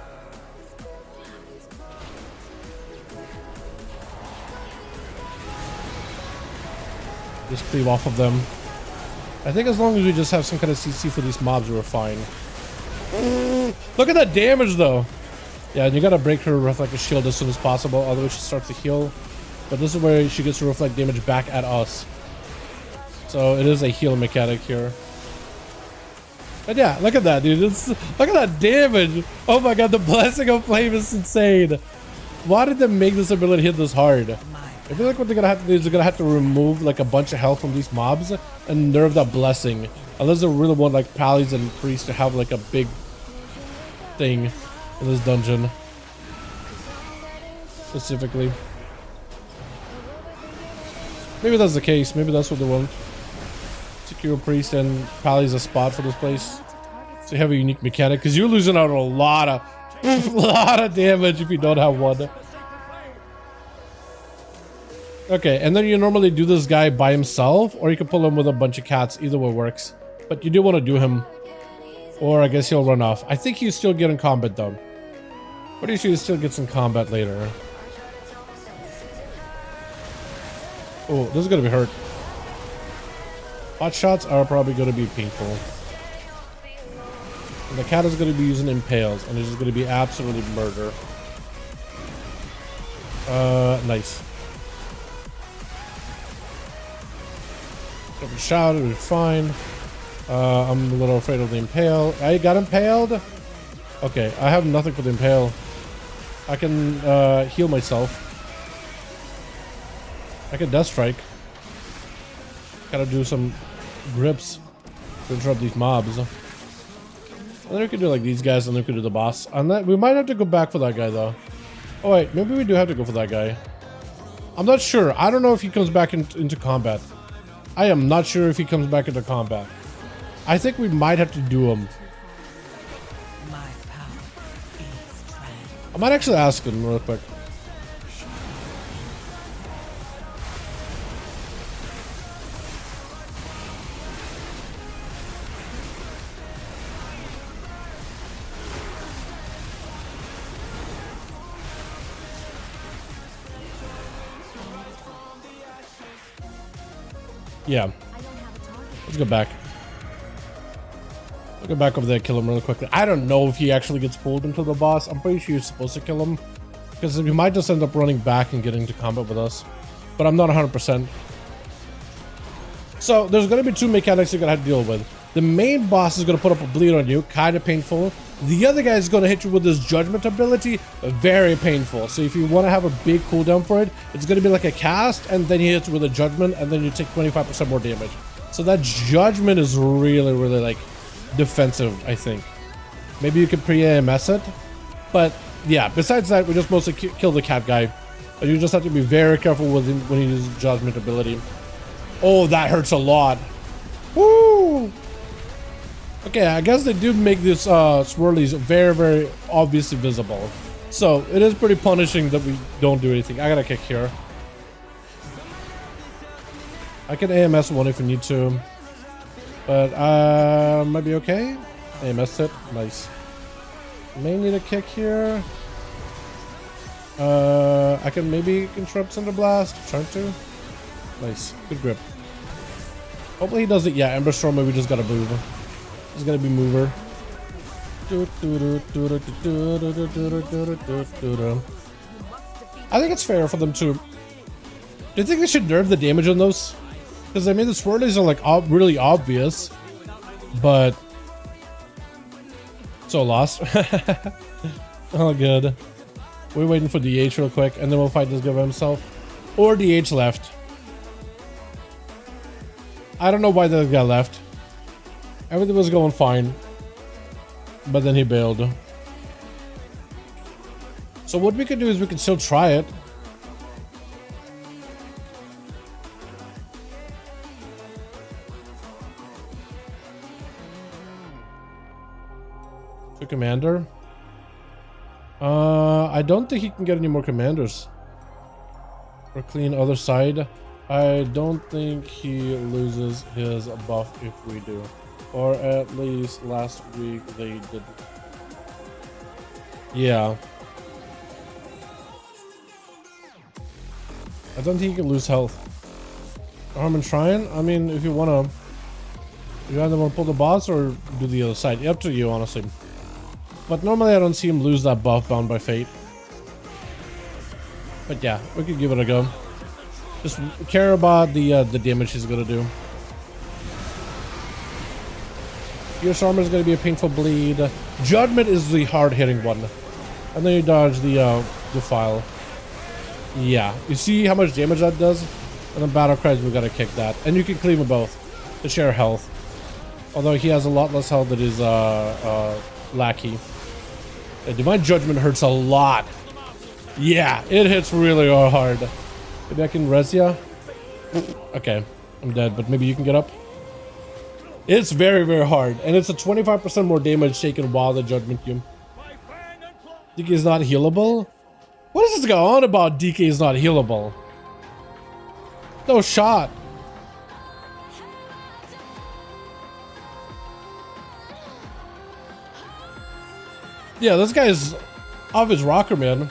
Just cleave off of them. I think as long as we just have some kind of CC for these mobs, we're fine. Look at that damage, though. Yeah, and you gotta break her reflect a shield as soon as possible, otherwise she starts to heal. But this is where she gets to reflect damage back at us. So it is a heal mechanic here. But yeah, look at that, dude. Look at that damage. Oh my god, the Blessing of Flame is insane. Why did they make this ability hit this hard? I feel like what they're gonna have to do is they're gonna have to remove like a bunch of health from these mobs and nerf that Blessing. Unless they really want like Pallies and Priests to have like a big thing in this dungeon. Specifically. Maybe that's the case. Maybe that's what they want. Secure Priest and Pally's a spot for this place. So you have a unique mechanic because you're losing out on a lot of damage if you don't have one. Okay, and then you normally do this guy by himself, or you can pull him with a bunch of cats. Either way works. But you do want to do him, or I guess he'll run off. I think he'll still get in combat though. Pretty sure he still gets in combat later. Oh, this is gonna be hurt. Hot shots are probably going to be painful. And the cat is going to be using impales, and it's just going to be absolutely murder. Nice. Double shot, it was fine. I'm a little afraid of the impale. I got impaled? Okay, I have nothing for the impale. I can heal myself. I can death strike. Gotta do some grips to interrupt these mobs. And then we could do like these guys, and then we could do the boss. And that we might have to go back for that guy though. Oh wait, maybe we do have to go for that guy. I'm not sure. I don't know if he comes back into combat. I am not sure if he comes back into combat. I think we might have to do him. I might actually ask him real quick. Yeah. Let's go back. I'll go back over there, kill him really quickly. I don't know if he actually gets pulled into the boss. I'm pretty sure you're supposed to kill him, because he might just end up running back and getting into combat with us. But I'm not 100%. So there's going to be two mechanics you're going to have to deal with. The main boss is going to put up a bleed on you, kind of painful. The other guy is going to hit you with his judgment ability, very painful. So if you want to have a big cooldown for it, it's going to be like a cast, and then he hits with a judgment, and then you take 25% more damage. So that judgment is really, really like defensive, I think. Maybe you could pre-AMS it, but yeah, besides that, we just mostly kill the cat guy. And you just have to be very careful with him when he uses judgment ability. Oh, that hurts a lot. Woo! Okay, I guess they do make these swirlies very, very obviously visible. So it is pretty punishing that we don't do anything. I got a kick here. I can AMS one if we need to. But might be okay. AMS it. Nice. May need a kick here. I can maybe interrupt Cinder Blast. Trying to. Nice. Good grip. Hopefully he does it. Yeah, Ember Storm, we just gotta move. It's gonna be mover. I think it's fair for them to. Do you think they should nerf the damage on those? Because I mean the swirlies are like really obvious, but so lost. Oh good. We're waiting for DH real quick, and then we'll fight this guy by himself, or DH left. I don't know why the guy left. Everything was going fine, but then he bailed. So what we could do is we could still try it. To commander. I don't think he can get any more commanders. Or clean other side. I don't think he loses his buff if we do. Or at least last week they didn't. Yeah. I don't think he can lose health. Harmon Shrine? I mean, if you wanna... You either wanna pull the boss or do the other side. Up to you, honestly. But normally I don't see him lose that buff bound by fate. But yeah, we could give it a go. Just care about the damage he's gonna do. Fierce Armor is going to be a painful bleed. Judgment is the hard-hitting one. And then you dodge the Defile. Yeah, you see how much damage that does? And then Battle Cries, we gotta kick that. And you can cleave them both to share health. Although he has a lot less health than his lackey. Yeah, Divine Judgment hurts a lot. Yeah, it hits really hard. Maybe I can res ya? Okay, I'm dead, but maybe you can get up. It's very, very hard. And it's a 25% more damage taken while the Judgment Cube. DK is not healable? What is this going on about DK is not healable? No shot. Yeah, this guy's off his rocker, man.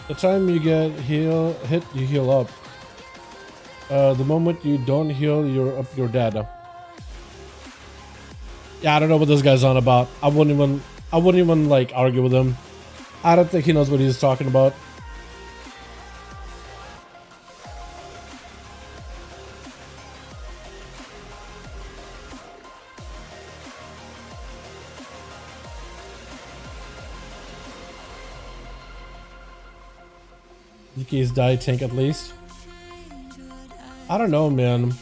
The time you get hit, you heal up. The moment you don't heal, you're dead. Yeah, I don't know what this guy's on about. I wouldn't even like argue with him. I don't think he knows what he's talking about. DK's die tank at least. I don't know, man.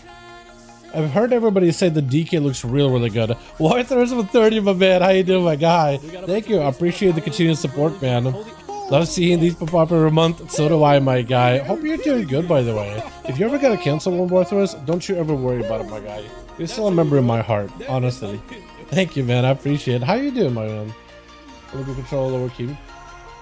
I've heard everybody say the DK looks really good. Why there's a 30, my man? How you doing, my guy? Thank you. I appreciate the continued support, man. Love seeing these pop up every month. So do I, my guy. Hope you're doing good, by the way. If you ever gotta cancel one more through us, don't you ever worry about it, my guy. You're still a member in my heart, honestly. Thank you, man. I appreciate it. How you doing, my man? Local control, lower key.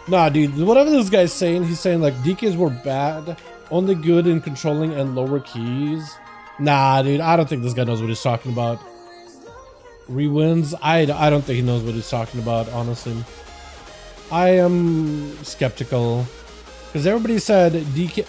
Nah, dude. Whatever this guy's saying, he's saying like DKs were bad, only good in controlling and lower keys. Nah, dude, I don't think this guy knows what he's talking about. Rewins? I don't think he knows what he's talking about, honestly. I am skeptical. Because everybody said DK...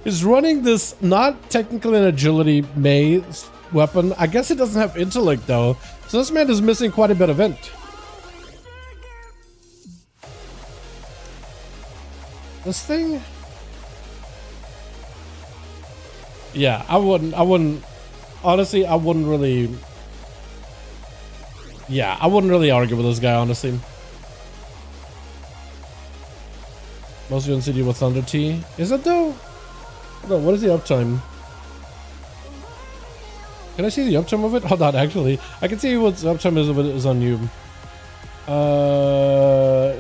He's running this, not technically an agility maze weapon. I guess it doesn't have intellect, though. So this man is missing quite a bit of int. This thing? Yeah, I wouldn't, honestly, I wouldn't really, yeah, I wouldn't really argue with this guy, honestly. Most of city with Thunder T. Is it though? Hold on, what is the uptime? Can I see the uptime of it? Hold on, actually. I can see what the uptime is if it is on you.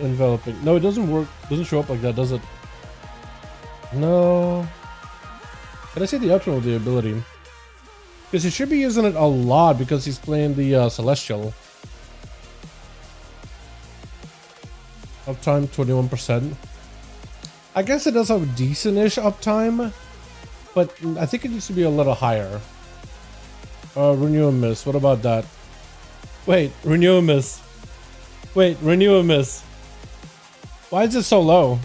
Enveloping. No, it doesn't work. Doesn't show up like that, does it? No. Can I see the uptime of the ability? Because he should be using it a lot because he's playing the Celestial. Uptime 21%. I guess it does have a decent-ish uptime, but I think it needs to be a little higher. Renew and miss. What about that? Wait, renew and miss. Wait, renew and miss. Why is it so low?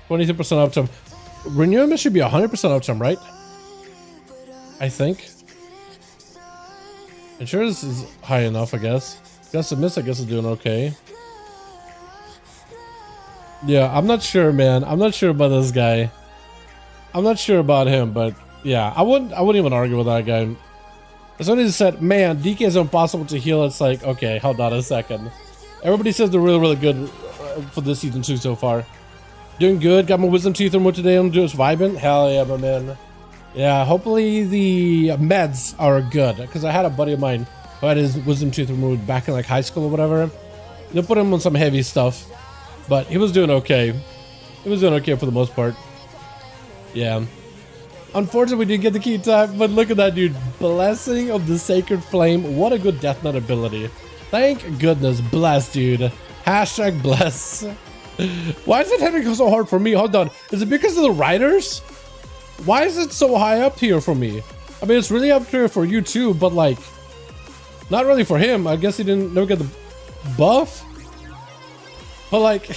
22% uptime. Renew and miss should be 100% uptime, right? I think. Insurance is high enough, I guess. Guess the miss, I guess, is doing okay. Yeah, I'm not sure, man. I'm not sure about this guy. I'm not sure about him, but yeah, I wouldn't even argue with that guy. As soon as he said, man, DK is impossible to heal, it's like, okay, hold on a second. Everybody says they're really good for this season 2 so far. Doing good, got my wisdom teeth removed today, I'm just vibing. Hell yeah, my man. Yeah, hopefully the meds are good, because I had a buddy of mine who had his wisdom tooth removed back in like high school or whatever. They put him on some heavy stuff, but he was doing okay. He was doing okay for the most part. Yeah. Unfortunately, we didn't get the key time, but look at that, dude. Blessing of the Sacred Flame. What a good Death Knight ability. Thank goodness. Bless, dude. Hashtag bless. Why is it hitting so hard for me? Hold on. Is it because of the riders? Why is it so high up here for me? I mean, it's really up here for you too, but like, not really for him. I guess he never get the buff. But like,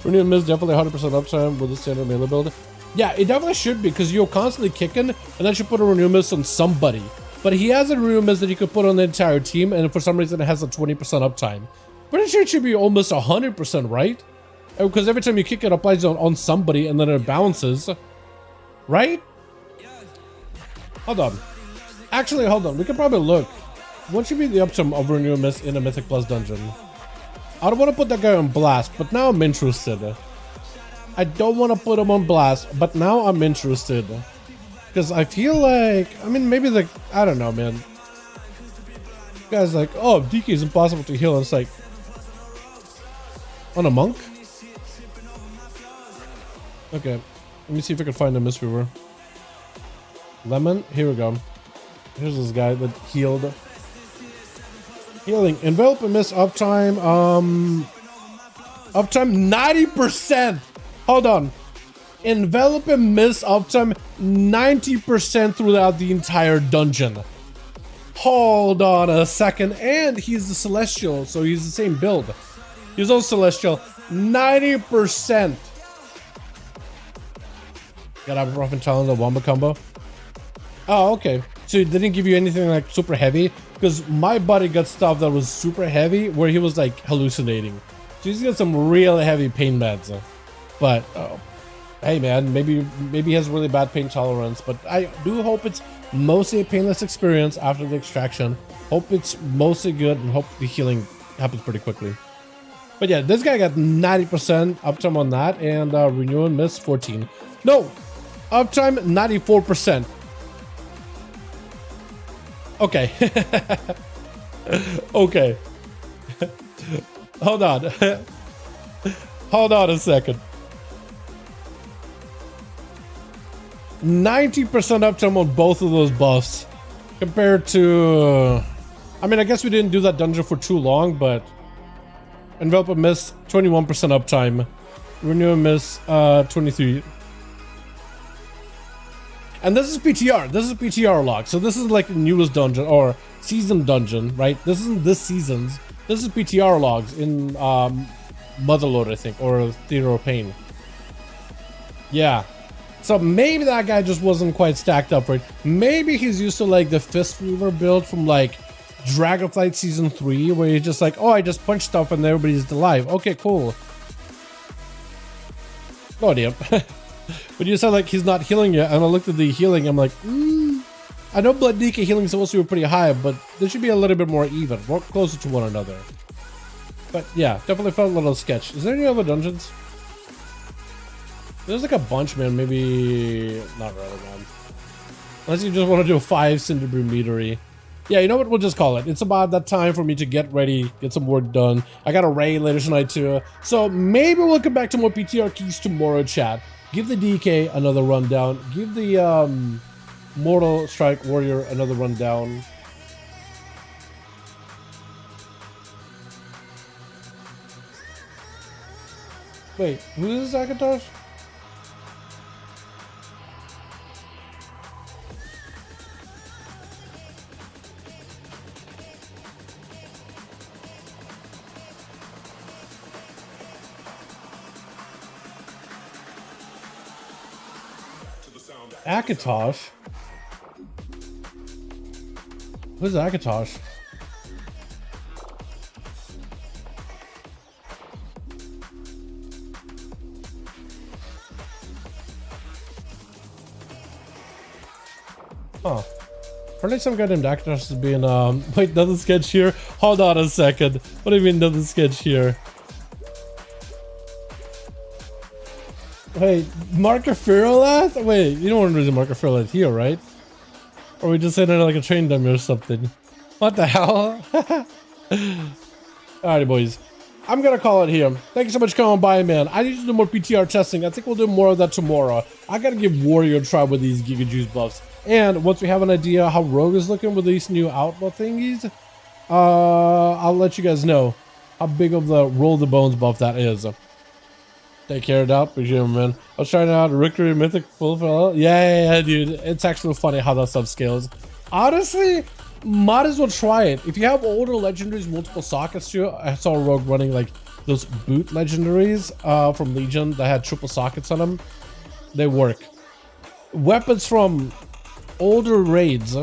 Renew and Miss definitely 100% uptime with the standard melee build. Yeah, it definitely should be, because you're constantly kicking, and then you put a Renew Miss on somebody. But he has a Renew Miss that you could put on the entire team, and for some reason it has a 20% uptime. Pretty sure it should be almost 100%, right? Because every time you kick it applies on somebody and then it bounces. Right? Hold on. Actually, hold on. We can probably look. What should be the uptime of Renewal Mist in a Mythic Plus dungeon? I don't want to put that guy on blast, but now I'm interested. I don't want to put him on blast, but now I'm interested. Because I feel like, I mean, maybe like, I don't know, man. Guys like, oh, DK is impossible to heal. And it's like, on a monk? Okay, let me see if I can find a Mistweaver. Lemon, here we go. Here's this guy that healed. Healing, envelop and miss uptime. Uptime 90%. Hold on. Envelop and miss uptime 90% throughout the entire dungeon. Hold on a second. And he's the Celestial, so he's the same build. He's also Celestial. 90%. Got a rough and challenge, the Wamba combo. Oh, okay. So it didn't give you anything like super heavy? Because my buddy got stuff that was super heavy where he was like hallucinating. So he's got some real heavy pain meds. But, hey man, maybe he has really bad pain tolerance. But I do hope it's mostly a painless experience after the extraction. Hope it's mostly good and hope the healing happens pretty quickly. But yeah, this guy got 90% uptime on that and Renew and Miss 14. No! Uptime 94%. Okay. Okay. Hold on. Hold on a second. 90% uptime on both of those buffs. Compared to... I mean, I guess we didn't do that dungeon for too long, but... Envelop and Miss, 21% uptime. Renew and Miss, 23. And this is PTR. This is PTR log. So this is like the newest dungeon or season dungeon, right? This isn't this season's. This is PTR logs in Motherboard, I think, or Theater of Pain. Yeah. So maybe that guy just wasn't quite stacked up right. Maybe he's used to like the Fistweaver build from like Dragonflight Season 3, where you're just like, oh, I just punch stuff and everybody's alive. Okay, cool. Oh, damn. But you said like he's not healing yet, and I looked at the healing, I'm like, I know Blood DK healing is supposed to be pretty high, but there should be a little bit more even, more closer to one another. But yeah, definitely felt a little sketch. Is there any other dungeons? There's like a bunch, man. Maybe not really, man. Unless you just want to do a 5 Cinderbrew meadery. Yeah, you know what? We'll just call it. It's about that time for me to get ready, get some work done. I got a raid later tonight too. So maybe we'll come back to more PTR keys tomorrow, chat. Give the DK another rundown. Give the Mortal Strike Warrior another rundown. Wait, who is Akatosh? Akatosh? Who's Akatosh? Huh. Apparently some guy named Akatosh is being, wait, doesn't sketch here? Hold on a second. What do you mean doesn't sketch here? Wait, Marker Ferrolat? Wait, you don't want to do Marker Ferrolat here, right? Or we just saying it like a train dummy or something. What the hell? Alrighty, boys. I'm gonna call it here. Thank you so much for coming by, man. I need to do more PTR testing. I think we'll do more of that tomorrow. I gotta give Warrior a try with these Giga Juice buffs. And once we have an idea how Rogue is looking with these new outlaw thingies, I'll let you guys know how big of the Roll the Bones buff that is. Take care of that, appreciate it, man. I was trying out Rickery Mythic Full Fell. Yeah, dude. It's actually funny how that stuff scales. Honestly, might as well try it. If you have older legendaries, multiple sockets too. I saw Rogue running like those boot legendaries from Legion that had triple sockets on them. They work. Weapons from older raids,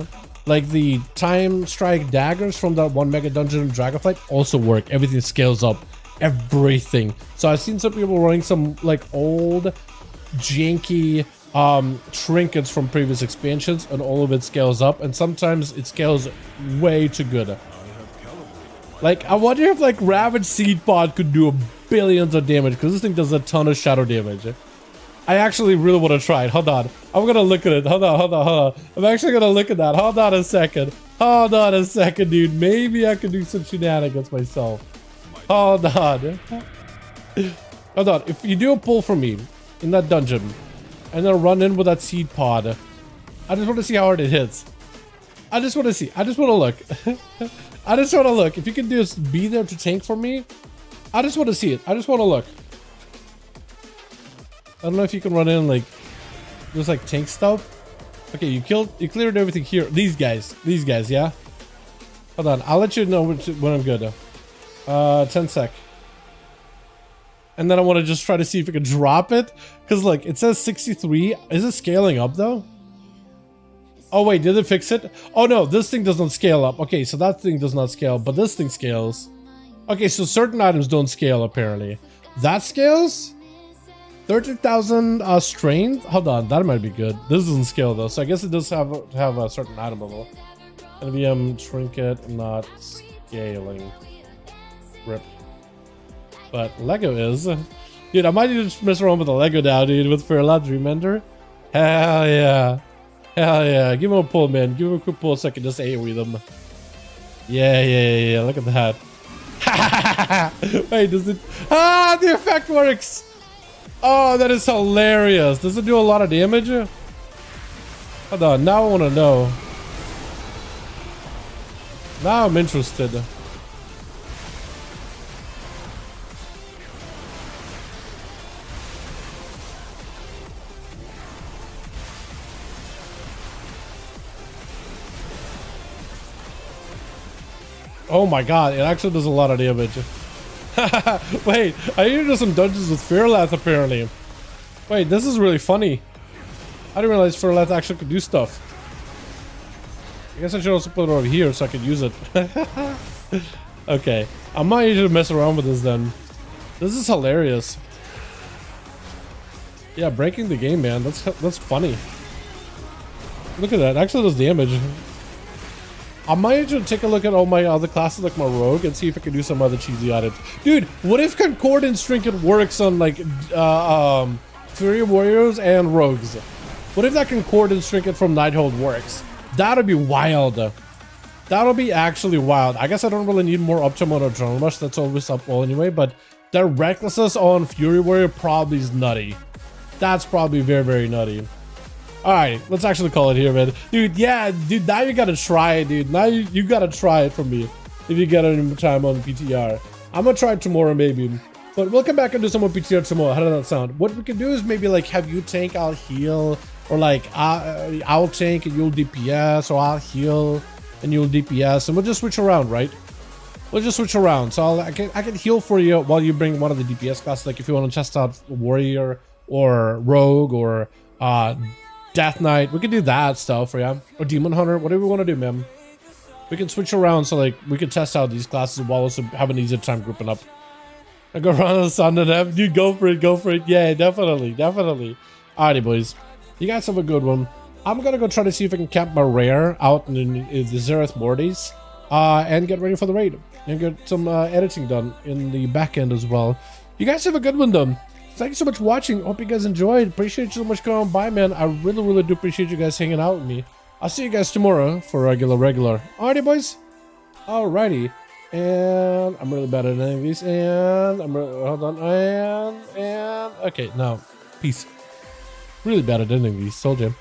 like the Time Strike daggers from that one mega dungeon in Dragonflight, also work. Everything scales up everything. So I've seen some people running some like old janky trinkets from previous expansions, and all of it scales up, and sometimes it scales way too good. Like, I wonder if like Ravage Seed Pod could do billions of damage, because this thing does a ton of shadow damage. I actually really want to try it. Hold on, I'm gonna look at it. Hold on. I'm actually gonna look at that. Hold on a second, dude. Maybe I could do some shenanigans myself. Hold on. If you do a pull for me in that dungeon and then run in with that seed pod, I just want to see how hard it hits. I just want to see. I just want to look. I just want to look. If you can just be there to tank for me, I just want to see it. I just want to look. I don't know if you can run in like just like tank stuff. Okay, you cleared everything here. These guys, yeah. Hold on, I'll let you know when I'm good. 10 sec. And then I want to just try to see if I can drop it, because like it says 63. Is it scaling up though? Oh wait, did it fix it? Oh no, this thing doesn't scale up. Okay, so that thing does not scale, but this thing scales. Okay, so certain items don't scale apparently. That scales? 30,000 strength? Hold on, that might be good. This doesn't scale though, so I guess it does have a certain item level. NVM trinket not scaling. Rip. But Lego is. Dude, I might just mess around with the Lego now, dude, with Fairlad Remender. Hell yeah. Hell yeah. Give him a pull, man. Give him a quick pull so I can just AoE them. Yeah. Look at that. Wait, does it... Ah, the effect works! Oh, that is hilarious. Does it do a lot of damage? Hold on, now I want to know. Now I'm interested. Oh my god, it actually does a lot of damage. Wait, I need to do some dungeons with Fairlath apparently. Wait, this is really funny. I didn't realize Fairlath actually could do stuff. I guess I should also put it over here so I could use it. Okay, I might need to mess around with this then. This is hilarious. Yeah, breaking the game, man. That's funny. Look at that. It actually does damage. I might just take a look at all my other classes, like my rogue, and see if I can do some other cheesy items. Dude, what if Concordance Trinket works on like Fury Warriors and rogues? What if that Concordance Trinket from Nighthold works? That'd be wild. That'll be actually wild. I guess I don't really need more Optimum or Adrenaline Rush. That's always up well anyway, but their Recklessness on Fury Warrior probably is nutty. That's probably very, very nutty. Alright, let's actually call it here, man. Dude, yeah, dude, now you gotta try it, dude. Now you gotta try it from me if you get any time on PTR. I'm gonna try it tomorrow, maybe. But we'll come back and do some more PTR tomorrow. How does that sound? What we can do is maybe like have you tank, I'll heal. Or like I'll tank and you'll DPS, or I'll heal and you'll DPS. And we'll just switch around, right? We'll just switch around. So I can heal for you while you bring one of the DPS classes. Like if you want to test out Warrior or Rogue or Death Knight, we can do that stuff for you. Or Demon Hunter, whatever we want to do, man. We can switch around so like we can test out these classes while also have an easier time grouping up. I go around the sun to them. Dude, go for it. Yeah, definitely. Alrighty, boys. You guys have a good one. I'm gonna go try to see if I can cap my rare out in the Zereth Mortis. And get ready for the raid. And get some editing done in the back end as well. You guys have a good one, though. Thank you so much for watching. Hope you guys enjoyed. Appreciate you so much coming by, man. I really do appreciate you guys hanging out with me. I'll see you guys tomorrow for regular. Alrighty, boys. Alrighty. And I'm really bad at any of these. And I'm really, hold on. And okay, now peace. Really bad at any of these. Told you.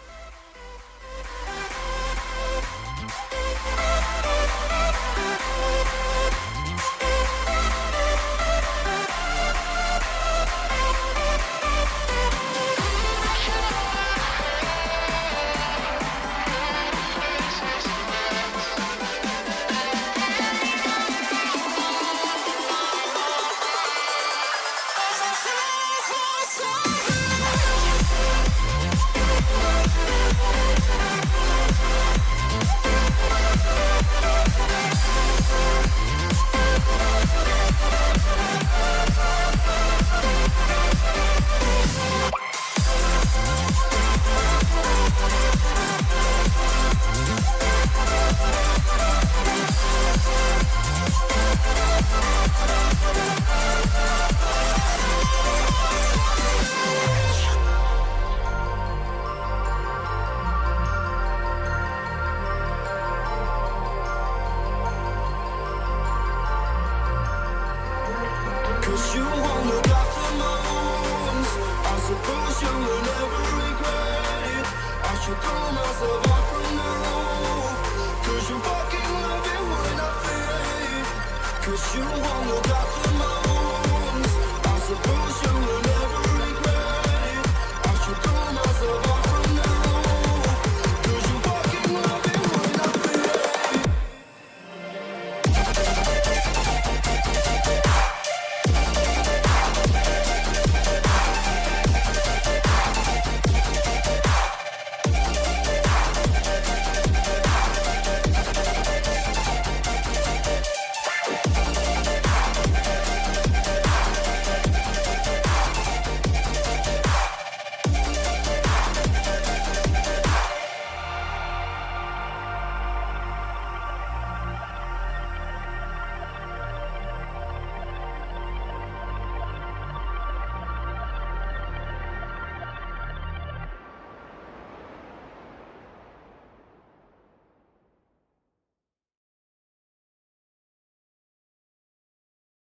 you throw myself out from the roof. Cause you fucking love it when I fade. Cause you wanna